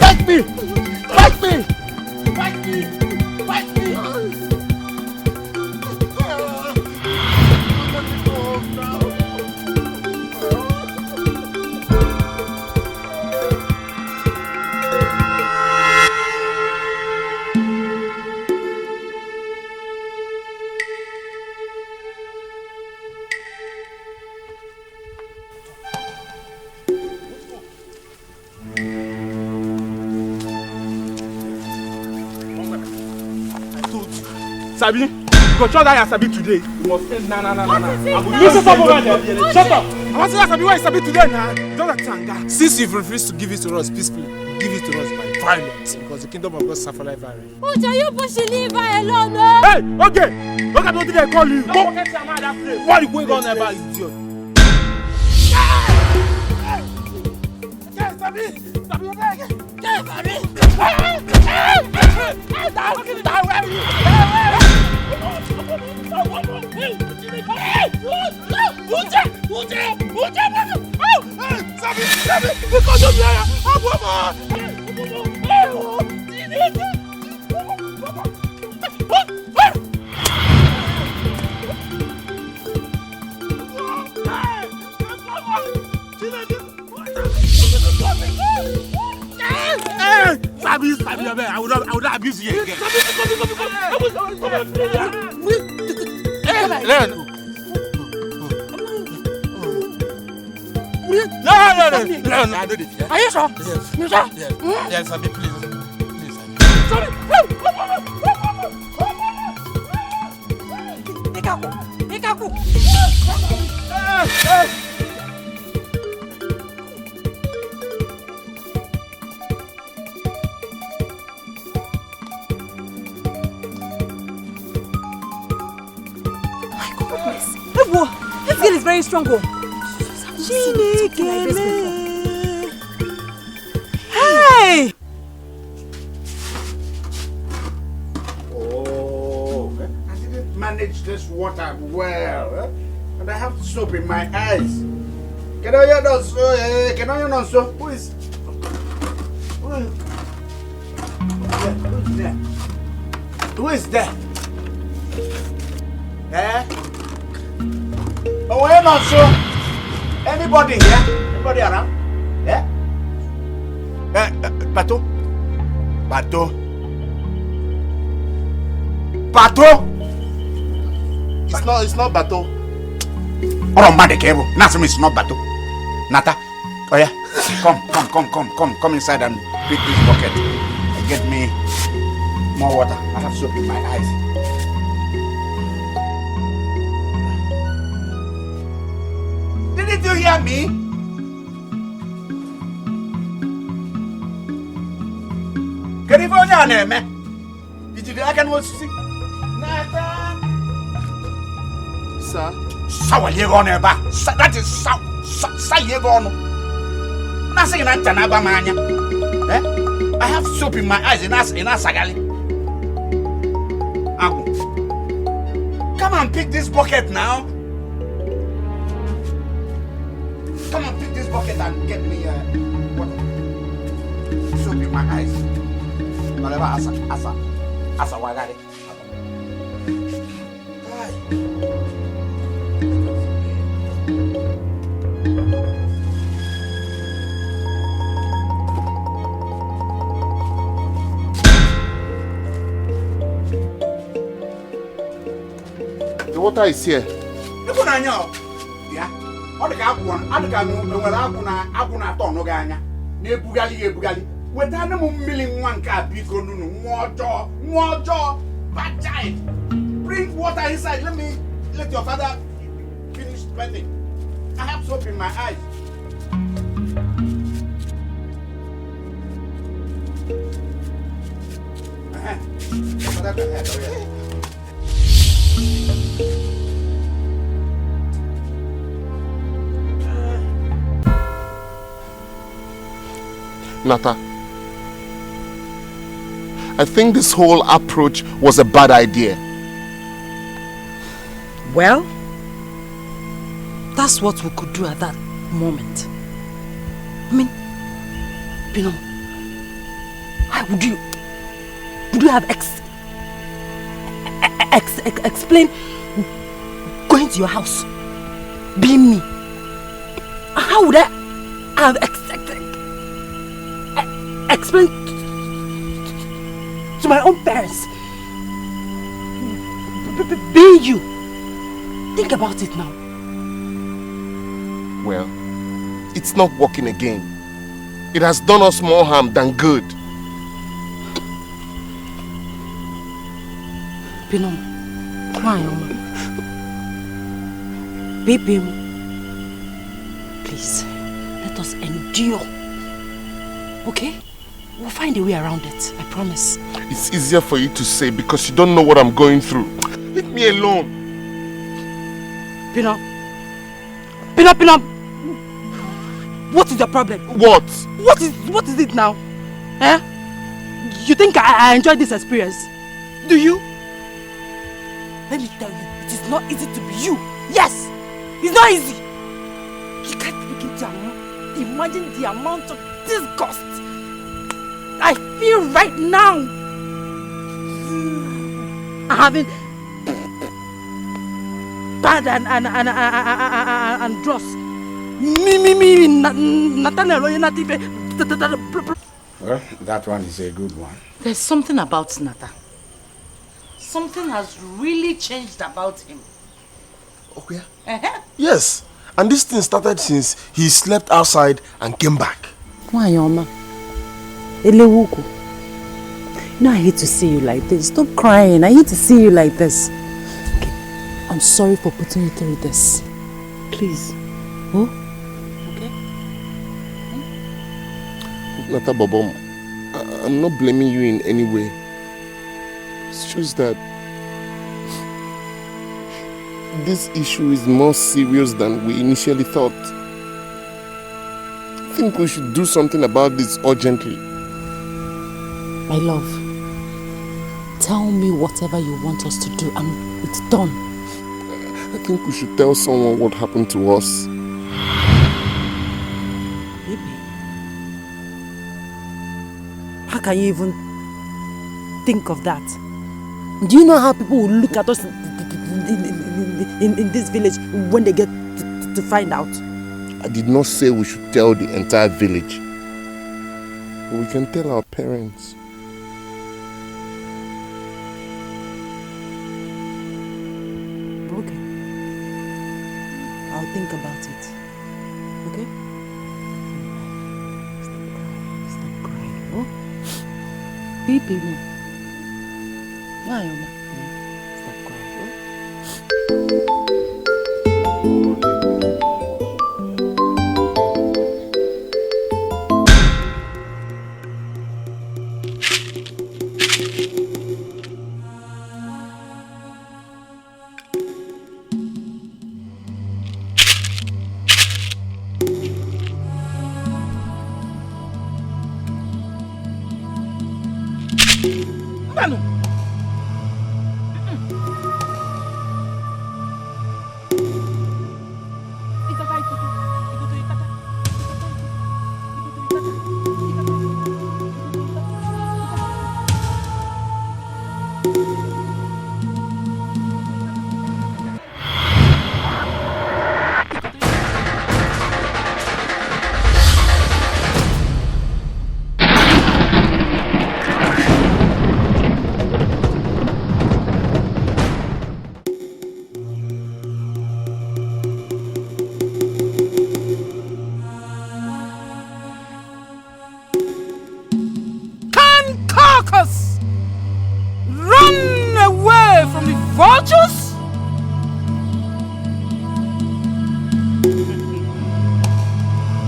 Fight me! Fight me! Fight me! Fight me! Sabi, go show that Sabi today. You must say nah. Listen to me. Shut up. I want to ask Sabi why Sabi today now. Don't like Tanga. Since you've refused to give it to us peacefully, give it to us by violence because the kingdom of God suffer like violence. Uche, you pushing Eva alone, no? Hey, okay. Look at what they call you. Go. What are you going on about, idiot? Sabi, I would not abuse you again. No. Are you sure? You sure? Yes, Sabi, please. Ikaku. This girl is very strong. Hey! Oh, I didn't manage this water well. And I have soap in my eyes. Who is? Who is there? Eh? Oh, we're not sure. Anybody here? Anybody around? Yeah? Pato? It's not Bato. Oh, man, the cable. Nothing is not Bato. Nata. Oh, yeah. Come inside and pick this bucket. And get me more water. I have soap in my eyes. Did you hear me? Can you go down there, man? Did you I can watch see? Nathan. Sir? Sawa yego neba. That is sa yego no. Nothing in Tanaba mania. Eh? I have soap in my eyes in Sagali. Come and pick this bucket now. Come and pick this bucket and get me water. Soap in my eyes. Whatever asa wagari. The water is here. You go now. Yeah. All the one, I don't know Ganya. Nebugali. Without no milling one car, more jaw, bad child. Bring water inside. Let your father finish spending. I have soap in my eyes. Nata, I think this whole approach was a bad idea. Well, that's what we could do at that moment. I mean, you know, how would you have explained going to your house, being me? How would I have explained to my own parents, being you? Think about it now. Well, it's not working again. It has done us more harm than good. Binom, Why, Oma? Baby, please, let us endure. Okay? We'll find a way around it, I promise. It's easier for you to say because you don't know what I'm going through. Leave me alone. Pina. What is the problem? What? What is it now? Eh? You think I enjoy this experience? Do you? Let me tell you, it is not easy to be you. Yes! It's not easy. You can't begin to imagine the amount of disgust I feel right now. Having bad and dross. Me, Nathaniel. Well, that one is a good one. There's something about Nata. Something has really changed about him. Okay. Yes. And this thing started since he slept outside and came back. Why, Oma? Elewuko. You know I hate to see you like this. Stop crying. I hate to see you like this. Okay. I'm sorry for putting you through this. Please. Oh? Okay? Nata Bobom, I'm not blaming you in any way. It's just that this issue is more serious than we initially thought. I think we should do something about this urgently. My love, tell me whatever you want us to do and it's done. I think we should tell someone what happened to us. Baby, how can you even think of that? Do you know how people will look at us in this village when they get to find out? I did not say we should tell the entire village. But we can tell our parents. Okay. I'll think about it. Okay? Stop crying. Oh? Baby. Why, Oma? Stop crying. Oh?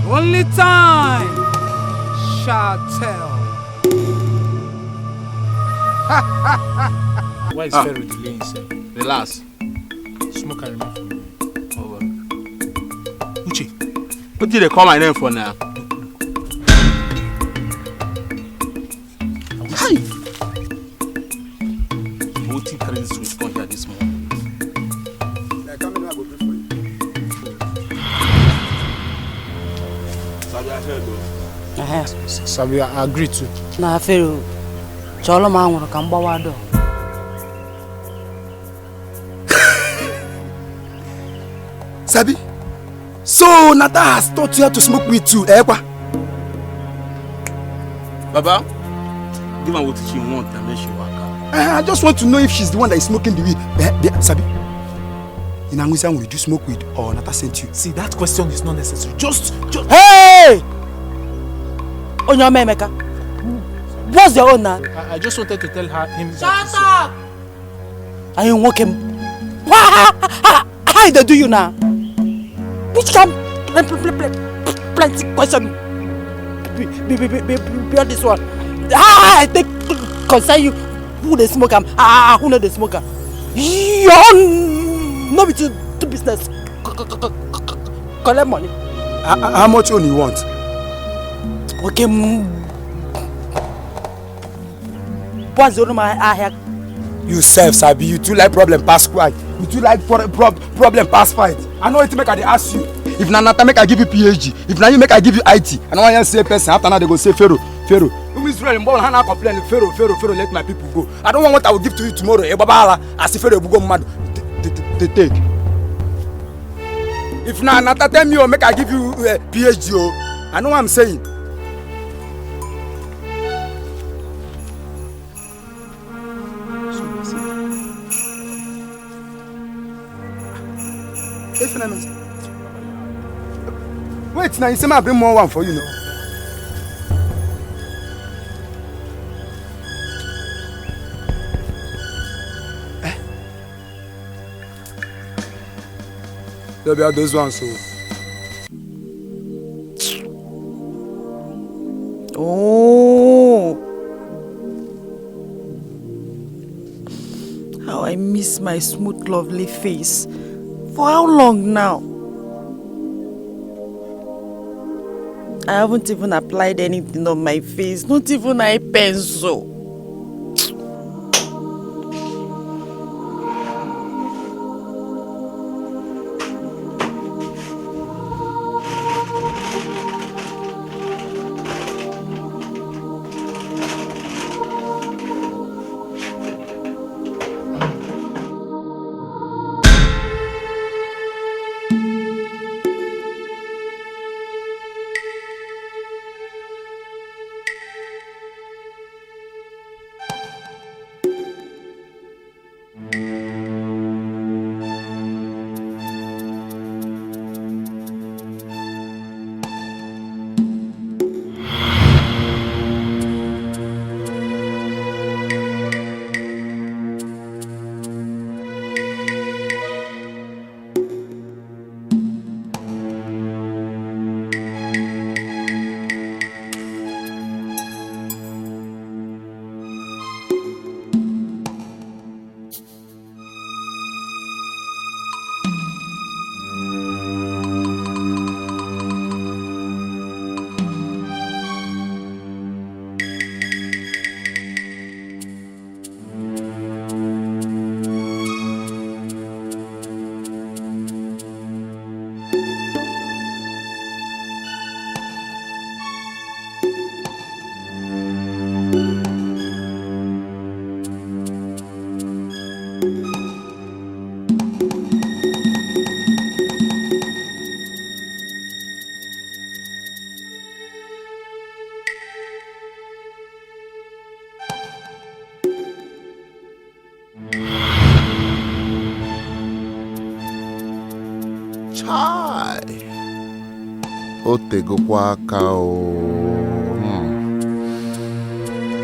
Only time shall tell. Why is Pharaoh delaying himself? Relax. Smoke and remove from me. Over. Uche. What did they call my name for now? Hi. What you carry this to come here this morning? Sabi, I agree too. Na Pharaoh, cholo ma nwuru ka mgbawa do. Sabi, so Nata has taught you how to smoke weed too, eh? Baba, give her what she wants and then she walk out. I just want to know if she's the one that is smoking the weed. Sabi, in Anguisa, will you smoke weed or Nata sent you? See, that question is not necessary. Just. Hey! Onyome Emeka, what's your own now? I just wanted to tell him. Shut up! I ain't walking. How they do you now? Which can plenty question beyond this one? I take concern you who they smoke am, who know they smoke am. You no be to business. Collect money. How much only you want? Okay. What's the my here? You self sabi, you too like problem pass quiet. You too like problem pass fight. I know it make I dey ask you. If na Nata make I give you PhD, if na you make I give you IT. I know I hear say person after now they go say Pharaoh. Who Israel in Bola na complain Pharaoh let my people go. I don't want what I will give to you tomorrow. Babala as if Pharaoh go mad. Take. If na Nata tell me make I give you PhD, I know what I'm saying. Wait, now you say I bring more one for you now. There'll be all those ones so. Oh, how I miss my smooth, lovely face. For how long now? I haven't even applied anything on my face, not even eye pencil.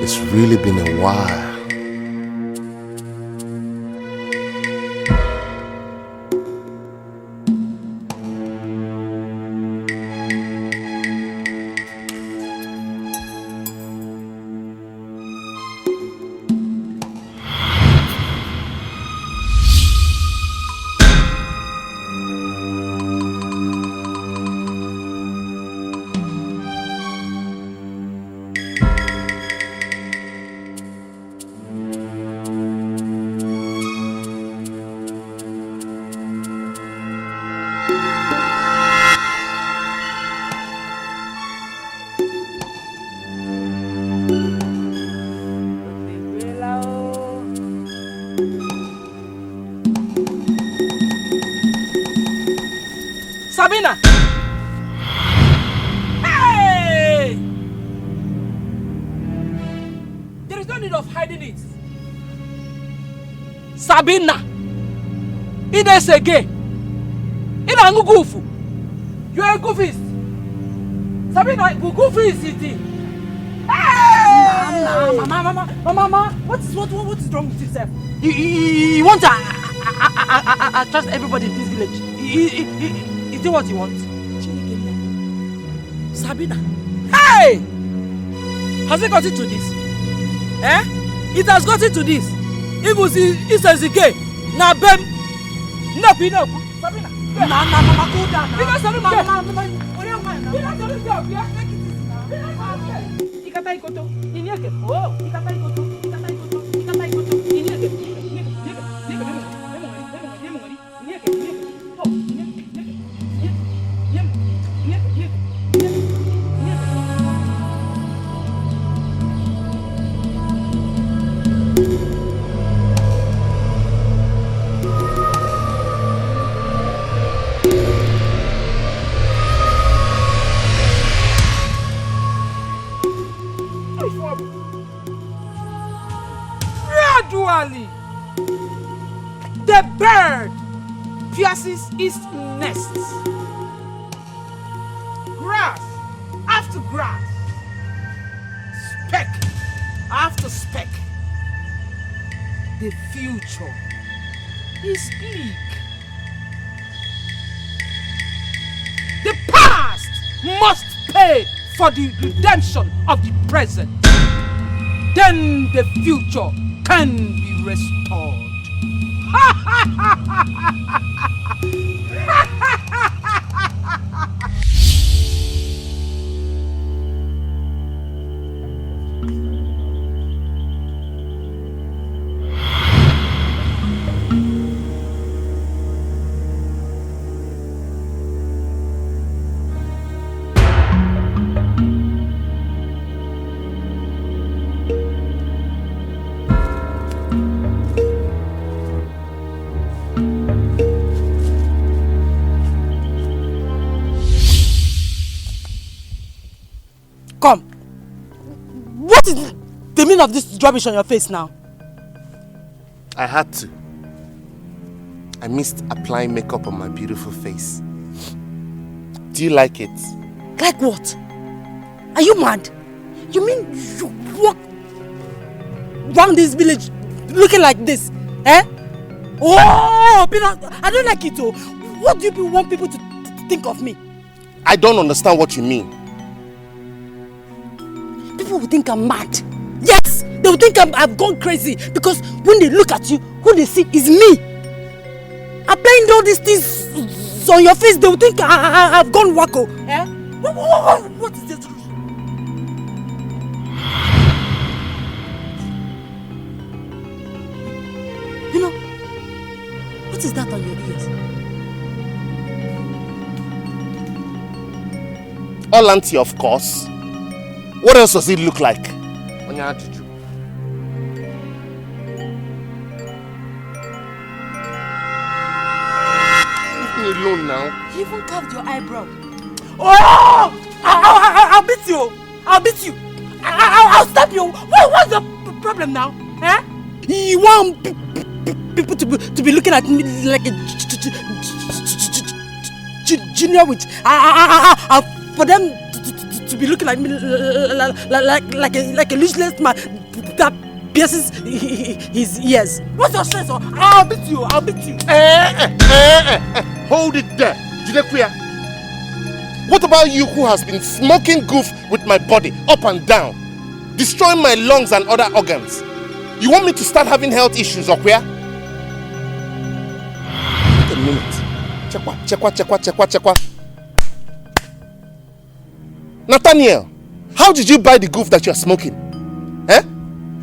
It's really been a while. Sabina! Hey! There is no need of hiding it. Sabina! It is again. It is goofu. You are a goofist. Sabina, goofy is it? Hey! Mama, what is wrong with yourself? You want to I trust everybody in this village. Is it what you want? Sabina. Hey! Has it gotten to this? Eh? It has gotten to this. It was Isazike. Na bem. No, Sabina. Mama, cool down. Because Sabina. Gradually, the bird pierces its nest. Grass after grass, speck after speck. The future is bleak. The past must pay for the redemption of the present. Then the future can be restored. Come. What is the meaning of this rubbish on your face now? I had to. I missed applying makeup on my beautiful face. Do you like it? Like what? Are you mad? You mean you walk around this village looking like this? Eh? Oh, I don't like it though. What do you want people to think of me? I don't understand what you mean. People will think I'm mad. Yes, they will think I've gone crazy because when they look at you, who they see is me. Applying all these things on your face, they will think I've gone wacko. Eh? What is this? You know, what is that on your ears? Olanti, of course. What else does it look like? On your attitude. Leave me alone now. You even carved your eyebrow. Oh! I'll beat you! I'll beat you! I'll stab you! What's the problem now? Eh? You want people to be looking at me like a junior witch? For them to be looking like me like a useless man that pierces his ears. What's your stress? I'll beat you! I'll beat you! Hold it there, Dikeh. What about you who has been smoking goof with my body up and down, destroying my lungs and other organs? You want me to start having health issues, Okwia? Wait a minute. Chekwa. Nathaniel, how did you buy the goof that you're smoking? Eh?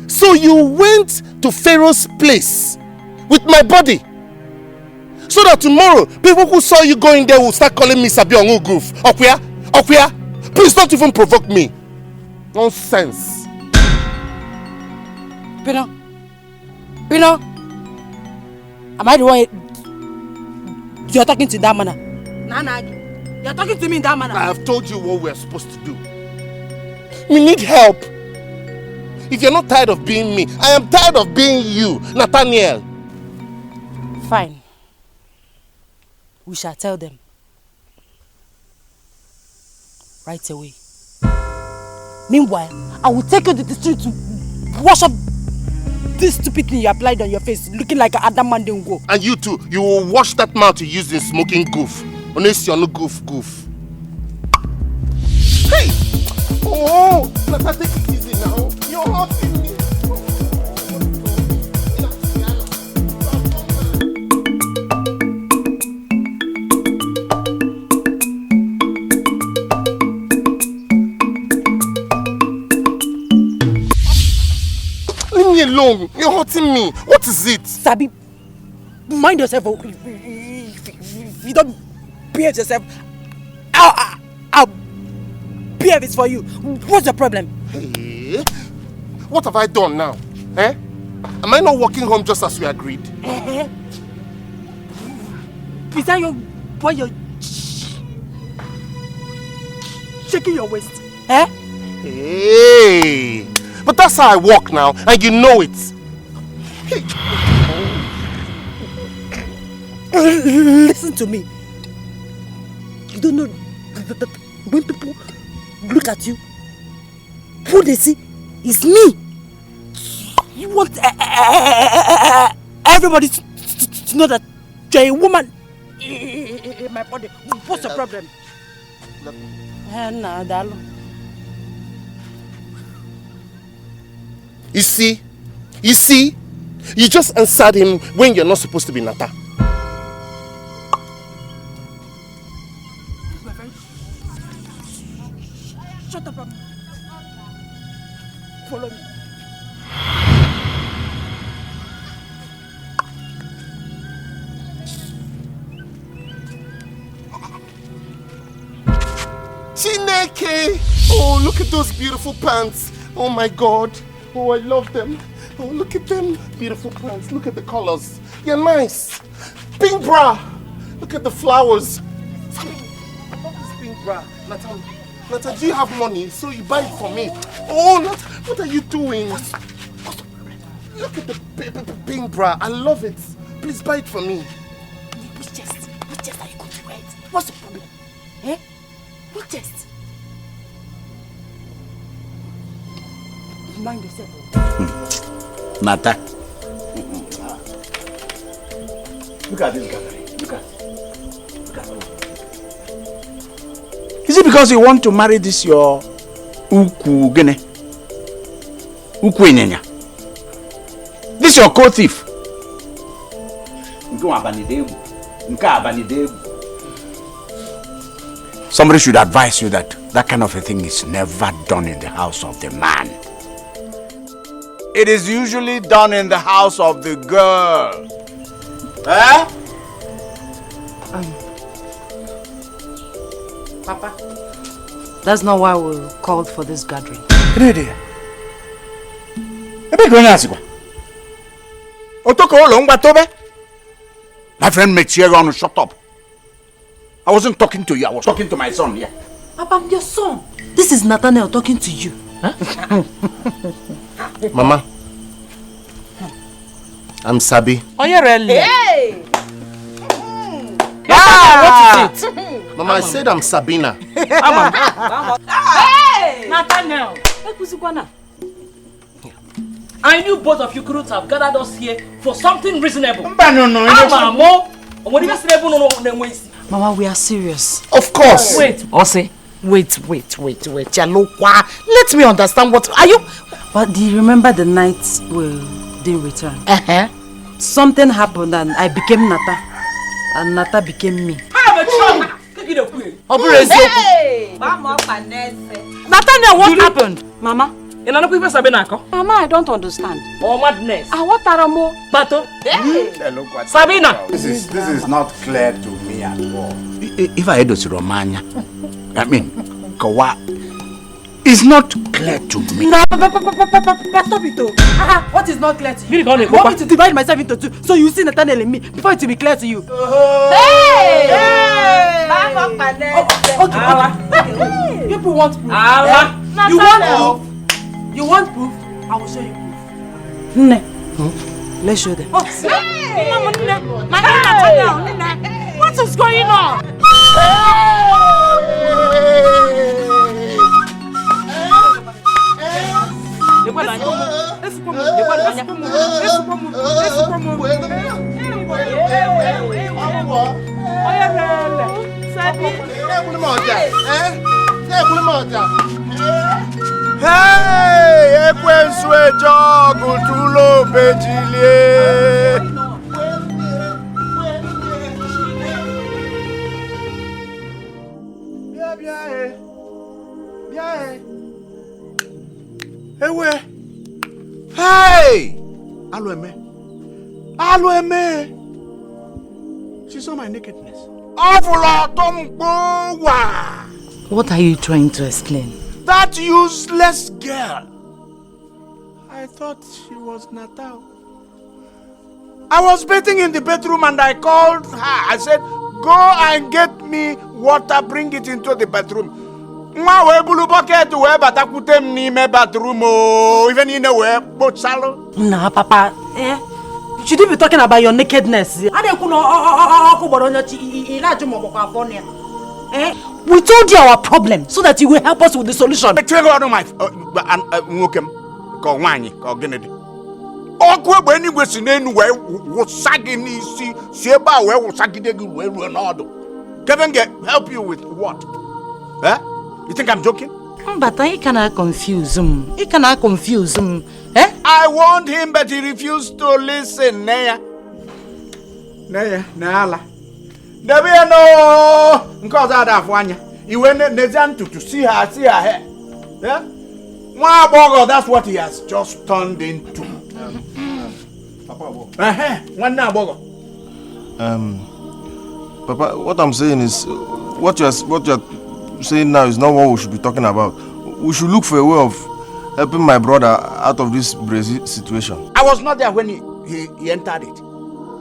So you went to Pharaoh's place with my body, so that tomorrow people who saw you going there will start calling me Sabiongu goof. Okwia, please don't even provoke me. Nonsense. Pino, am I the one you're talking to in that manner? Nana, you're talking to me in that manner. I have told you what we're supposed to do. We need help. If you're not tired of being me, I am tired of being you, Nathaniel. Fine. We shall tell them. Right away. Meanwhile, I will take you to the street to wash up this stupid thing you applied on your face, looking like Adam Mandingo. And you too, you will wash that mouth you used in smoking goof. Unless you're no goof. Hey! Oh, Nata, take it easy now. You're hurting me. Leave me alone. You're hurting me. What is it? Sabi, mind yourself. If you don't behave yourself, I'll behave it for you. What's the problem? Hey, what have I done now? Eh? Am I not walking home just as we agreed? Is that why you're shaking your waist? Eh? Hey, but that's how I walk now, and you know it. Hey. Listen to me. You don't know that when people look at you, who they see is me. You want everybody to know that you're a woman in my body. What's the problem? You see, you just answered him when you're not supposed to be Nata. Shut up. Follow me. Chineke! Oh, look at those beautiful pants. Oh my God. Oh, I love them. Oh, look at them. Beautiful pants. Look at the colors. You're nice. Pink bra. Look at the flowers. What is pink bra? Nata, do you have money so you buy it for me? Oh, Nata, what are you doing? Look at the pink bra. I love it. Please buy it for me. Which chest are you going to wear it? What's the problem? Eh? Which chest? Mind yourself. Nata. Look at this gathering. Look at it. Is it because you want to marry this your Uku Gene? Uku Enyenya? This your co-thief? Somebody should advise you that that kind of a thing is never done in the house of the man. It is usually done in the house of the girl. Eh? Papa, that's not why we called for this gathering. My friend makes here on, shut up. I wasn't talking to you, I was talking to my son here. Papa, I'm your son. This is Nathaniel talking to you. Huh? Mama, I'm Sabi. Oh, you're really? Hey! What is it? Mama, I said I'm Sabina. Hey! Nathaniel! I knew both of you couldn't have gathered us here for something reasonable. Mama, we are serious. Of course. Wait, Ose. Wait. Let me understand what are you. But do you remember the night we didn't return? Something happened and I became Nata. And Nata became me. Nathaniel, what happened? Mama? Mama, I don't understand. Oh, madness. What are more? Bato? Sabina! This is not clear to me at all. If I had to Romania, I mean, Kawa, it's not clear to me. No, stop it. What is not clear to you? You want me to divide myself into two so you see Nathaniel and me before it will be clear to you. Hey! Okay. People want proof. You want proof? I will show you proof. Let's show them. What is going on? Hey, ekwensu ejogu tulo bejilie. Ewe. Hey! Aloeme. She saw my nakedness. What are you trying to explain? That useless girl. I thought she was Natal. I was bathing in the bedroom and I called her. I said, go and get me water, bring it into the bedroom. Nwa we bulu bucket we batakute n'ime bathroom oh, even in a way both shallow. Nah, Papa, should you be talking about your nakedness? We told you our problem so that you will help us with the solution. Kevin help you with what? Eh? You think I'm joking? But I cannot confuse him. He cannot confuse him. Eh? I warned him, but he refused to listen. Neya, Nala. There no. Because I have one. He went to see her hair. Yeah? That's what he has just turned into. Papa, what I'm saying is, what you're saying now is not what we should be talking about. We should look for a way of helping my brother out of this crazy situation. I was not there when he entered it.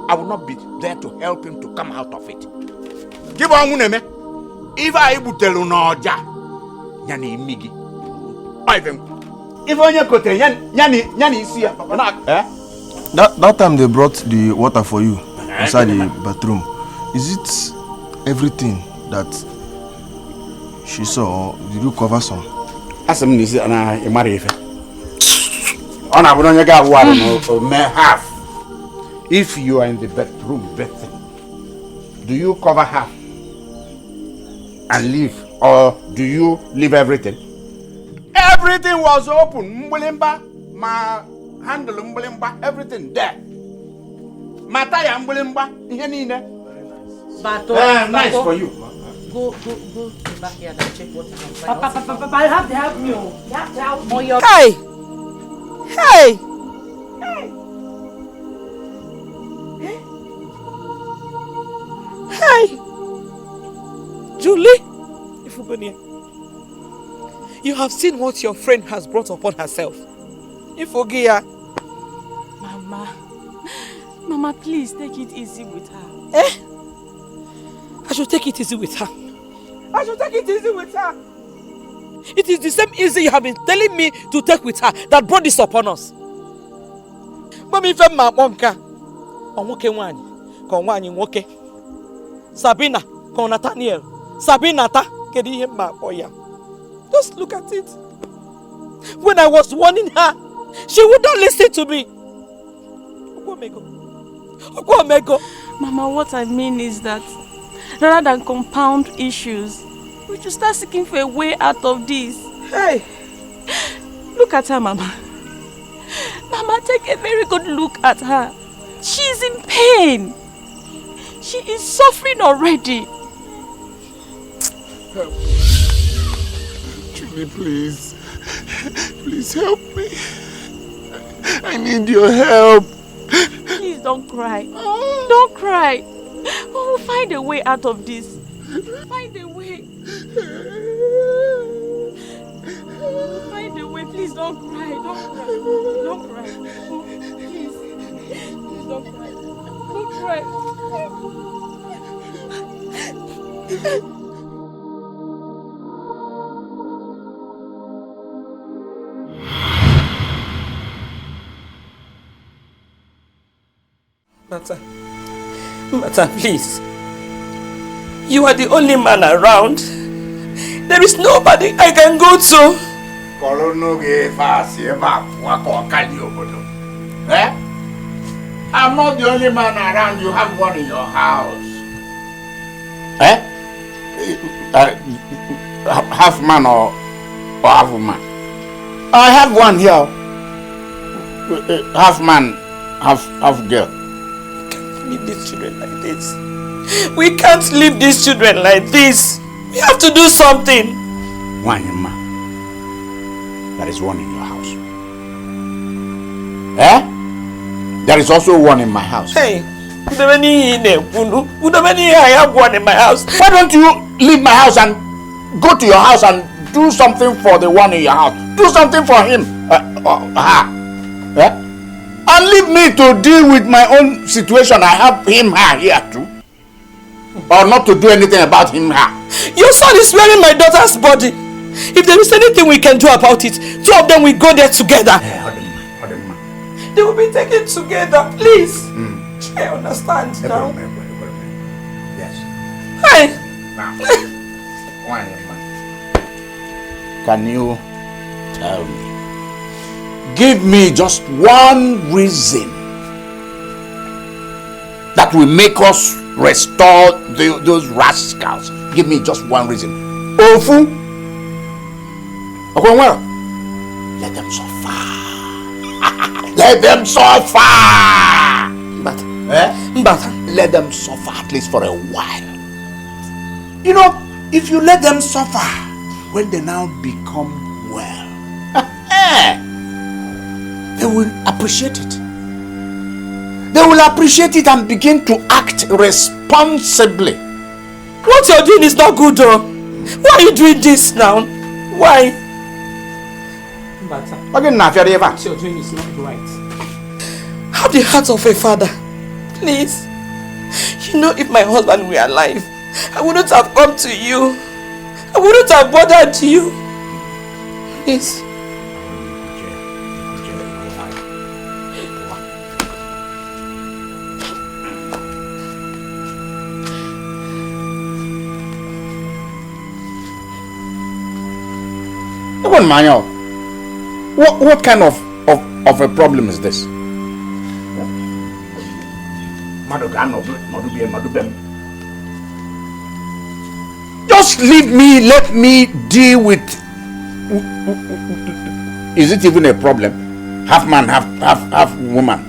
I will not be there to help him to come out of it. Give on me. If I able to tell you no, yani migi. If onye kote yani isi ya. That time they brought the water for you inside the bathroom. Is it everything that she saw, or did you cover some? Half. If you are in the bedroom bathing, do you cover half and leave, or do you leave everything? Everything was open. Mbulimba, my handle mbulimba, everything there. Mataya mbulimba, nice for you. Go to the backyard and check what you can find. Papa, you have to help me. You have to help me. Hey! Julie, you have seen what your friend has brought upon herself. Mama, please take it easy with her. I should take it easy with her. It is the same easy you have been telling me to take with her that brought this upon us. Mommy, if I'm monka, Sabina, Nathaniel, Sabina, just look at it. When I was warning her, she would not listen to me. Mama, what I mean is that rather than compound issues, we should start seeking for a way out of this. Hey! Look at her, Mama. Mama, take a very good look at her. She's in pain. She is suffering already. Help me. Julie, please. Please help me. I need your help. Please don't cry. Don't cry. We'll find a way out of this. Find a way. We'll find a way. Please don't cry. Don't cry. Please. Please don't cry. Don't cry. Mata, please. You are the only man around. There is nobody I can go to. Eh? I'm not the only man around. You have one in your house. Eh? Half man or half woman? I have one here. Half man, half girl. Leave these children like this. We can't leave these children like this. We have to do something. Wanyama, there is one in your house. Eh? There is also one in my house. Hey, I have one in my house. Why don't you leave my house and go to your house and do something for the one in your house? Do something for him. Eh? And leave me to deal with my own situation. I have him here too. Or not to do anything about him. Your son is wearing my daughter's body. If there is anything we can do about it, two of them will go there together. They will be taken together, please. I understand now. Yes. Hi. Can you tell me? Give me just one reason that will make us restore those rascals. Give me just one reason. Ofu. Okay, well, let them suffer. Let them suffer. But let them suffer at least for a while. You know, if you let them suffer, when they now become well, they will appreciate it. They will appreciate it and begin to act responsibly. What you're doing is not good, though. Why are you doing this now? Why? What you're doing is not right. Have the heart of a father. Please. You know, if my husband were alive, I wouldn't have come to you. I wouldn't have bothered you. Please. What kind of a problem is this? Just leave me, let me deal with. Is it even a problem? Half man, half woman.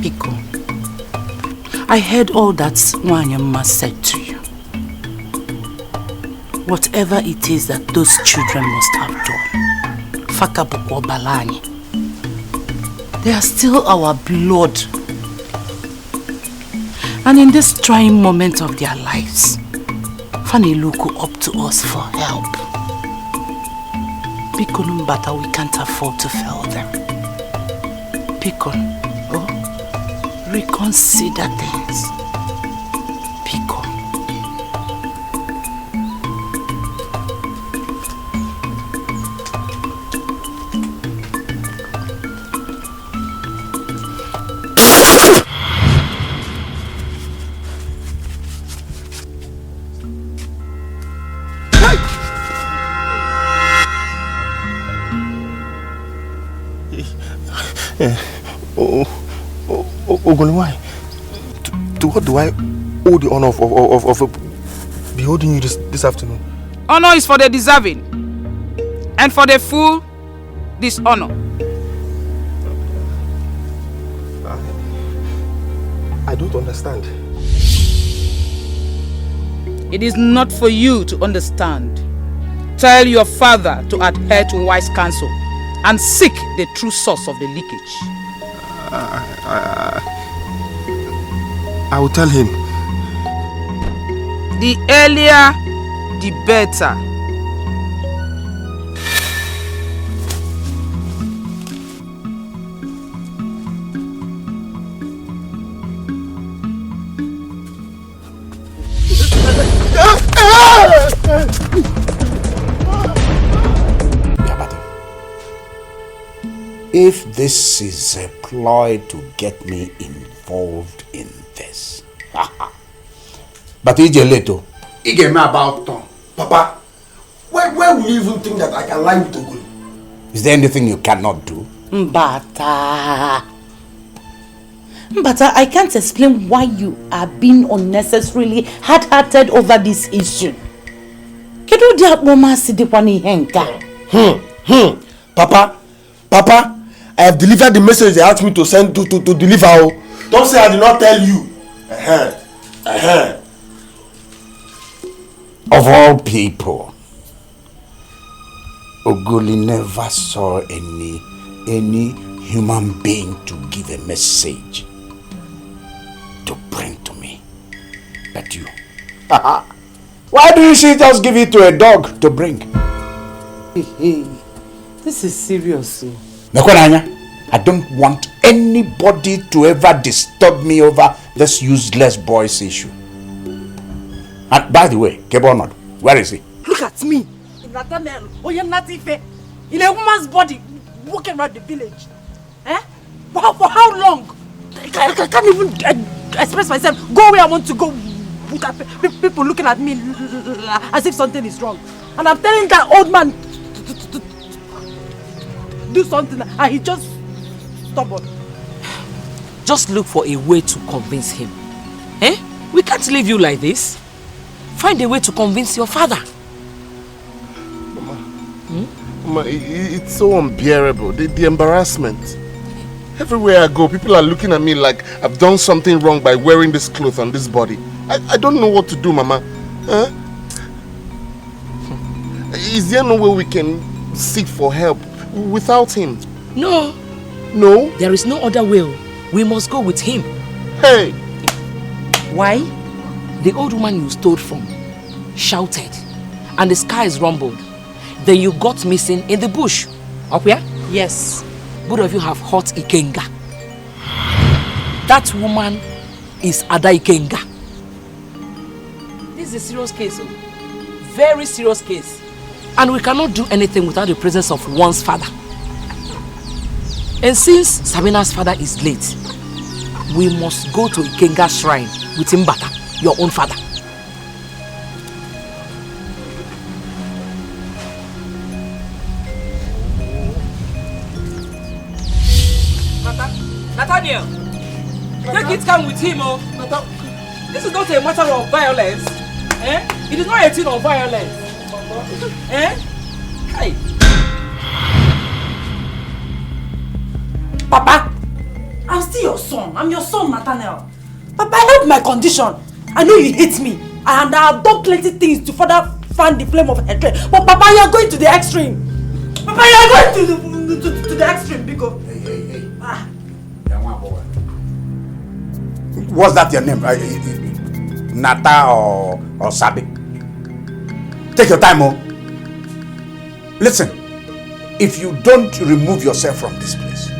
Biko, I heard all that Wanyama said to you. Whatever it is that those children must have done, Fakabuko Balani, they are still our blood. And in this trying moment of their lives, Fanny look up to us for help. Biko Numbata, we can't afford to fail them. Biko, reconsider things. Biko. Ogolwai, to what do I owe the honor of beholding you this afternoon? Honor is for the deserving, and for the fool, dishonor. I don't understand. It is not for you to understand. Tell your father to adhere to wise counsel and seek the true source of the leakage. I will tell him. The earlier, the better. if this is a ploy to get me involved in this. But Ijeleto, Ige me about Tom. Papa, where will you even think that I can lie with Ogoli? Is there anything you cannot do? Mbata, I can't explain why you are being unnecessarily hard-hearted over this issue. Papa, I have delivered the message they asked me to send to deliver. Don't say I did not tell you. Of all people, Ogoli never saw any human being to give a message to bring to me. But you. Why do you just give it to a dog to bring? This is serious. Mekwananya, I don't want anybody to ever disturb me over this useless boy's issue. And by the way, Kebonod, where is he? Look at me. Nathaniel, you're not even in a woman's body walking around the village. Eh? For how long? I can't even express myself. Go where I want to go. People looking at me as if something is wrong. And I'm telling that old man to do something and he just stubborn. Just look for a way to convince him. Eh? We can't leave you like this. Find a way to convince your father. Mama, it's so unbearable. The embarrassment. Everywhere I go, people are looking at me like I've done something wrong by wearing this cloth on this body. I don't know what to do, Mama. Huh? Is there no way we can seek for help without him? No. No? There is no other way. We must go with him. Hey! Why? The old woman you stole from shouted and the skies rumbled. Then you got missing in the bush. Up here? Yes. Both of you have hot Ikenga. That woman is Ada Ikenga. This is a serious case. Very serious case. And we cannot do anything without the presence of one's father. And since Sabina's father is late, we must go to Ikenga's shrine with Mbata, your own father. Nathaniel, take it calm with him, oh. This is not a matter of violence. Eh? It is not a thing of violence. Eh? Hey. Papa, I'm still your son. I'm your son, Nathaniel. Papa, help my condition. I know you hate me, and I have done plenty things to further fan the flame of hatred. But Papa, you are going to the extreme. Papa, you are going to the extreme, because. Hey. What's that your name? Nata or Sabi? Take your time, oh. Listen, if you don't remove yourself from this place,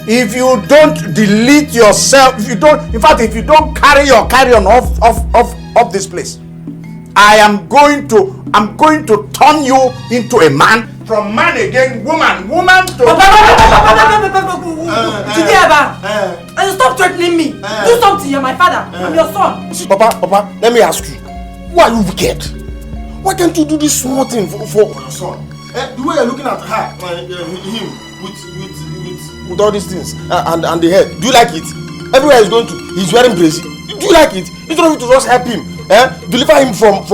if you don't delete yourself, if you don't carry your carry-on off this place, I'm going to turn you into a man. From man again, woman to... And stop threatening me. Do something, you're my father. I'm your son. Papa, let me ask you. Why are you wicked? Why can't you do this small thing for your son? The way you're looking at her, him, with all these things, and the head, do you like it? Everywhere he's going to, he's wearing braces. Do you like it? You don't need to just help him. Deliver him from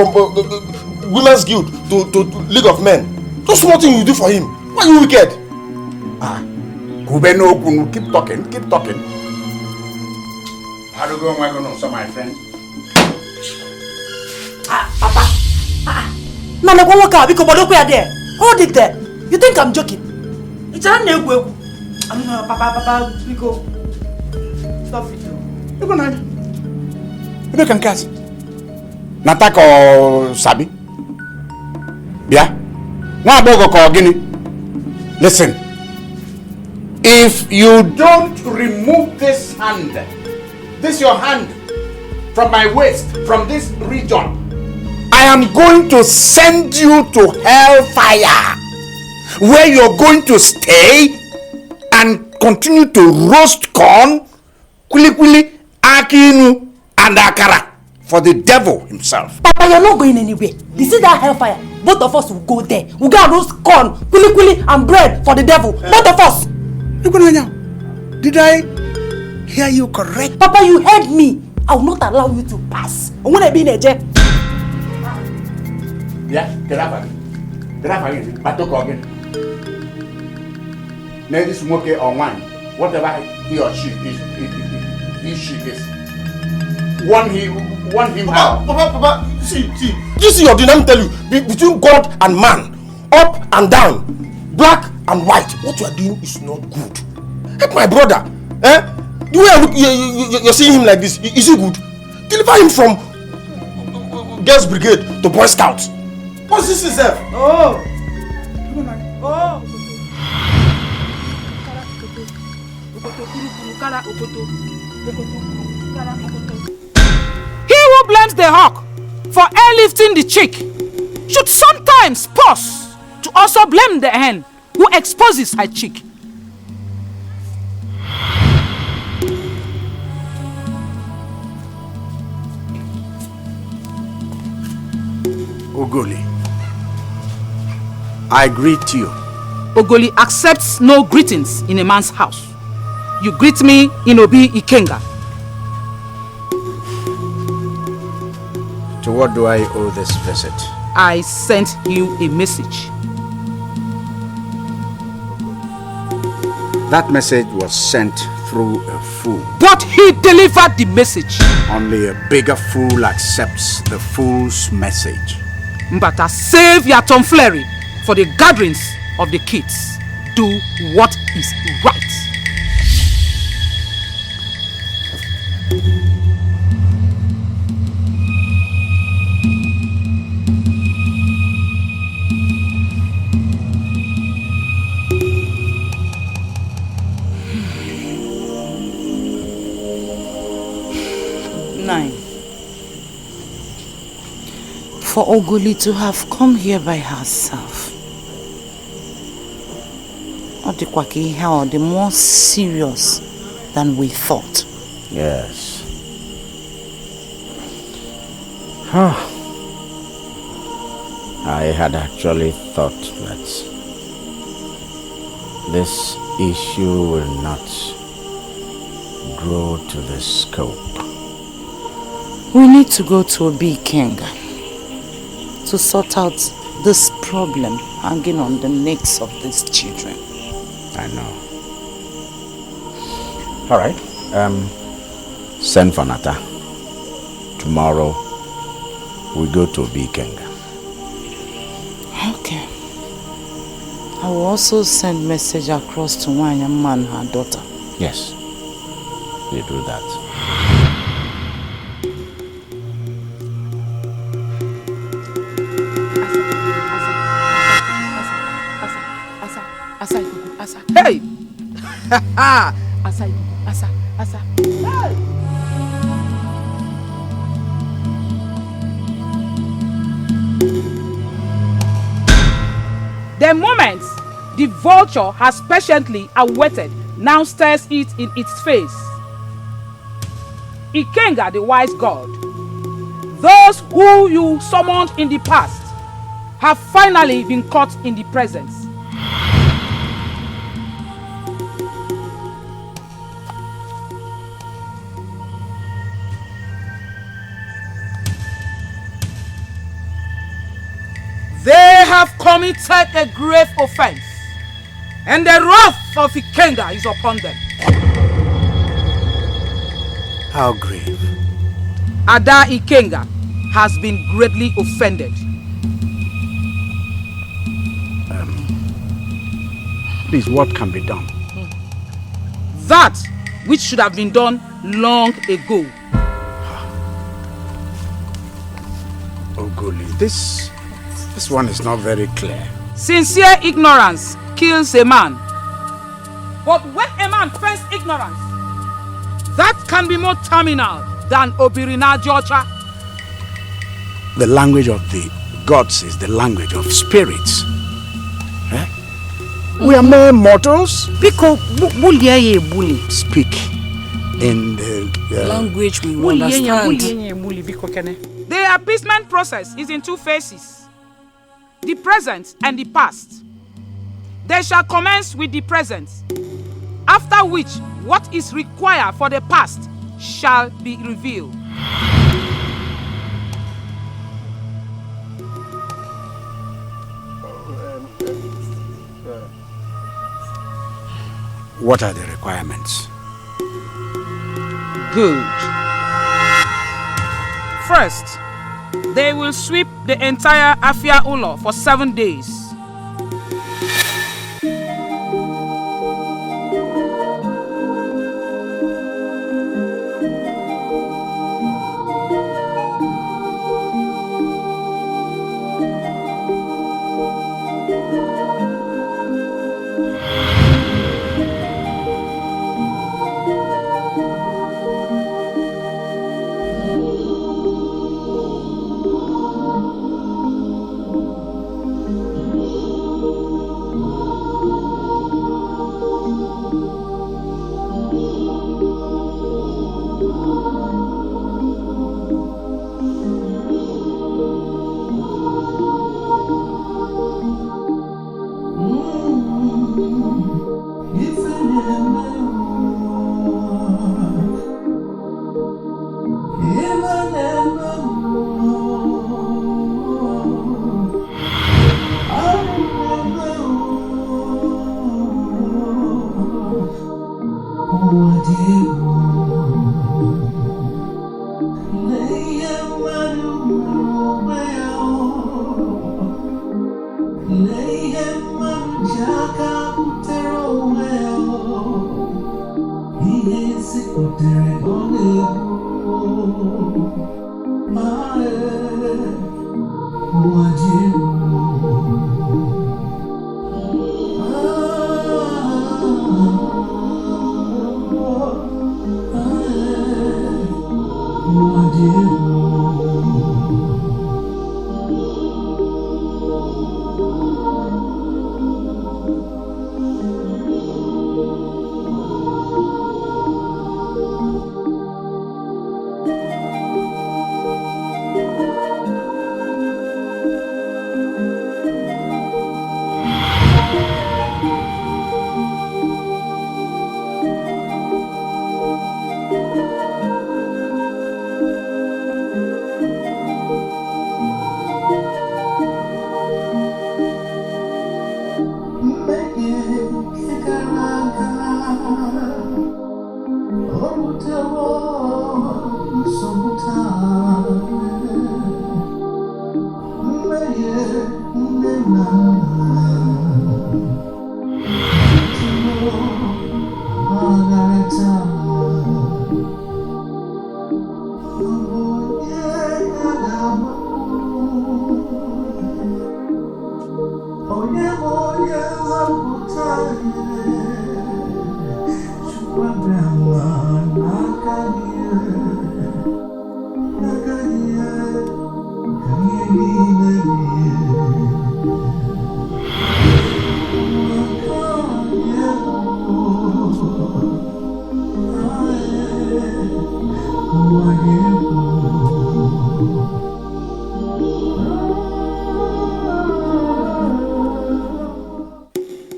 Women's Guild to League of Men. Those small things you do for him. Why are you wicked? Kubeno Kunu, keep talking. How do you go, my friend? Papa. Nana, go walk out because we are there. Hold it there. You think I'm joking? It's a new Papa, we go. Stop it. You go now. You can catch. Natako Sabi. Yeah. Listen, if you don't remove this your hand from my waist, from this region, I am going to send you to hellfire, where you're going to stay and continue to roast corn, kwili, akinu, and akara for the devil himself. Papa, you're not going anywhere. You see that hellfire? Both of us will go there. We'll go and roast corn, kwili, and bread for the devil. Both of us. Did I hear you correct? Papa, you heard me. I will not allow you to pass. I want to be in a jet. Yeah, get up again. Batoko again. Let this smoke or wine, whatever he or she is. Warn him out. Papa, see. This is your dynamic. Tell you between God and man, up and down, black and white. What you are doing is not good. Help my brother. The way I look, you're seeing him like this. Is he good? Deliver him from Girls Brigade to Boy Scouts. What's this itself? He who blames the hawk for airlifting the chick should sometimes pause to also blame the hen who exposes her chick. Ogoli, I greet you. Ogoli accepts no greetings in a man's house. You greet me in Obi Ikenga. To what do I owe this visit? I sent you a message. That message was sent through a fool. But he delivered the message. Only a bigger fool accepts the fool's message. Mbata, save your tomfoolery for the gatherings of the kids. Do what is right. For Ogoli to have come here by herself. Or the more serious than we thought. Yes. I had actually thought that this issue will not grow to this scope. We need to go to Obi Ikenga to sort out this problem hanging on the necks of these children. I know. All right. Send for Nata. Tomorrow we go to Obi Ikenga. Okay. I will also send message across to Wanyama and her daughter. Yes. You do that. Hey! Asa. Hey! The moment the vulture has patiently awaited now stares it in its face. Ikenga, the wise god, those who you summoned in the past have finally been caught in the presence. They have committed a grave offense, and the wrath of Ikenga is upon them. How grave? Ada Ikenga has been greatly offended. Please, what can be done? That which should have been done long ago. Ogoli, this one is not very clear. Sincere ignorance kills a man. But when a man feigns ignorance, that can be more terminal than Obirina Jocha. The language of the gods is the language of spirits. We are mere mortals. Because bully. Speak in the language we understand. The appeasement process is in two phases, the present and the past. They shall commence with the present, after which what is required for the past shall be revealed. What are the requirements? Good. First, they will sweep the entire Afia Ulo for 7 days.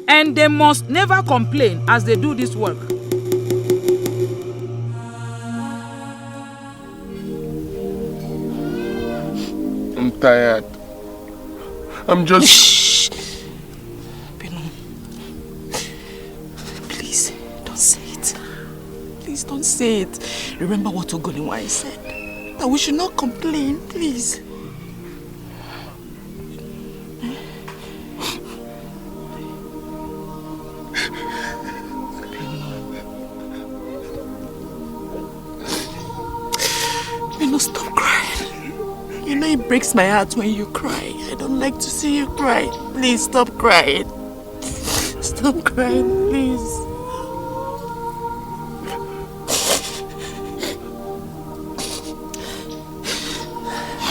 And they must never complain as they do this work. I'm tired. I'm just... Shh. Pino. Please, don't say it. Please don't say it. Remember what Ogoniwa said. That we should not complain, please. Pino, stop crying. You know it breaks my heart when you cry. I don't like to see you cry. Please stop crying. Stop crying, please.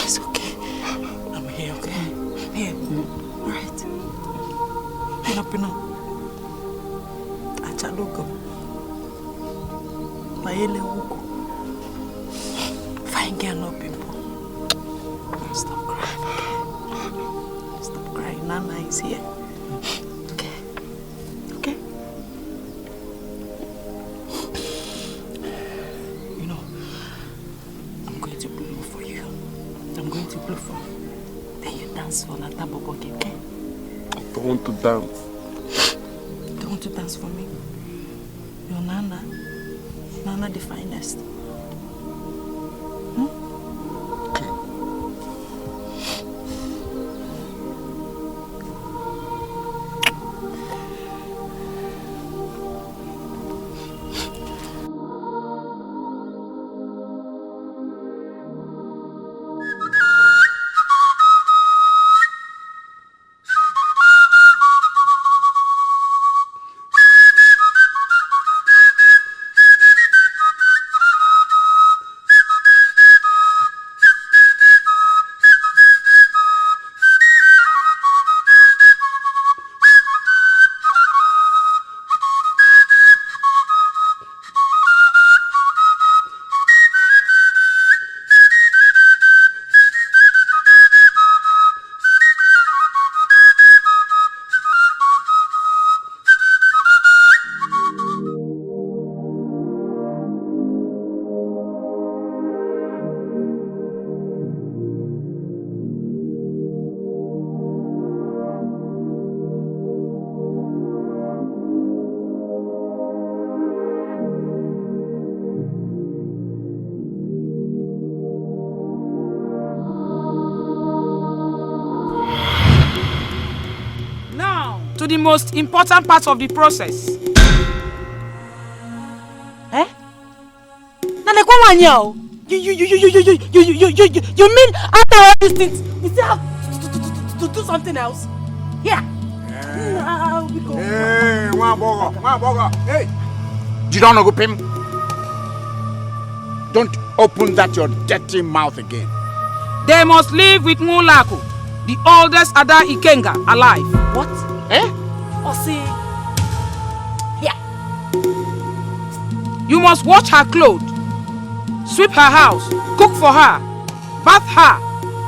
It's okay. I'm here, okay? Here. Alright. Pino. Bayele Ugo. Fine girl, no pimple. Stop crying, okay? Stop crying. Nana is here. Okay? Okay? You know, I'm going to blow for you. I'm going to blow for you. Then you dance for Nata Bobogi, okay? I don't want to dance. You don't want to dance for me? Your Nana. Nana the finest. To the most important part of the process. Eh? You mean after all these things, we still have to do something else? Yeah. Hey, one burger. Hey, you don't know go pim. Don't open that your dirty mouth again. They must live with Mulaku, the oldest Ada Ikenga alive. What? Eh? Osi. Yeah. You must wash her clothes, sweep her house, cook for her, bath her,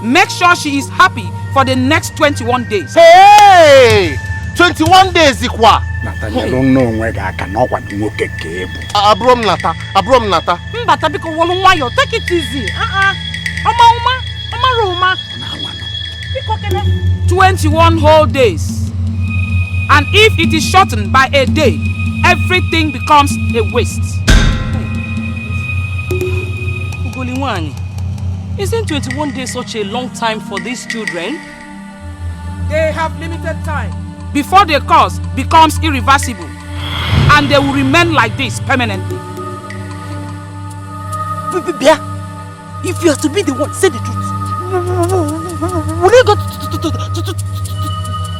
make sure she is happy for the next 21 days. Hey! 21 days ikwa. Nathaniel don't know where I can know what you get cable. Abrom Nata. Mbata biko wolu nwayo, take it easy. Oma Roma. 21 whole days. And if it is shortened by a day, everything becomes a waste. Ugoliwani, isn't 21 days such a long time for these children? They have limited time before the cause becomes irreversible, and they will remain like this permanently. If you are to be the one, say the truth. Will you go to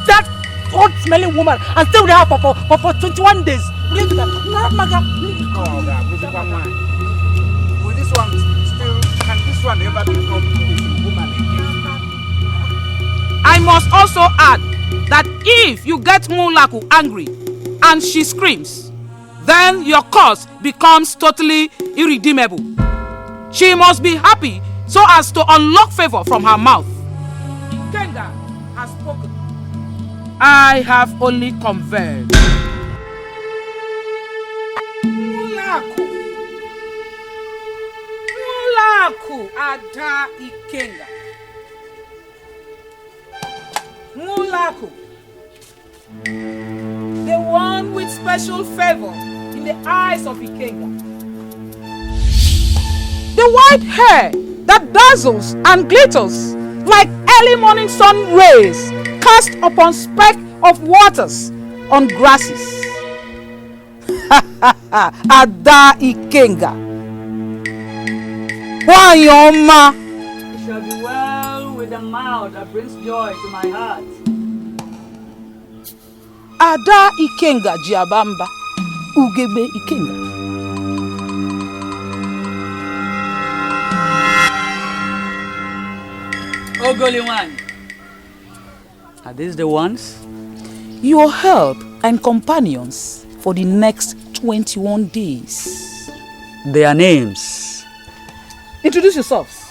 that old-smelling woman and stay with her for 21 days? Will you do that? Will this one still, can this one ever become a woman again? I must also add that if you get Mulaku angry and she screams, then your cause becomes totally irredeemable. She must be happy so as to unlock favor from her mouth. Ikenga has spoken. I have only conferred. Mulaku Ada Ikenga. Mulaku, the one with special favor in the eyes of Ikenga. The white hair that dazzles and glitters like early morning sun rays cast upon speck of waters on grasses. Ada Ikenga. Wanyoma. It shall be well with the mouth that brings joy to my heart. Ada Ikenga Jiabamba. Ugebe Ikenga. Ogoliwani, are these the ones? Your help and companions for the next 21 days. their names. Introduce yourselves.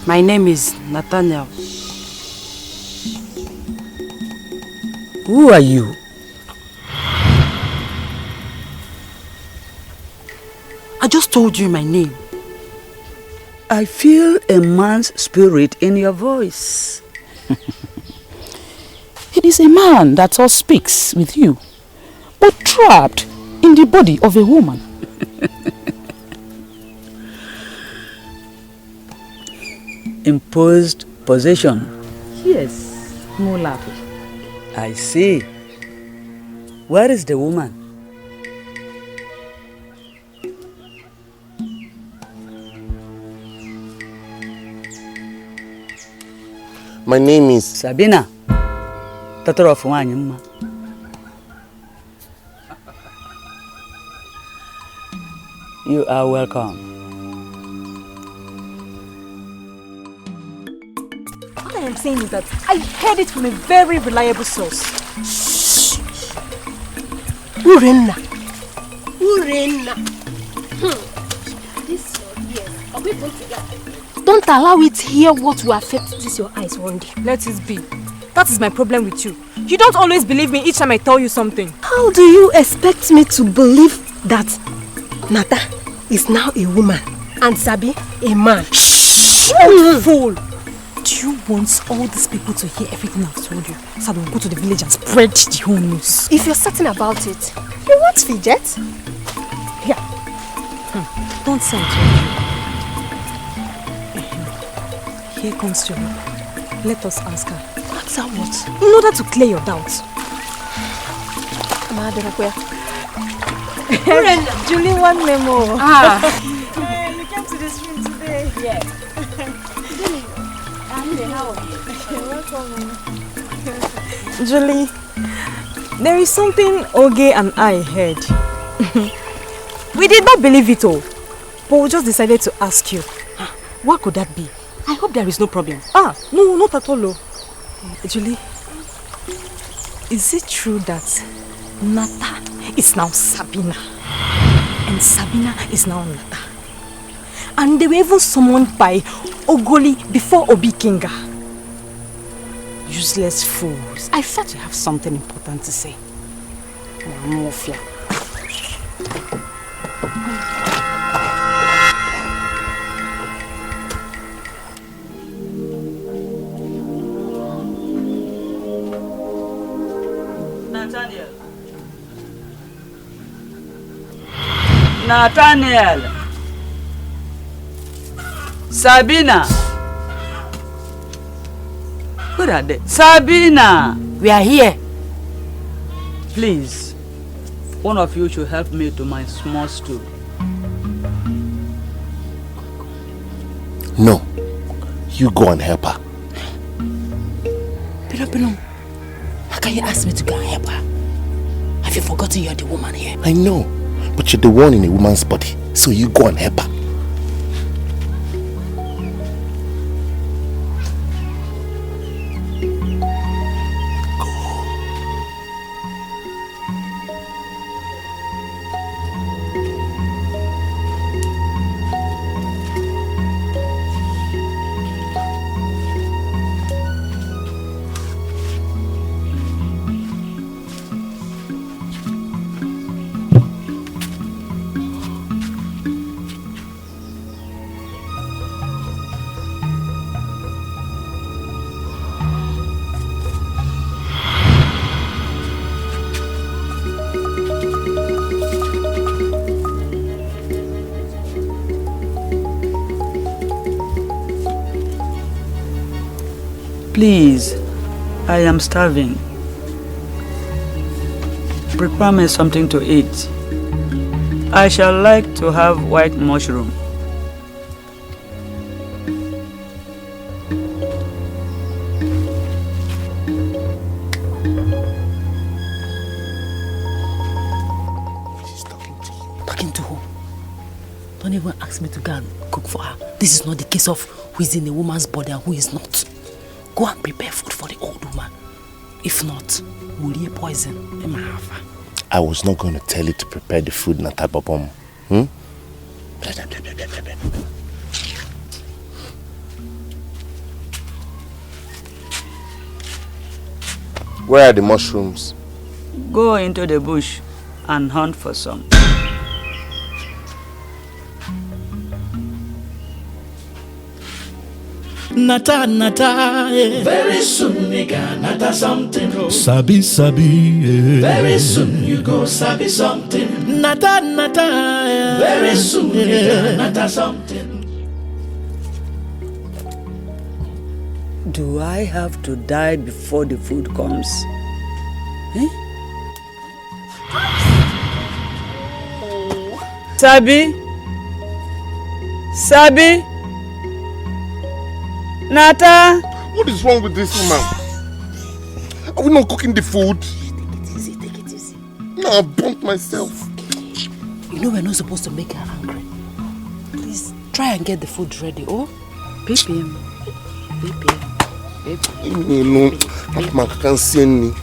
My name is Nathaniel. Who are you? I just told you my name. I feel a man's spirit in your voice. It is a man that all speaks with you, but trapped in the body of a woman. Imposed possession. Yes, Mulapi. I see. Where is the woman? My name is Sabina. Tatoro of Wanyama. You are welcome. What I am saying is that I heard it from a very reliable source. Urenna. This your ears. Are we put together? Don't allow it hear what will affect this your eyes one day. Let it be. That is my problem with you. You don't always believe me each time I tell you something. How do you expect me to believe that Nata is now a woman and Sabi a man? Shh! Fool! Do you want all these people to hear everything I've told you? So I will go to the village and spread the whole news. If you're certain about it, you want fidget? Here. Don't say it. Here comes Julie. Let us ask her. Ask her what? In order to clear your doubts. Julie, one memo. Ah. You came to this room today. Yes. Julie, there is something Oge and I heard. We did not believe it all, but we just decided to ask you. What could that be? I hope there is no problem. No, not at all. Julie, is it true that Nata is now Sabina and Sabina is now Nata? And they were even summoned by Ogoli before Obi Kinga. Useless fools. I thought you have something important to say. Mafia. Nathaniel. Sabina. Where are they? Sabina. We are here. Please, one of you should help me to my small stool. No. You go and help her. Pero, how can you ask me to go and help her? Have you forgotten you're the woman here? I know, but you're the one in a woman's body, so you go and help her. Please, I am starving. Prepare me something to eat. I shall like to have white mushroom. She's talking to you. Talking to who? Don't even ask me to go and cook for her. This is not the case of who is in a woman's body and who is not. Go and prepare food for the old woman. If not, we'll eat poison. I was not going to tell you to prepare the food, Nata Babom. Where are the mushrooms? Go into the bush and hunt for some. Nata, nata, yeah. Very soon, nigga, nata something. Oh. Sabi, sabi, yeah. Very soon you go sabi something. Nata, nata, yeah. Very soon, nigga, nata something. Do I have to die before the food comes? Eh? Sabi? Sabi? Nata? What is wrong with this woman? Are we not cooking the food? Take it easy. No, I bumped myself. You know we're not supposed to make her angry. Please try and get the food ready, oh? Baby. No, that man can't see me.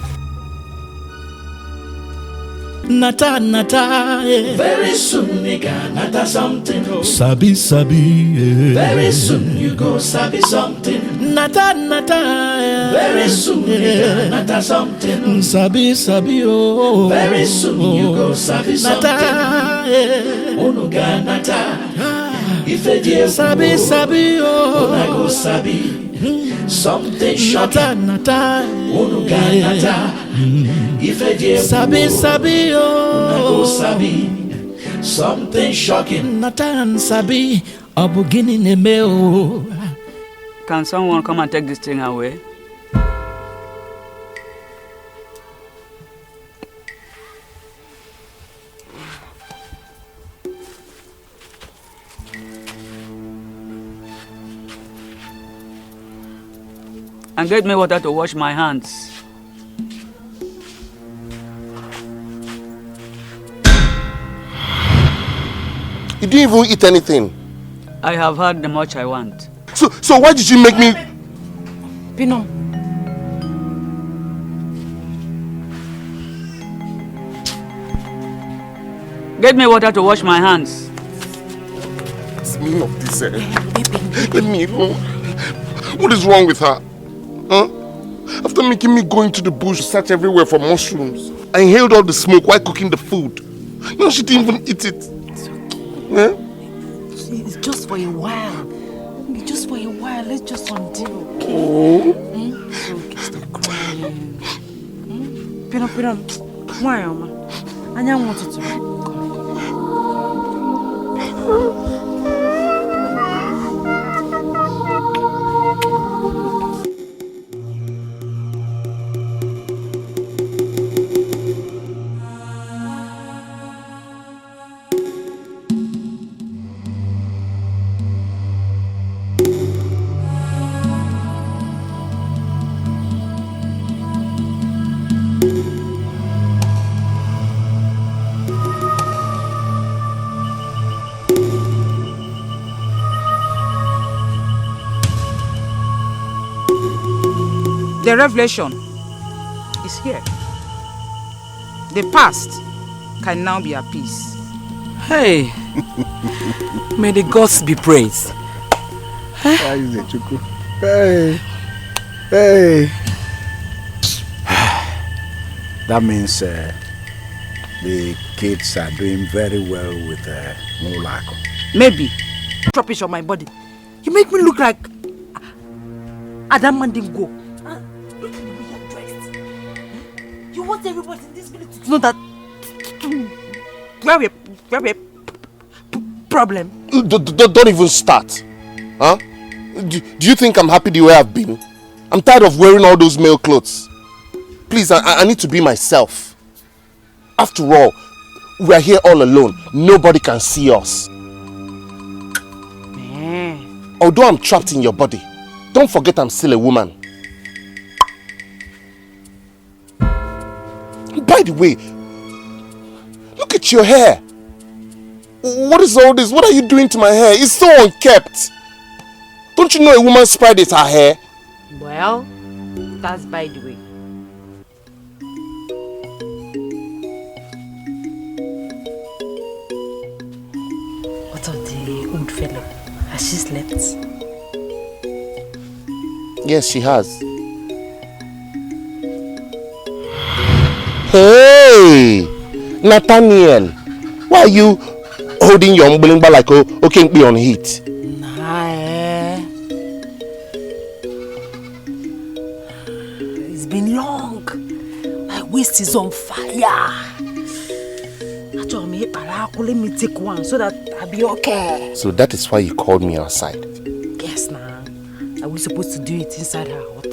Nata, nata, yeah. Very soon, nigga, nata something. Oh. Sabi, sabi, yeah. Very soon you go sabi something. Nata, nata, yeah. Very soon, nigga, nata something. Sabi, sabi, oh. Very soon you go sabi something. Nata, yeah. Onuga nata. Ife die sabi, sabi, oh. Una go sabi. Something shocking. Nata, Onuga nata. Ife die sabi, sabi, oh. Una go sabi. Something shocking. Nata and sabi. Abugini neme, oh. Can someone come and take this thing away? And get me water to wash my hands. You didn't even eat anything. I have had the much I want. So why did you make me... Pino. Get me water to wash my hands. What's the meaning of this? Let me alone. What is wrong with her? Huh? After making me go into the bush, search everywhere for mushrooms. I inhaled all the smoke while cooking the food. No, she didn't even eat it. It's okay. Yeah? It's just for a while. Just for a while. Let's just undo, okay? Oh. It's okay. Stop crying. Pino. Why, Oma? I don't want you to. The revelation is here. The past can now be appeased. Hey, may the gods be praised. Hey. That means the kids are doing very well with Mulako. Maybe. Drop it on my body. You make me look like Adam Mandingo. Look at the way you're dressed. You want everybody in this village to know that we have a problem. Don't even start. Huh? Do you think I'm happy the way I've been? I'm tired of wearing all those male clothes. Please, I need to be myself. After all, we are here all alone. Nobody can see us. Although I'm trapped in your body, don't forget I'm still a woman. By the way, look at your hair. What is all this? What are you doing to my hair? It's so unkept. Don't you know a woman's pride is her hair? Well, that's by the way. Has she slept? Yes, she has. Hey! Nathaniel! Why are you holding your umbilingba like okay be on heat? Nah, It's been long. My waist is on fire. Let me take one so that I'll be okay. So that is why you called me outside? Yes, nah. Are we supposed to do it inside her hut?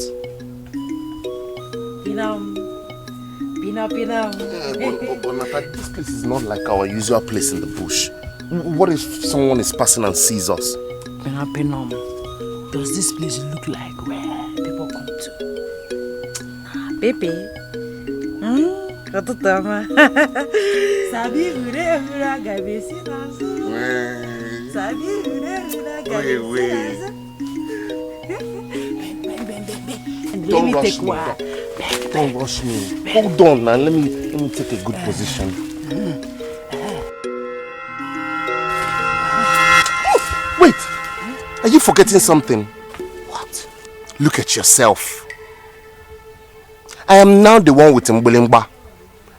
Pinam. But Nata, this place is not like our usual place in the bush. What if someone is passing and sees us? Pinam. Does this place look like where people come to? Nah, baby. Sabi ure gabesi nazo. Sabi ure gabesi nazo. Let me take one. Don't rush me. Hold on now. Let me take a good position. Oh, wait. Are you forgetting something? What? Look at yourself. I am now the one with Mbulingba.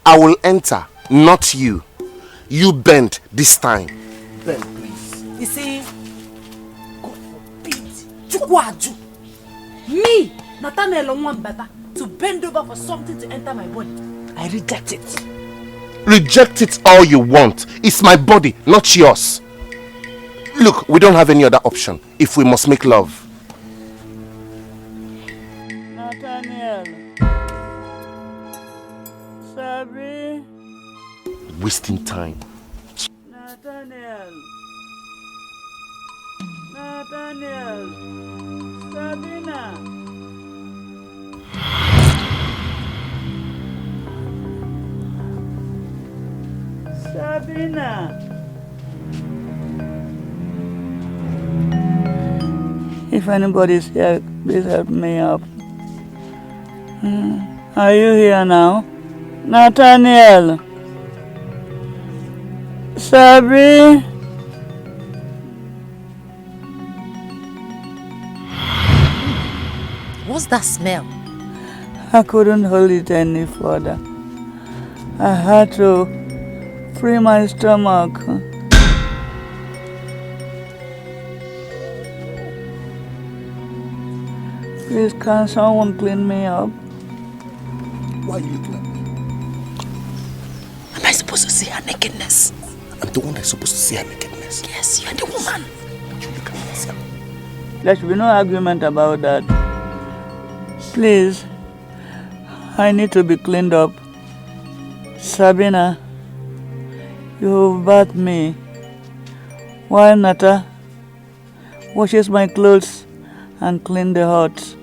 I will enter, not you. You bend this time. Bend, please. You see, God forbid. Chukwaju. Me, Nathaniel want better to bend over for something to enter my body. I reject it. Reject it all you want. It's my body, not yours. Look, we don't have any other option if we must make love. Nathaniel. Sabi. Wasting time. Nathaniel. Sabina. Sabina. If anybody's here, please help me up. Are you here now? Nathaniel. Sabi. What's that smell? I couldn't hold it any further. I had to free my stomach. Please, can someone clean me up? Why are you looking at me? Am I supposed to see her nakedness? I'm the one that's supposed to see her nakedness. Yes, you're the woman. You look at yourself. There should be no argument about that. Please, I need to be cleaned up. Sabina, you've bathed me. While Nata washes my clothes and clean the hut.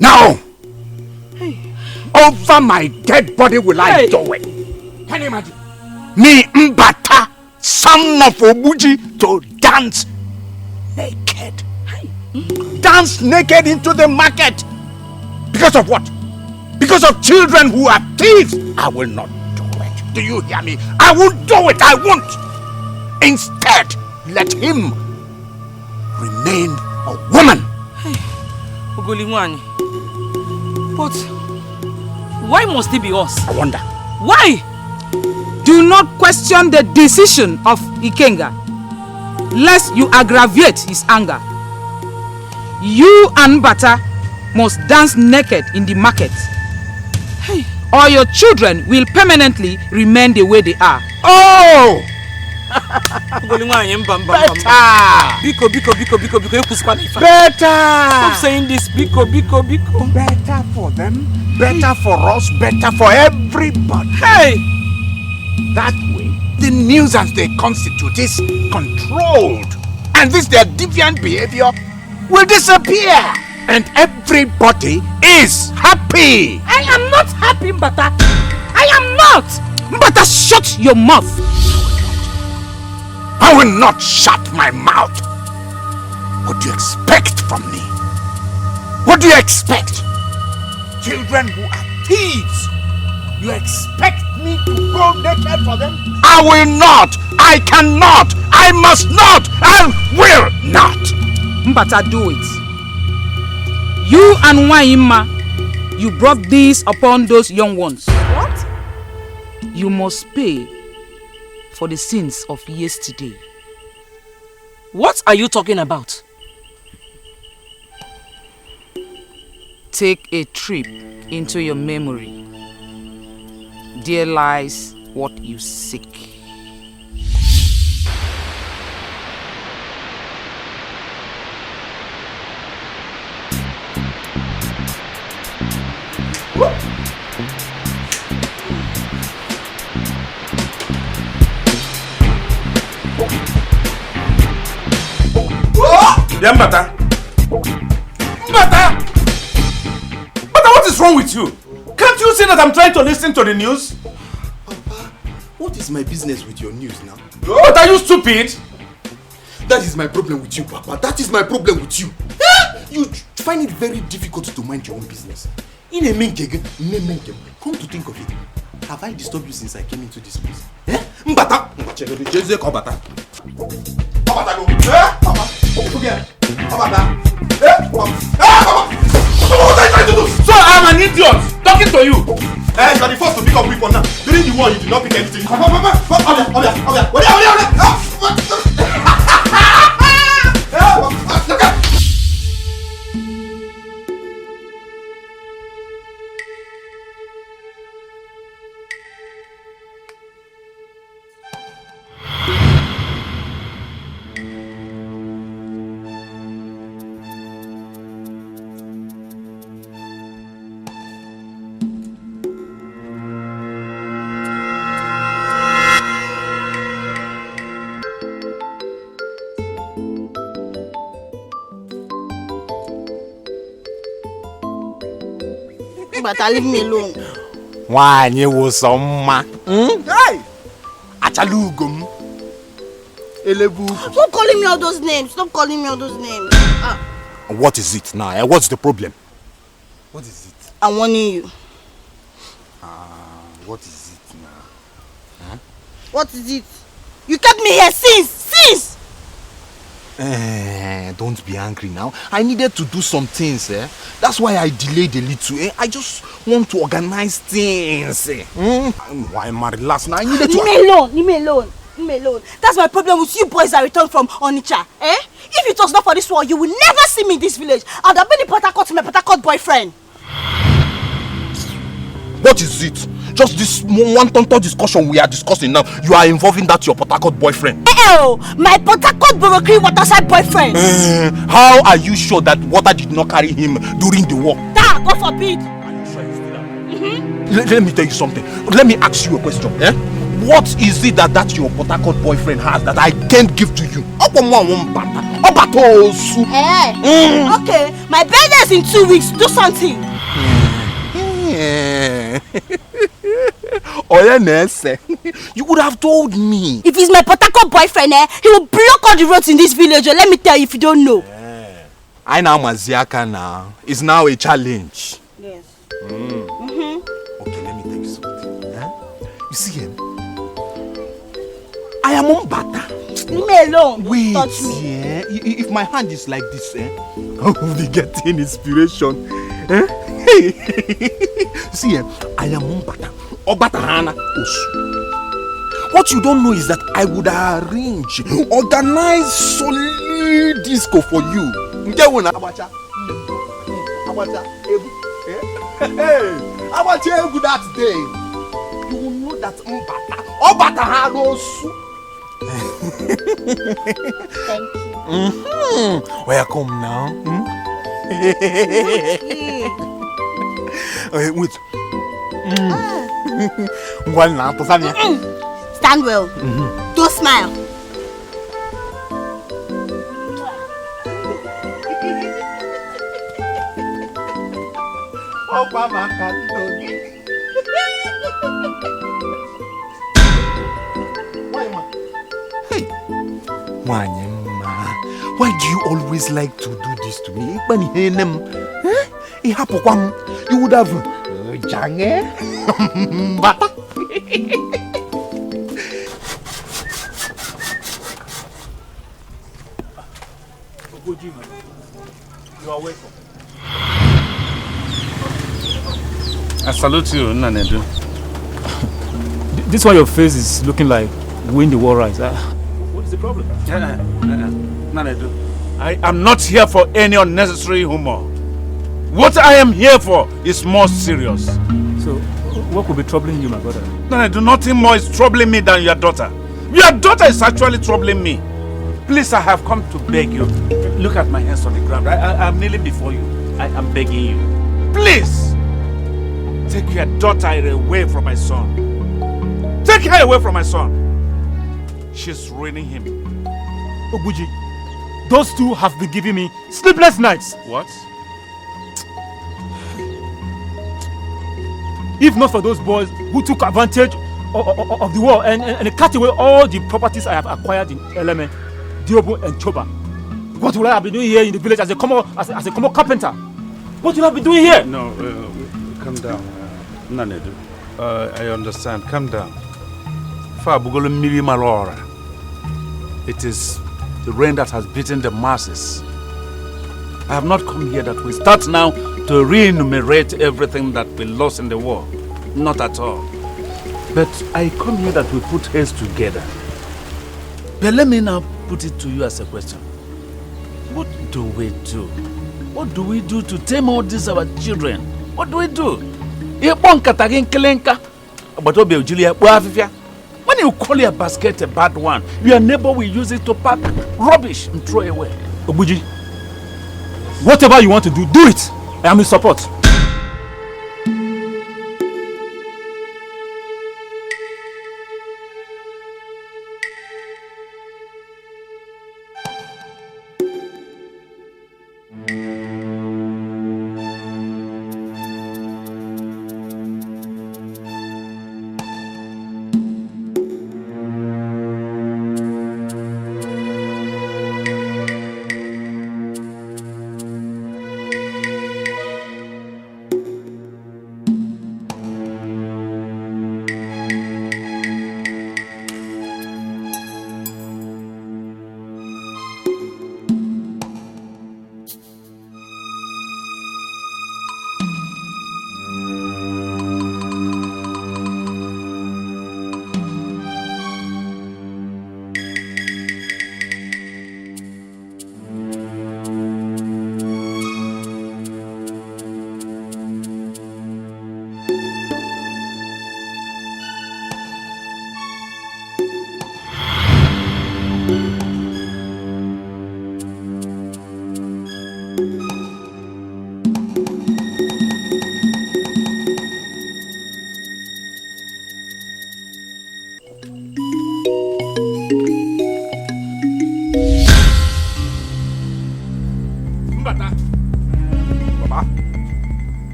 Now! Over my dead body will I do it. Can you imagine? Me Mbata, son of Obuji, to dance naked. Dance naked into the market. Because of what? Because of children who are thieves. I will not do it. Do you hear me? I won't do it. I won't. Instead, let him remain a woman. Ogoliwani. But why must it be us? I wonder. Why? Do not question the decision of Ikenga, lest you aggravate his anger. You and Bata must dance naked in the market. Hey. Or your children will permanently remain the way they are. Oh! Better! Biko. Better! Stop saying this. Biko. Better for them, better for us, better for everybody. Hey! That way, the nuisance they constitute is controlled. And this their deviant behavior will disappear. And everybody is happy. I am not happy, Mbata. I am not. Mbata, shut your mouth. I will not shut my mouth. What do you expect from me? What do you expect? Children who are thieves. You expect me to go naked for them? I will not! I cannot! I must not! And will not! Mbata, do it. You and Waima, you brought this upon those young ones. What? You must pay for the sins of yesterday. What are you talking about? Take a trip into your memory. There lies what you seek. Yeah, Mbata, what is wrong with you? Can't you see that I'm trying to listen to the news? Papa, what is my business with your news now? What, are you stupid? That is my problem with you, Papa. That is my problem with you. You find it very difficult to mind your own business. Come to think of it, have I disturbed you since I came into this place? Mbata! Mbata, go. Papa! Again. Papa! Papa! What are you trying to do? So I'm an idiot talking to you. You are the first to pick up people now. During the war, you did not pick anything. But leave me alone. Why you was some ma? Hey! Achalugum. Elebu. Stop calling me all those names. Stop calling me all those names. What is it now? What's the problem? What is it? I'm warning you. What is it now? Huh? What is it? You kept me here since. Don't be angry now. I needed to do some things. That's why I delayed a little. I just want to organize things. Why am I relaxed now? I needed to. Leave me alone. That's my problem with you boys that returned from Onitsha. If it was not for this war, you will never see me in this village. I'd have been in Port Harcourt to my Port Harcourt boyfriend. What is it? Just this one tonto discussion we are discussing now. You are involving that your Port Harcourt boyfriend. My Port Harcourt Borokri waterside boyfriend. How are you sure that water did not carry him during the war? God forbid. Are you sure you still have? Let me tell you something. Let me ask you a question. What is it that your Port Harcourt boyfriend has that I can't give to you? Okay, my birthday is in 2 weeks. Do something. You would have told me. If he's my Port Harcourt boyfriend, he will block all the roads in this village. Let me tell you if you don't know. I know Maziaka now. It's now a challenge. Yes. Okay, let me tell you something. You see him? I am on butter. Leave me alone. Wait, touch me. If my hand is like this, I will be getting inspiration. See, I am on butter. Obatahana Osu. What you don't know is that I would organize solid disco for you. That day, you will know that Obatahana Osu. Thank you. Welcome now. Wait. Stand well. Don't smile. Hey, why do you always like to do this to me? You would have You are welcome. I salute you, Nanedu. This one your face is looking like when the war rise. What is the problem? Nanedu, I am not here for any unnecessary humor. What I am here for is more serious. So, what could be troubling you, my brother? Nanedu, nothing more is troubling me than your daughter. Your daughter is actually troubling me. Please, I have come to beg you. Look at my hands on the ground. I am kneeling before you. I am begging you. Please, take your daughter away from my son. Take her away from my son. She's ruining him. Oguji, those two have been giving me sleepless nights. What? If not for those boys who took advantage of the war and cut away all the properties I have acquired in Eleme, Diobo and Choba, what will I have been doing here in the village as a common carpenter? What will I be doing here? No, calm down. Nanedu, I understand. Calm down. It is the rain that has beaten the masses. I have not come here that we start now to re-enumerate everything that we lost in the war. Not at all. But I come here that we put heads together. But let me now put it to you as a question. What do we do? What do we do to tame all these our children? What do we do? When you call your basket a bad one, your neighbor will use it to pack rubbish and throw away. Obuji, whatever you want to do, do it. I am in support.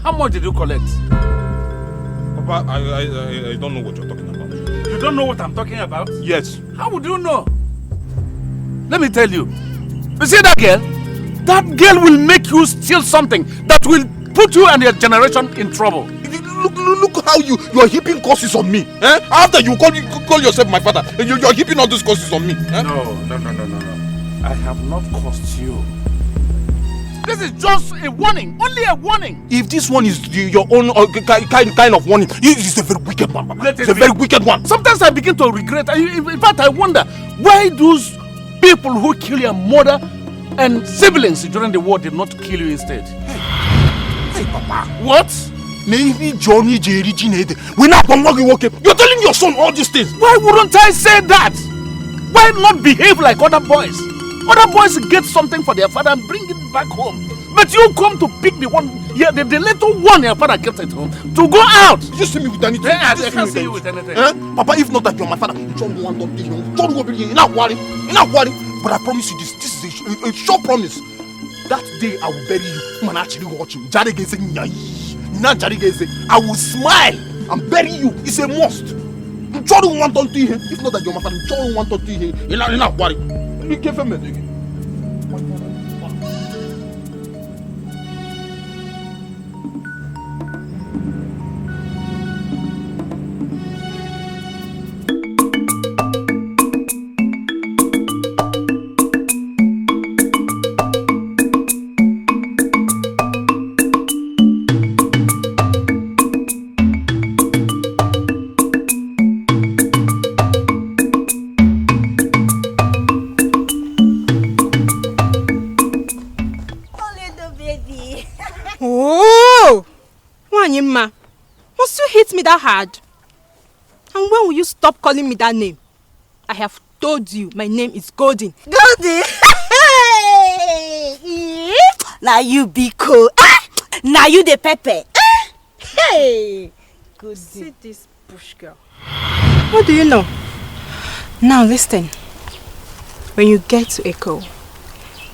How much did you collect? Papa, I don't know what you're talking about. You don't know what I'm talking about? Yes. How would you know? Let me tell you. You see that girl? That girl will make you steal something that will put you and your generation in trouble. Look how you are heaping curses on me. Eh? After you call yourself my father, you are heaping all these curses on me. Eh? No. I have not cursed you. This is just a warning, only a warning. If this one is your own kind of warning, it's a very wicked one, Papa. It's a very wicked one. Sometimes I begin to regret. In fact, I wonder why those people who kill your mother and siblings during the war did not kill you instead. Hey, Papa. What? Maybe Johnny Jerry Ginede. You're telling your son all these things. Why wouldn't I say that? Why not behave like other boys? Other boys get something for their father and bring it back home. But you come to pick the one, the little one your father kept at home, to go out. You see me with anything? Yeah, I can't see you with anything. Papa, if not that you're my father, John want to be here. John will be here. You're not worried. But I promise you this. This is a sure promise. That day I will bury you. Man, actually watch you. I will smile and bury you. It's a must. John want to be here. If not that you're my father, John want to be here. You're not worried. baby. Oh! Wanyima, must you hit me that hard? And when will you stop calling me that name? I have told you my name is Golden. Golden? Now you be cool. Now you the pepper. Hey! Golden. See this bush girl. What do you know? Now listen. When you get to Echo,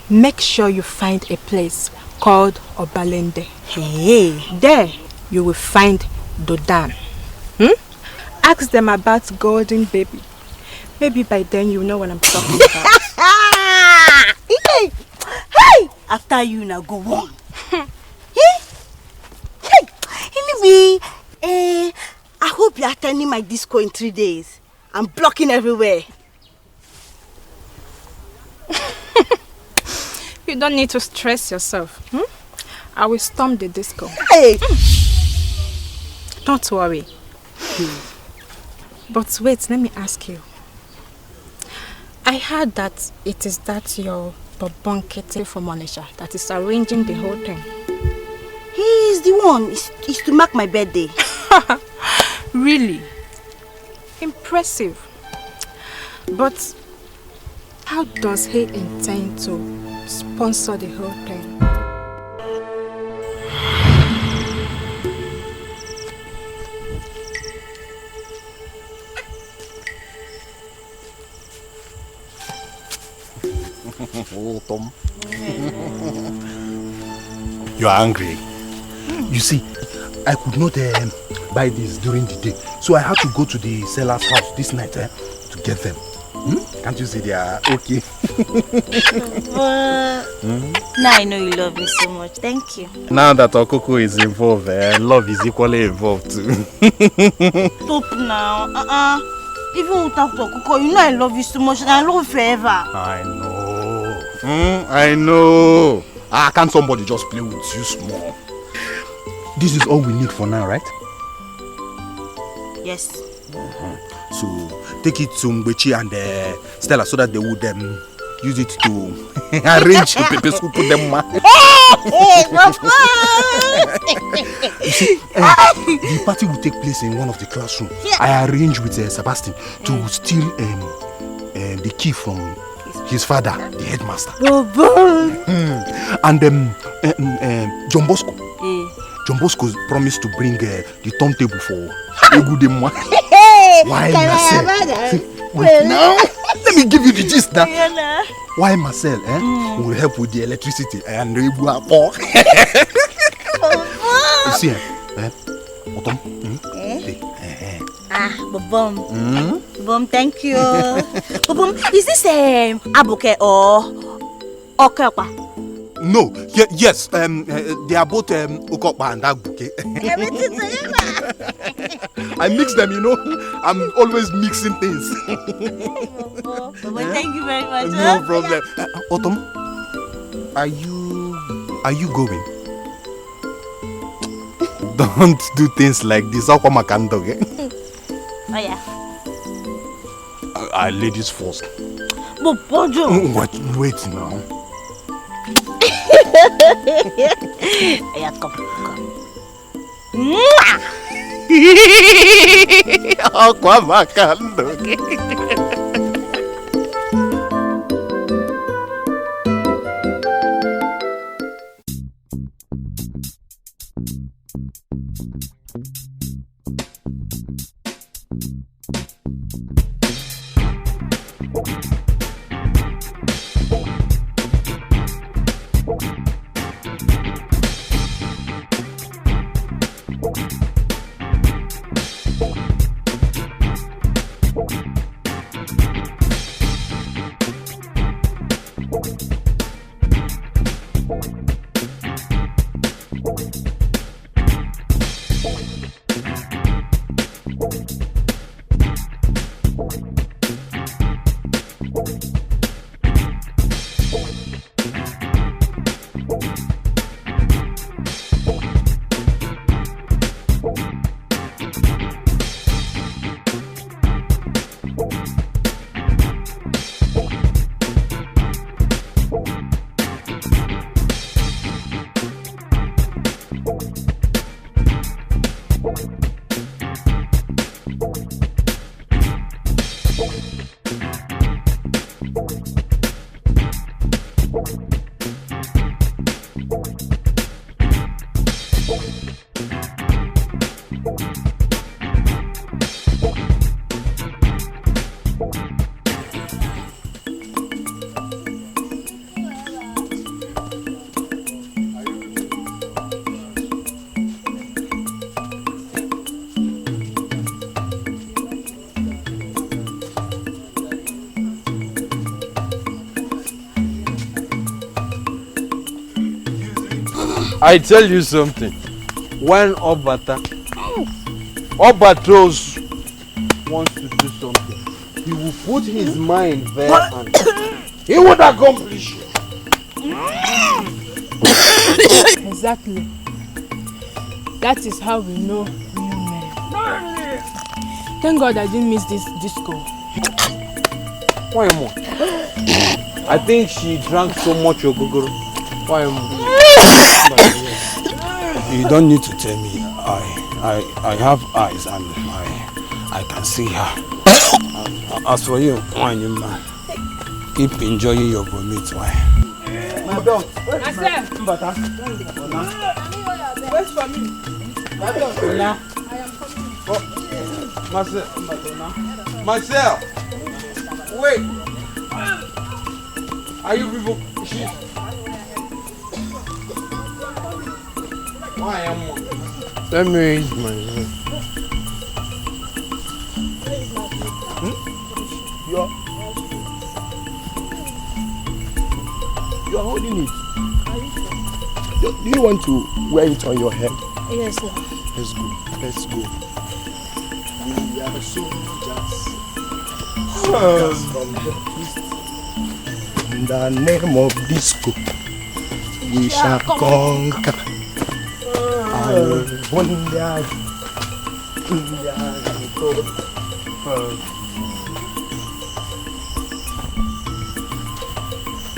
make sure you find a place called Obalende. Hey! There you will find Dodan. Ask them about Golden Baby. Maybe by then you know what I'm talking about. Hey! Hey! After you now go on. Anyway, I hope you're attending my disco in 3 days. I'm blocking everywhere. You don't need to stress yourself. I will storm the disco. Hey! Don't worry. But wait, let me ask you. I heard that it is that your Bobonkete from Monisha that is arranging the whole thing. He is the one. It's to mark my birthday. Really? Impressive. But how does he intend to sponsor the whole thing? Oh, Tom. You are angry. You see, I could not buy this during the day, so I had to go to the seller's house this night to get them. Can't you see they are okay? Now I know you love me so much. Thank you. Now that Okoko is involved, love is equally involved too. Stop now. Even without Okoko, you know I love you so much and I love you forever. I know. I know. Can't somebody just play with you small? This is all we need for now, right? Yes. So take it to Mbechi and Stella so that they would use it to arrange the people who put them mad. You see, the party will take place in one of the classrooms. I arranged with Sebastian to steal the key from his father, the headmaster. And John Bosco. John Bosco promised to bring the turntable for Egudemwa. Why Marcel? Now, let me give you the gist now. Why Marcel will help with the electricity and you see, Otom? Bobom, thank you. Bobom, is this Abuke or Okepa? No, yes, they are both Okopa and Agbuke. I mix them, you know. I'm always mixing things. Thank you very much. No problem. Autumn, are you going? Don't do things like this. I'll come a candle, okay? Oh yeah. Ladies first. But Bojo. Wait now. Yeah, come. I'll come a candle, okay? I tell you something. When Obatros wants to do something, he will put his mind there and he would accomplish it. Exactly. That is how we know real men. Thank God I didn't miss this disco. Why more? I think she drank so much ogogoro. Why more? You don't need to tell me. I have eyes and I can see her. As for you, man, keep enjoying your vomit. Why? Madam, wait for me. Marcel, wait. Are you people? Why am I? Let me raise myself. You're holding it. Do you want to wear it on your head? Yes, sir. Let's go. Let's go. We are soldiers. Soldiers from the east. In the name of disco, we shall conquer.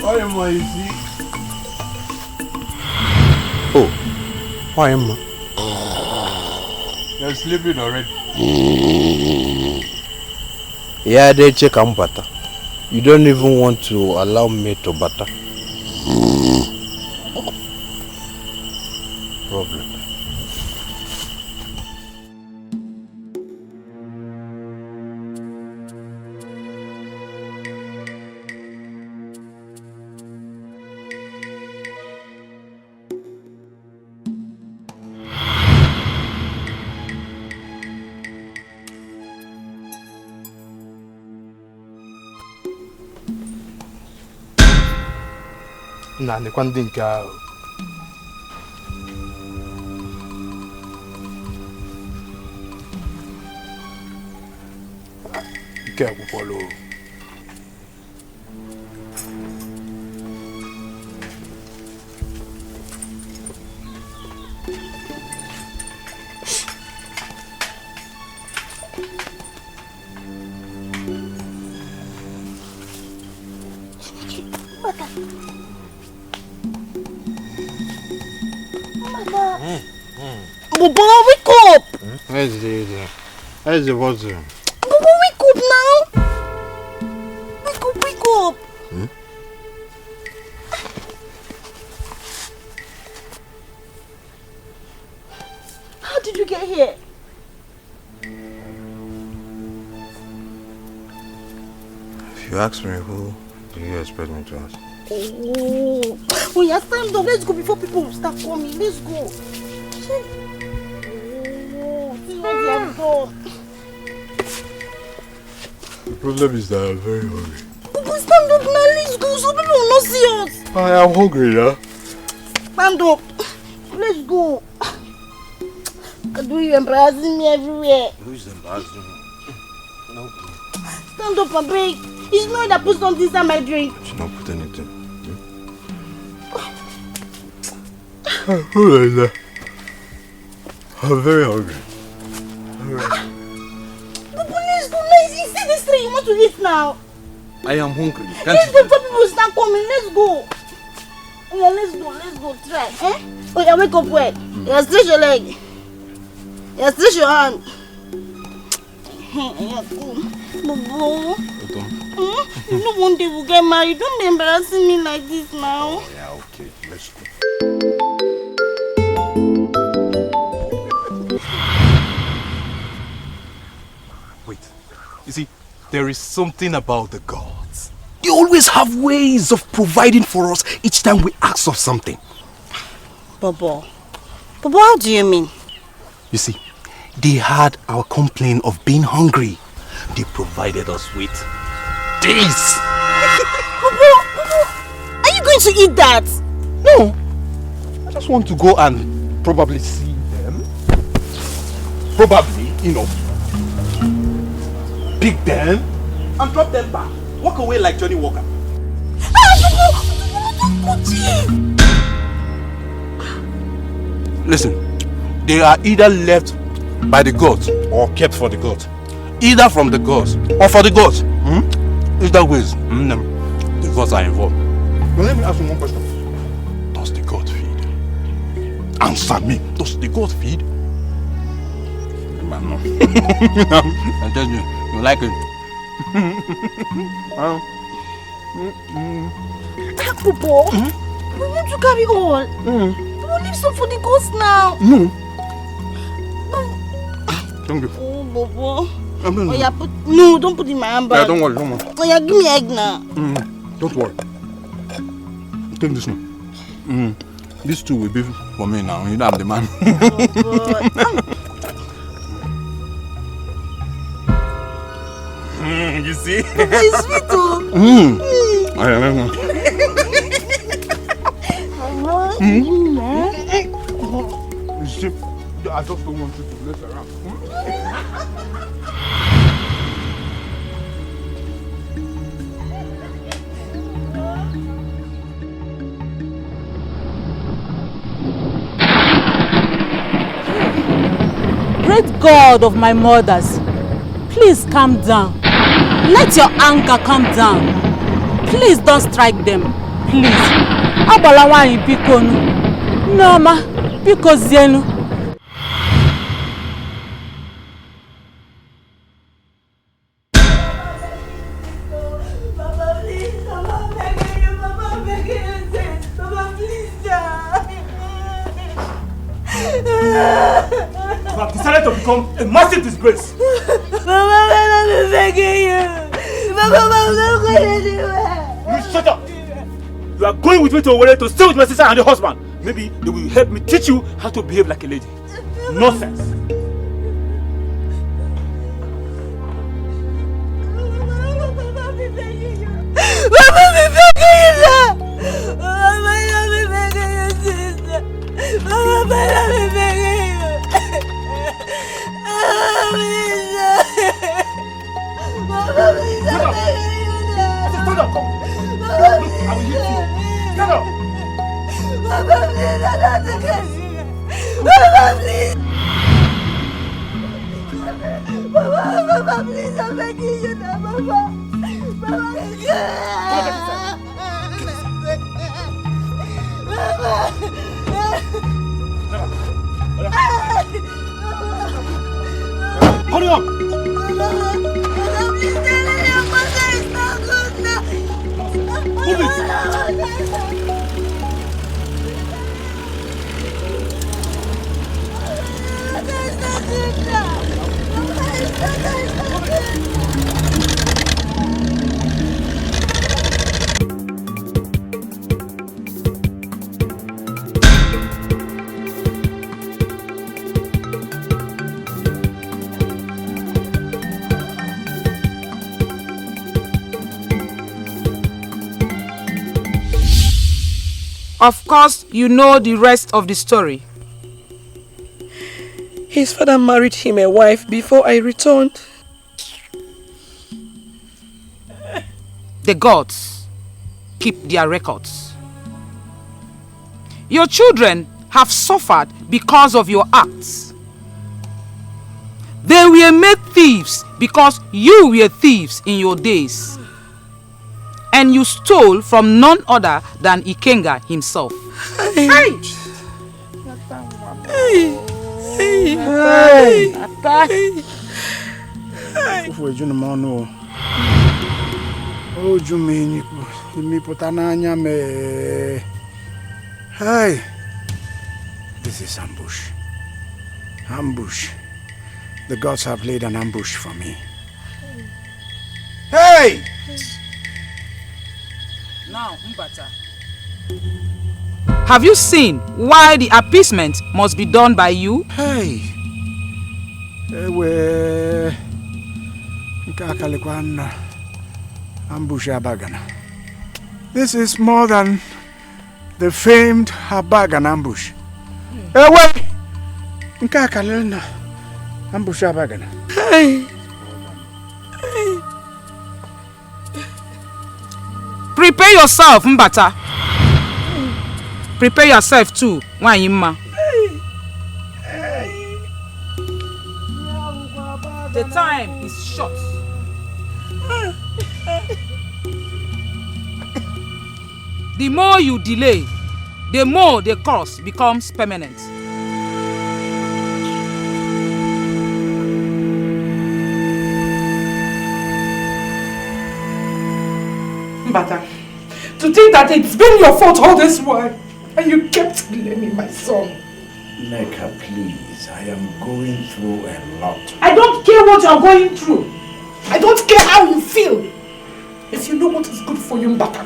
Why am I see? Oh, why am I? You're sleeping already. Yeah, they check on butter. You don't even want to allow me to butter. Problem. Na nekwa ndị nke ahụ. Nke akwụkwọlụ. Bobo, wake up! Where's the water? Bobo, wake up now! Wake up! How did you get here? If you ask me, who do you expect me to ask? Oh, yeah, stand up. Let's go before people start coming. Let's go. The problem is that I'm very hungry. Bobo, stand up now. Let's go so people will not see us. I am hungry now. Stand up. Let's go. Do you embarrassing me everywhere? Who's embarrassing me? No. Stand up and break. It's not that put something inside my drink. She not put anything. Who is that? I'm very hungry. But let's go. Let's eat. See this tray. You want to eat now? I am hungry. Let's go before people start coming. Let's go. Oh yeah, let's go. Let's go. Try. Eh? Oh yeah, wake up well. Yeah, stretch your leg. Yeah, stretch your hand. Yeah, go. Bobo. You know one day we'll get married. Don't be embarrassing me like this now. Yeah, okay. Let's go. There is something about the gods. They always have ways of providing for us each time we ask of something. Bobo, how do you mean? You see, they heard our complaint of being hungry. They provided us with this. Bobo, are you going to eat that? No. I just want to go and probably see them. Probably, pick them and drop them back. Walk away like Johnny Walker. Listen, they are either left by the gods or kept for the gods. Either from the gods or for the gods. Either ways, the gods are involved. But let me ask you one question. Does the god feed? Answer me. Does the god feed? Man, no. I tell you, you like it. Bobo, we want to carry all. We will leave some for the ghost now. No. Thank you. Oh, Bobo. Oh, yeah, no, don't put it in my handbag. Yeah, don't worry, don't worry. Oh, yeah, give me egg now. Don't worry. Take this now. These two will be for me now. You know I'm the man. You see? It's sweet too. You see, I just don't want you to mess around. Great God of my mothers, please calm down. Let your anger calm down. Please don't strike them. Please. Abalawa bikonu. Noma, biko zienu. You have decided to become a massive disgrace. Mama, I'm begging you. Mama, I'm not going anywhere. You shut up. You are going with me to Owerri to stay with my sister and your husband. Maybe they will help me teach you how to behave like a lady. Nonsense. Mama, be begging you. Mama, be begging you, sir. Mama, be begging you, sister. Mama, be begging you. Mama, please, I'm begging you, sir. Stand up. Mama, please, I will hit you. Stand up. Mama, please, I don't think I see. Mama, please. Mama, please, I'm begging you now, Mama. Mama, Hurry up! please, tell me your mother is not good now. Move it! Of course, you know the rest of the story. His father married him a wife before I returned. The gods keep their records. Your children have suffered because of your acts. They were made thieves because you were thieves in your days. And you stole from none other than Ikenga himself. Hey! Hey! Hey, this is ambush. Ambush. The gods have laid an ambush for me. Hey! Now, Mbata. Have you seen why the appeasement must be done by you? Hey! Ewe... Nkakalekwana ambush Abagana. This is more than the famed Abagan ambush. Ewe! Nkakalena ambush Abagana. Hey! Prepare yourself, Mbata. Prepare yourself too, Wanyima. The time is short. The more you delay, the more the curse becomes permanent. Mbata, to think that it's been your fault all this while, and you kept blaming my son. Neka, please, I am going through a lot. I don't care what you're going through. I don't care how you feel. If you know what is good for you, Mbata,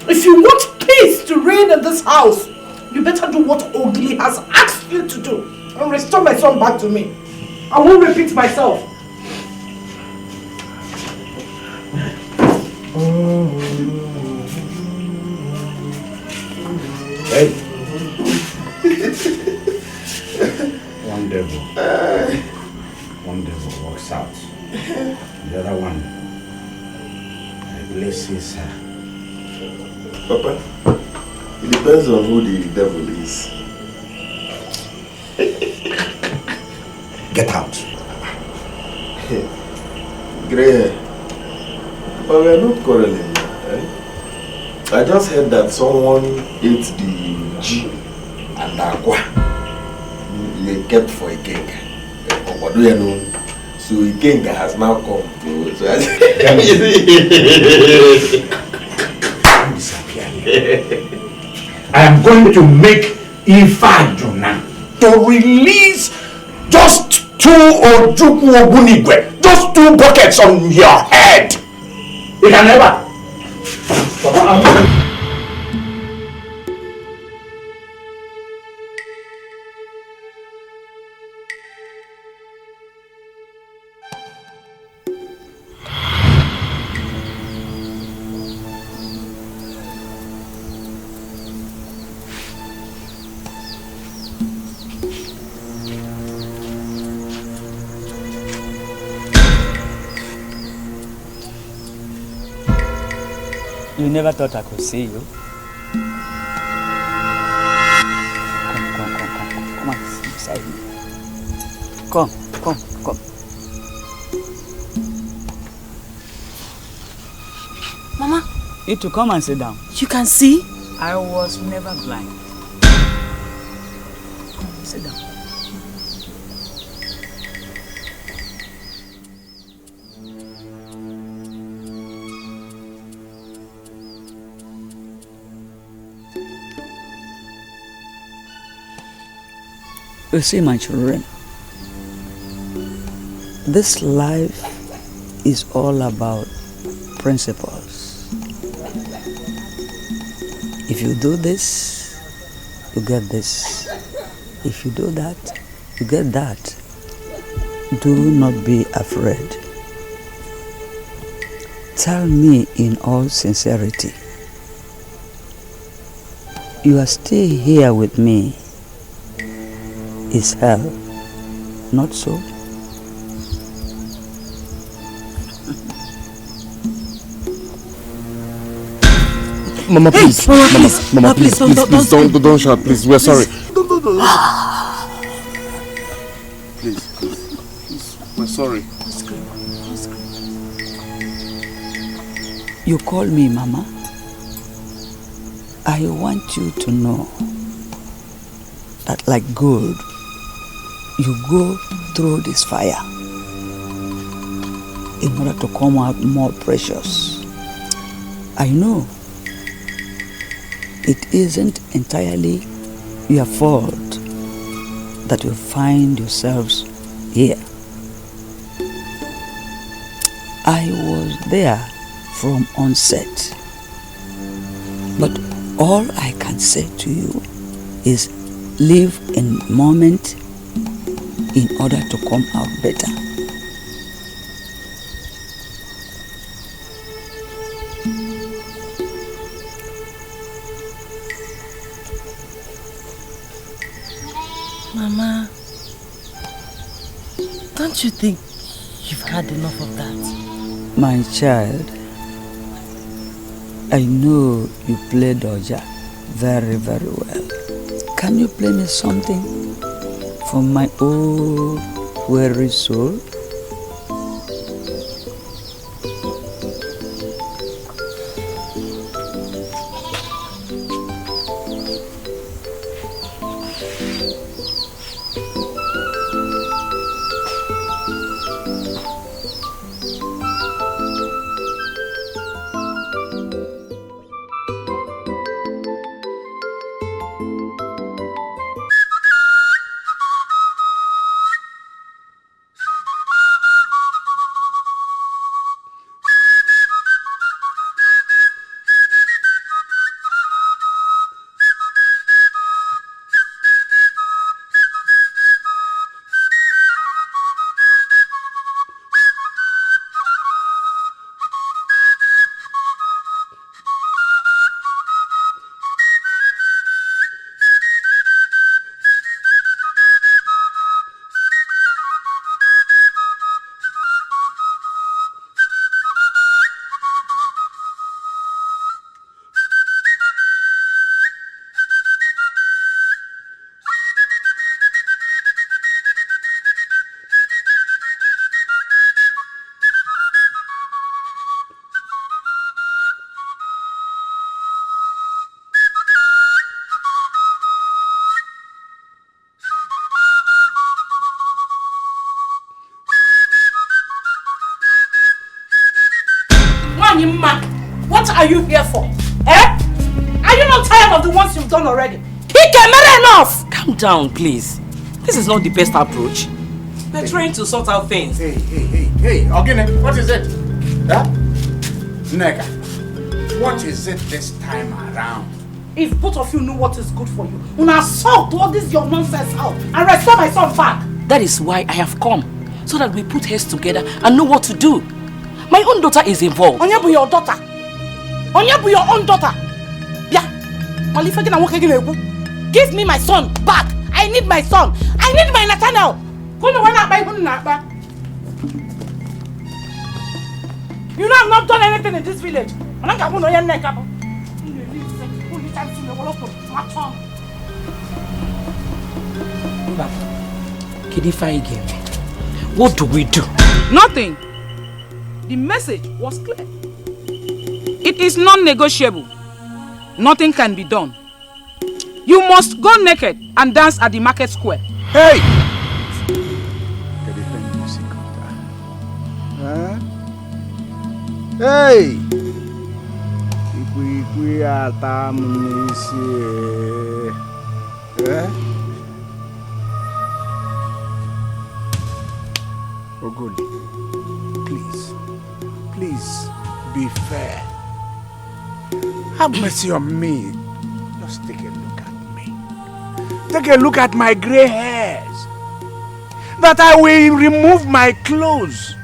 if you want peace to reign in this house, you better do what Ogli has asked you to do and restore my son back to me. I won't repeat myself. Hey. One devil walks out. The other one blesses her. Papa, it depends on who the devil is. Get out. Grey, but we are not quarreling. Eh? I just heard that someone ate the G and Aqua you kept for a king. What do you know? So a king has now come to. So I am going to make Ifa Juna to release just 2 Ojuku Obunigwe, just 2 buckets on your head. You can never. You never thought I could see you. Come on, sit beside me. Come. Mama. You to come and sit down. You can see? I was never blind. Come, sit down. You see, my children, this life is all about principles. If you do this, you get this. If you do that, you get that. Do not be afraid. Tell me in all sincerity, you are still here with me. Is hell not so? Mama, please. Hey, Mama, please. Please, don't shout, please. We're sorry. Please, we're sorry. You call me Mama. I want you to know that like gold, you go through this fire in order to come out more precious. I know it isn't entirely your fault that you find yourselves here. I was there from onset. But all I can say to you is live in the moment in order to come out better. Mama, don't you think you've had enough of that? My child, I know you play Doja very, very well. Can you play me something from my old weary soul? What are you here for? Eh? Are you not tired of the ones you've done already? Dikeh, enough! Calm down, please. This is not the best approach. We're trying to sort out things. Hey, Ogene, what is it? Huh? Nega, what is it this time around? If both of you knew what is good for you, una sort all this your nonsense out and restore my son back. That is why I have come, so that we put heads together and know what to do. My own daughter is involved. Onye your daughter? Onye your own daughter? Yeah. Give me my son back. I need my son. I need my Nathaniel. You know I've not done anything in this village. What do we do? Nothing. The message was clear. It is non-negotiable. Nothing can be done. You must go naked and dance at the market square. Hey! Hey! Ogoli, please be fair. Have mercy on me. Just take a look at me. Take a look at my gray hairs. That I will remove my clothes.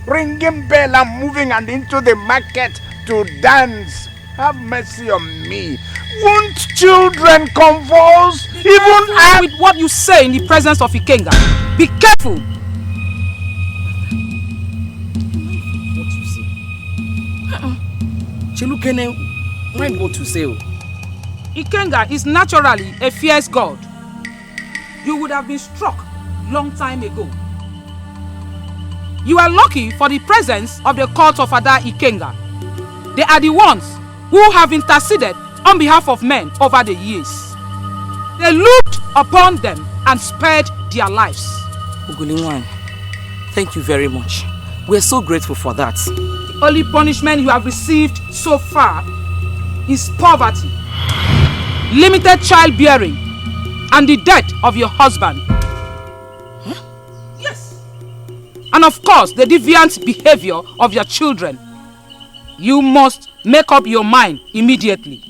Bringing bell and moving and into the market to dance. Have mercy on me. Won't children convulse? Even with what you say in the presence of Ikenga. Be careful. What you say? Chelukene, mind what you say. Ikenga is naturally a fierce god. You would have been struck long time ago. You are lucky for the presence of the court of Ada Ikenga. They are the ones who have interceded on behalf of men over the years. They looked upon them and spared their lives. Uguliwan, thank you very much. We are so grateful for that. The only punishment you have received so far is poverty, limited childbearing, and the death of your husband. Huh? Yes. and of course the deviant behavior of your children. You must make up your mind immediately.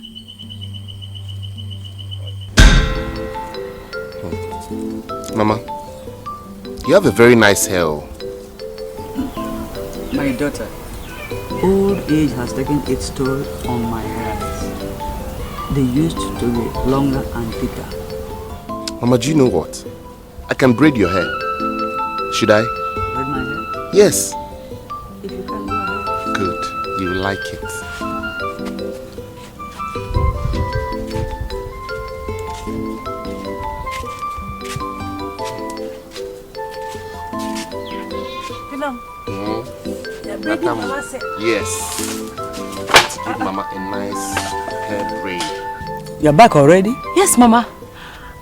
Mama, you have a very nice hair. My daughter, old age has taken its toll on my hairs. They used to be longer and thicker. Mama, do you know what? I can braid your hair. Should I? Braid my hair? Yes. If you can, go ahead. Good. You will like it. Yes. To give Mama a nice hair braid. You're back already? Yes, Mama.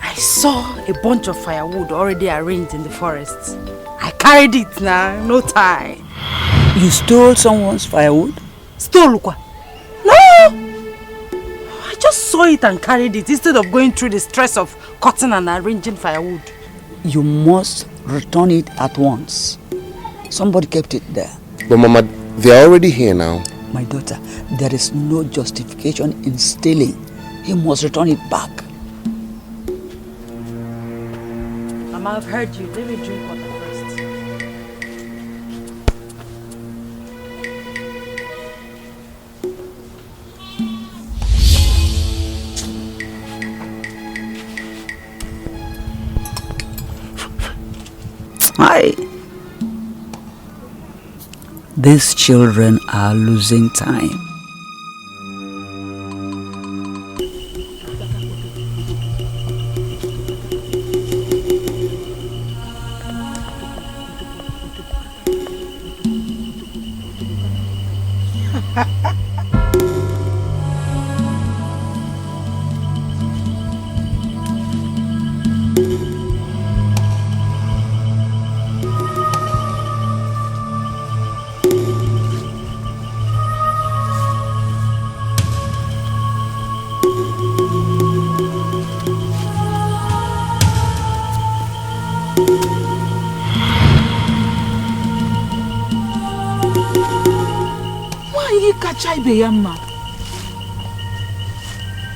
I saw a bunch of firewood already arranged in the forest. I carried it now, no tie. You stole someone's firewood? Stole what? No! I just saw it and carried it instead of going through the stress of cutting and arranging firewood. You must return it at once. Somebody kept it there. But Mama, they are already here now. My daughter, there is no justification in stealing. He must return it back. Mama, I've heard you. Let me drink water first. Hi. These children are losing time.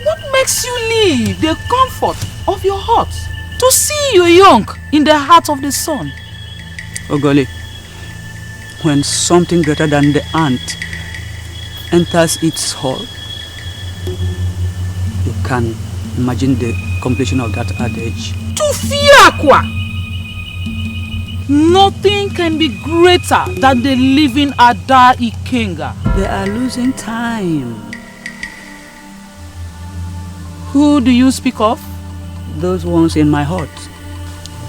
What makes you leave the comfort of your heart to see your young in the heart of the sun? Ogoli, when something greater than the ant enters its hole, you can imagine the completion of that adage. To fear Akwa! Nothing can be greater than the living Ada Ikenga. They are losing time. Who do you speak of? Those ones in my heart.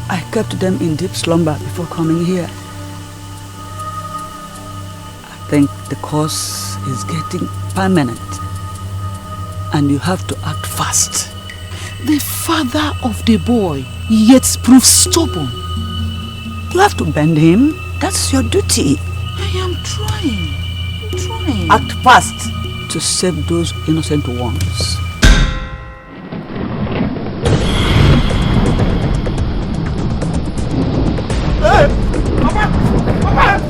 I kept them in deep slumber before coming here. I think the cause is getting permanent. And you have to act fast. The father of the boy yet proves stubborn. You have to bend him. That's your duty. I am trying. Act fast to save those innocent ones. Hey! Papa! Papa!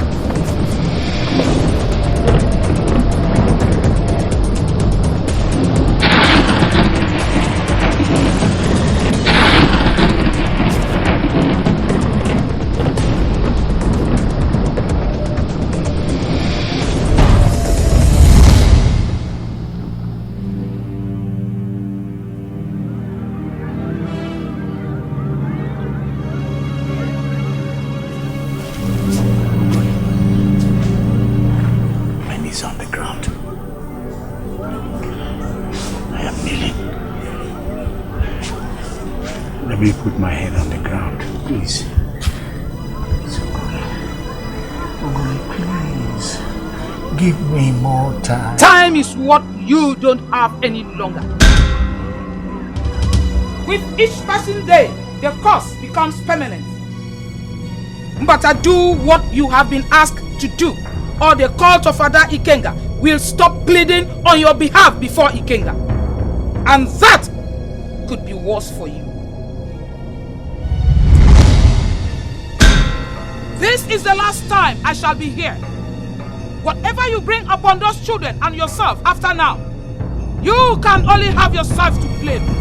Let me put my head on the ground, please. Please. Give me more time. Time is what you don't have any longer. With each passing day, the curse becomes permanent. But do what you have been asked to do, or the cult of Ada Ikenga will stop pleading on your behalf before Ikenga. And that could be worse for you. This is the last time I shall be here. Whatever you bring upon those children and yourself after now, you can only have yourself to blame.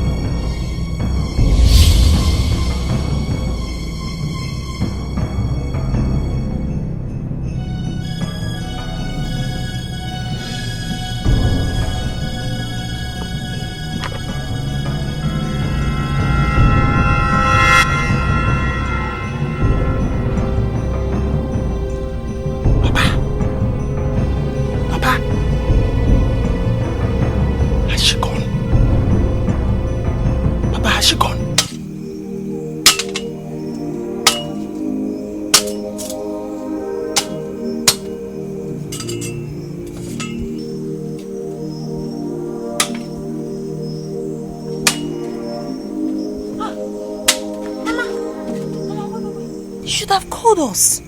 Us.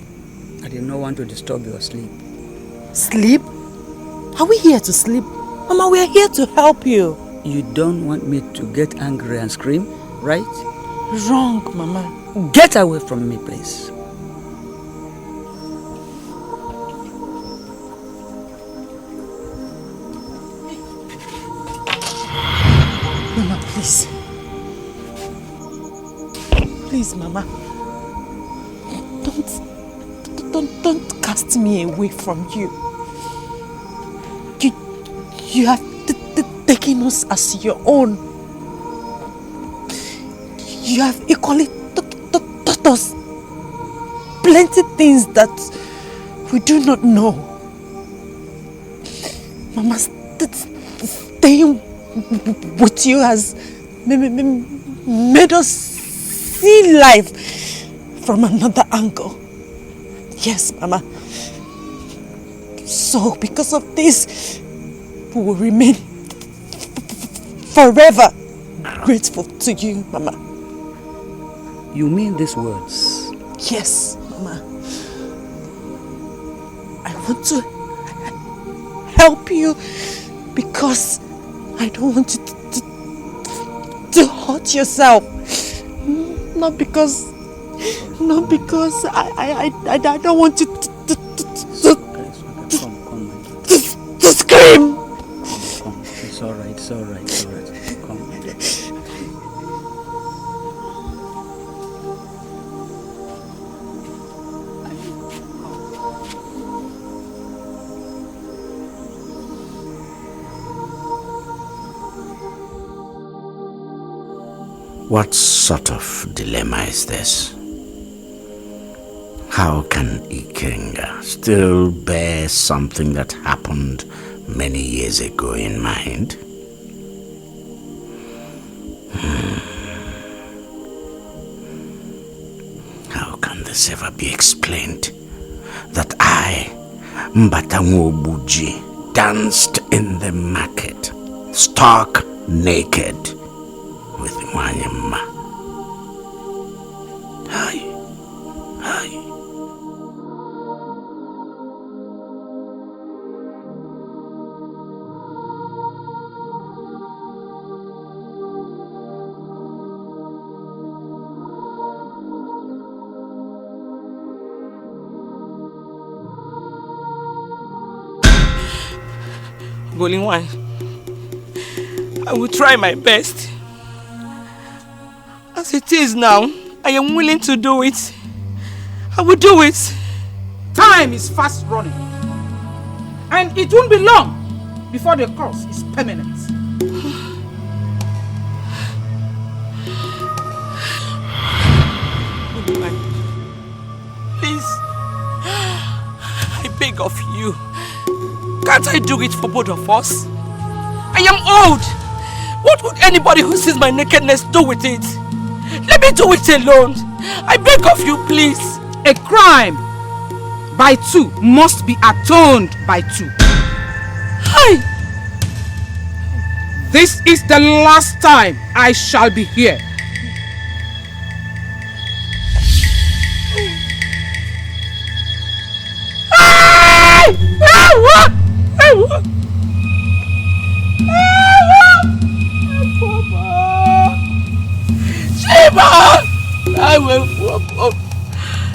I did not want to disturb your sleep. Sleep? Are we here to sleep? Mama, we are here to help you. You don't want me to get angry and scream, right? Wrong, Mama. Get away from me, please. Mama, please. Please, Mama. Don't cast me away from you. You have taken us as your own. You have equally taught us plenty things that we do not know. Mama, staying with you has made us see life from another angle. Yes, Mama. So, because of this, we will remain forever grateful to you, Mama. You mean these words? Yes, Mama. I want to help you because I don't want you to hurt yourself. Not because I don't want you to scream. Come. It's all right. Come. What sort of dilemma is this? How can Ikenga still bear something that happened many years ago in mind? How can this ever be explained? That I, Mbatango Buji, danced in the market, stark naked, with Mwanyama. Hi. Golingwan, I will try my best. As it is now, I am willing to do it. I will do it. Time is fast running. And it won't be long before the curse is permanent. Please, I beg of you. Can't I do it for both of us? I am old. What would anybody who sees my nakedness do with it? Let me do it alone. I beg of you, please. A crime by two must be atoned by two. Hi. This is the last time I shall be here.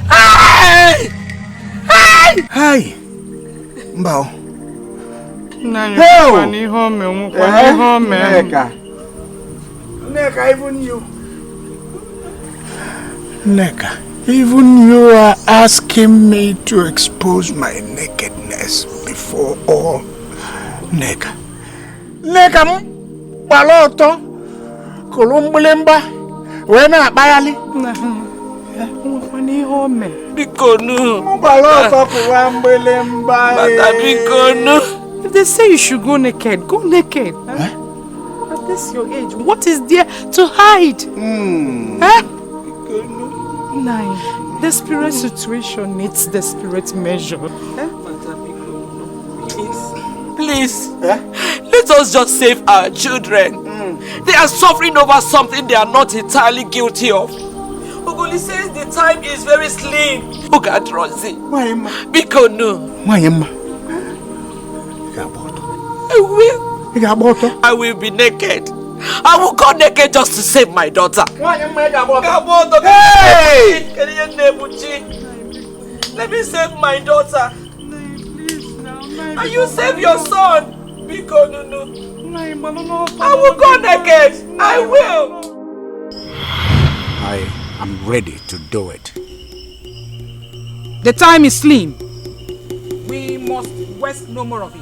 Hey! Hey! Hey! Mbao. Neka, even you. Neka, even you are asking me to expose my nakedness before all. Neka. Neka baloto. Kulumbulemba. Wena bayali. Bikonu. Baloto kulumbulemba. Bikonu. If they say you should go naked, go naked. Huh? At this your age, what is there to hide? Huh? Nine. Desperate situation needs desperate measure. Please, let us just save our children. They are suffering over something they are not entirely guilty of. Ogoli says the time is very slim. Who can trust it? Bikonu. I will be naked. I will go naked just to save my daughter. Hey! Let me save my daughter. And you save your son. I will go naked. I will. I am ready to do it. The time is slim. We must waste no more of it.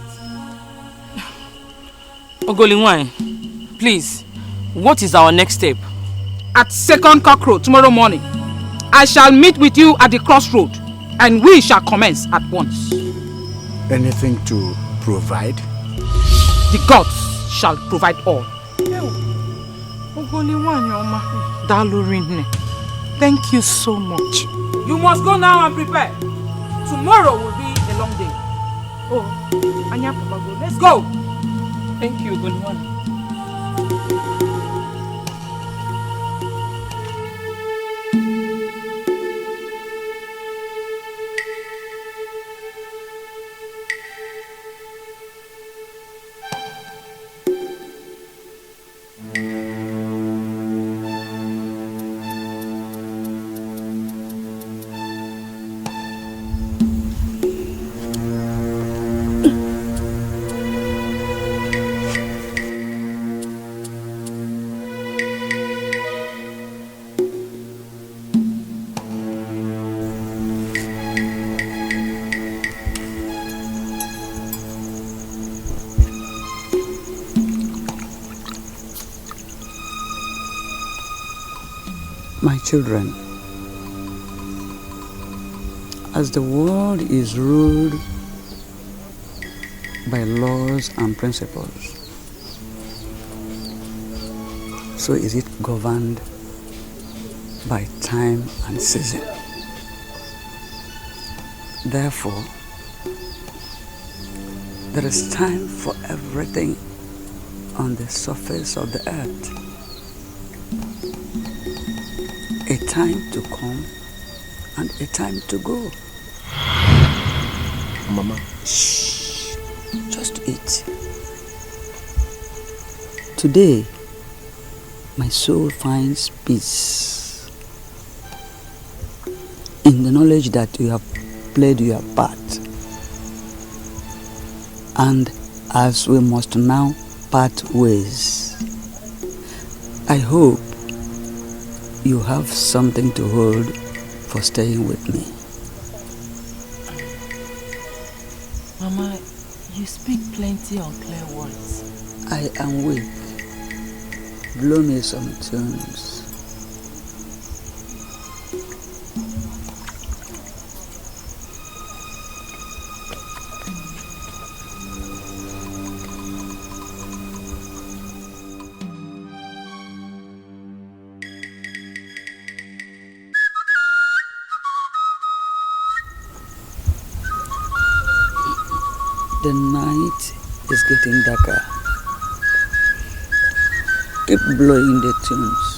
Ogoliwai, please, what is our next step? At second cockroach tomorrow morning, I shall meet with you at the crossroad and we shall commence at once. Anything to provide? The gods shall provide all. Thank you so much. You must go now and prepare. Tomorrow will be a long day. Oh, Anya Papa, go. Let's go. Thank you, Ogoliwai. My children, as the world is ruled by laws and principles, so is it governed by time and season. Therefore, there is time for everything on the surface of the earth. A time to come and a time to go. Mama. Shh. Just eat. Today, my soul finds peace in the knowledge that you have played your part. And as we must now part ways, I hope you have something to hold for staying with me. Mama, you speak plenty unclear words. I am weak. Blow me some tunes. The night is getting darker. Keep blowing the tunes.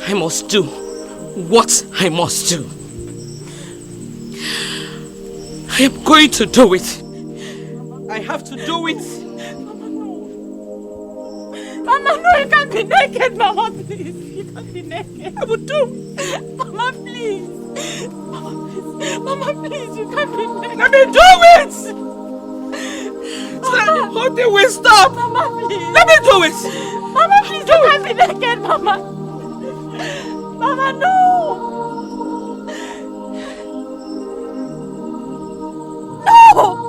I must do what I must do. I am going to do it. I have to do it. Mama, no, you can't be naked, Mama, please. You can't be naked. I will do. Mama, please. Mama, please, you can't be naked. Let me do it! So that the whole thing will stop. Mama, please. Let me do it. Mama, please, you can't be naked, Mama. Mama, no. No!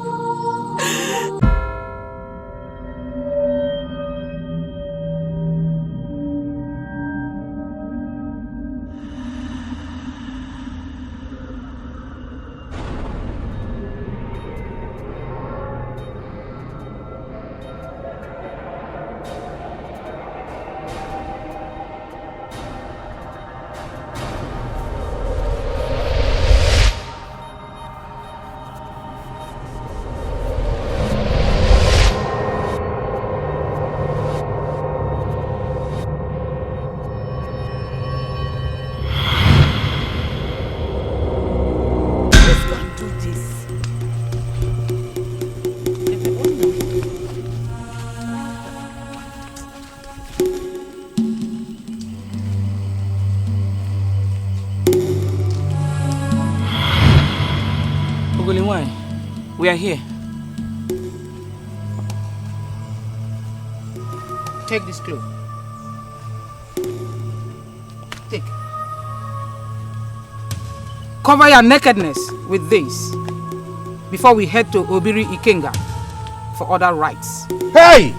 We are here. Take this cloth. Take. Cover your nakedness with this before we head to Obiri Ikenga for other rites. Hey!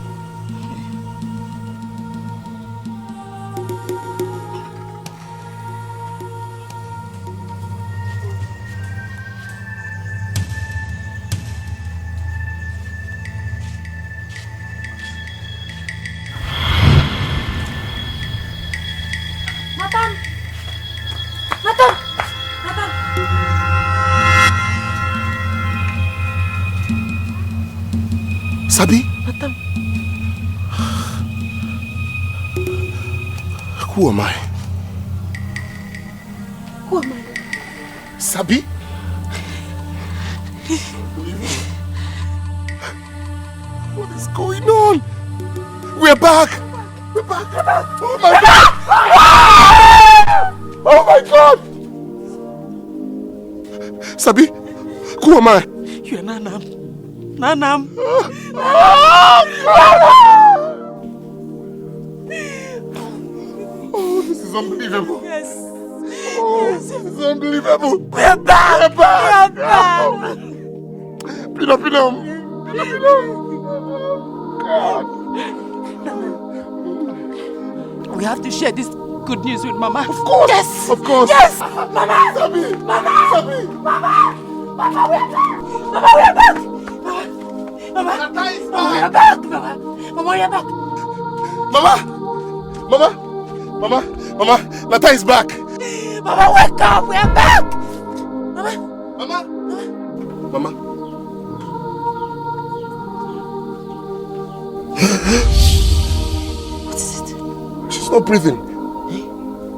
Sabi? Madam. Who am I? Who am I? Sabi? What is going on? We're back! We're back! We're back! Oh my God! Oh my God! Sabi? Who am I? You're Nanam. Nanam. Oh, this is unbelievable. Yes. Oh, this is unbelievable. We're back. We're back. We're back. Pinam. God. We have to share this good news with Mama. Of course. Yes. Of course. Yes. Mama. Sabi. Mama. Sabi. Mama. Mama, we're back. Mama, we're back. Mama, we're back. Mama, we're back. Mama, Nata is back. Mama, wake up. We're back. Mama. What is it? She's not breathing.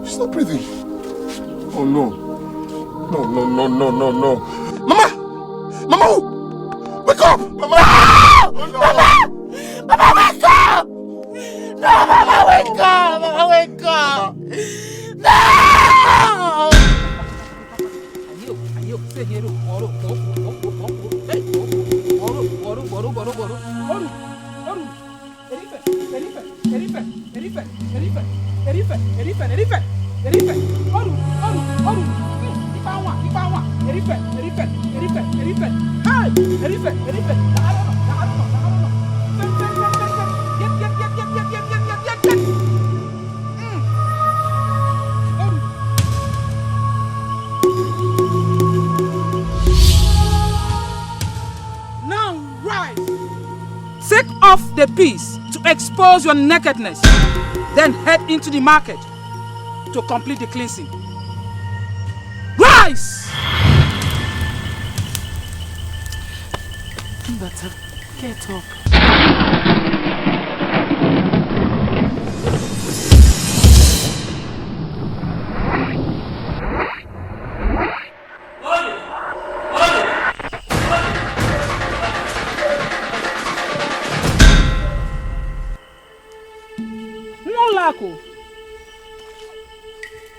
She's not breathing. Oh no. No. Mama, wake up. Mama. Oh, no. Mama, wake up. No, Mama, wake up. Mama, wake up. No. Now rise. Take off the piece to expose your nakedness. Then head into the market to complete the cleansing. Rise! Better get up.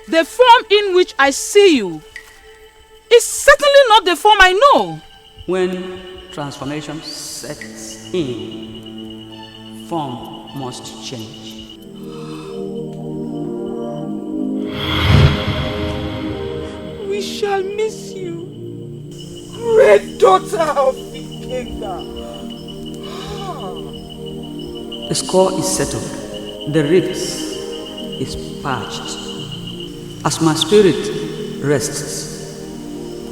The form in which I see you is certainly not the form I know. When transformation sets in, form must change. We shall miss you, Great daughter of the kingdom. The score is settled. The rifts is patched. As my spirit rests,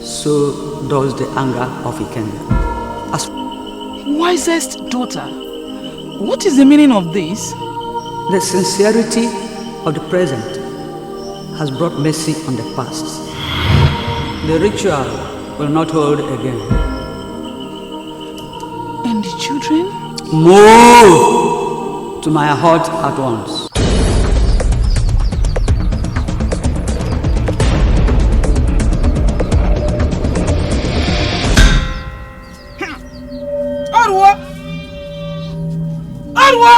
so does the anger of Ikenga. As wisest daughter, what is the meaning of this? the sincerity of the present has brought mercy on the past. The ritual will not hold again. And the children? Move to my heart at once. Arwa! Arwa!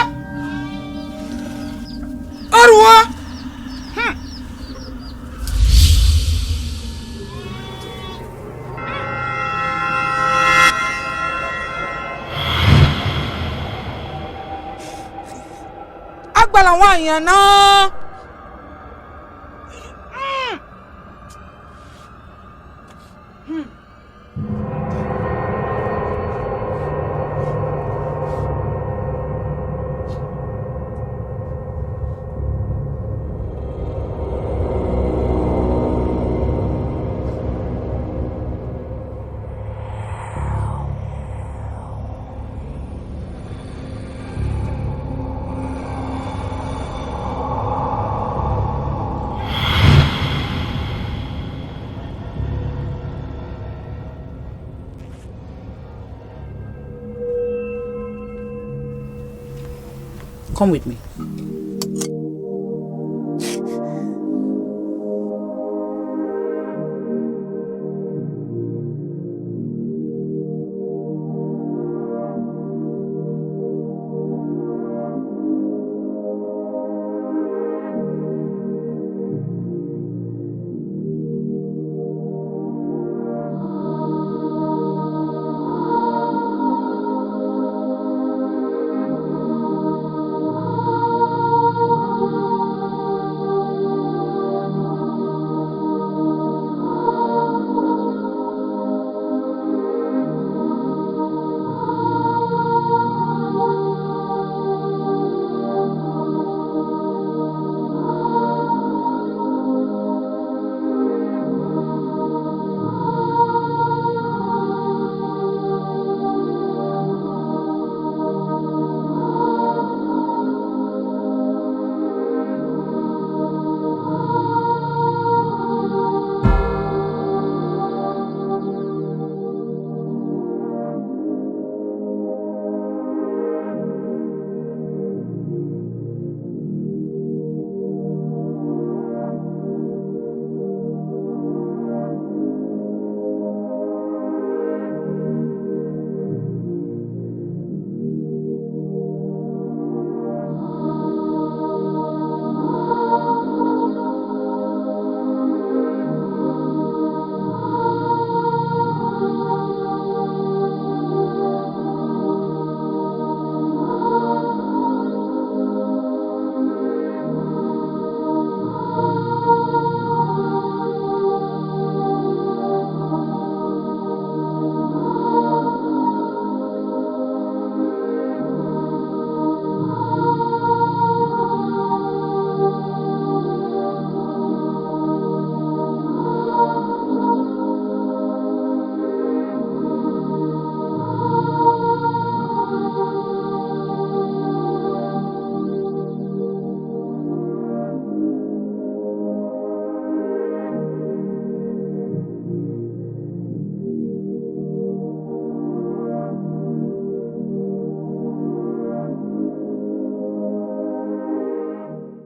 Arwa! Agbala wanya na. Come with me.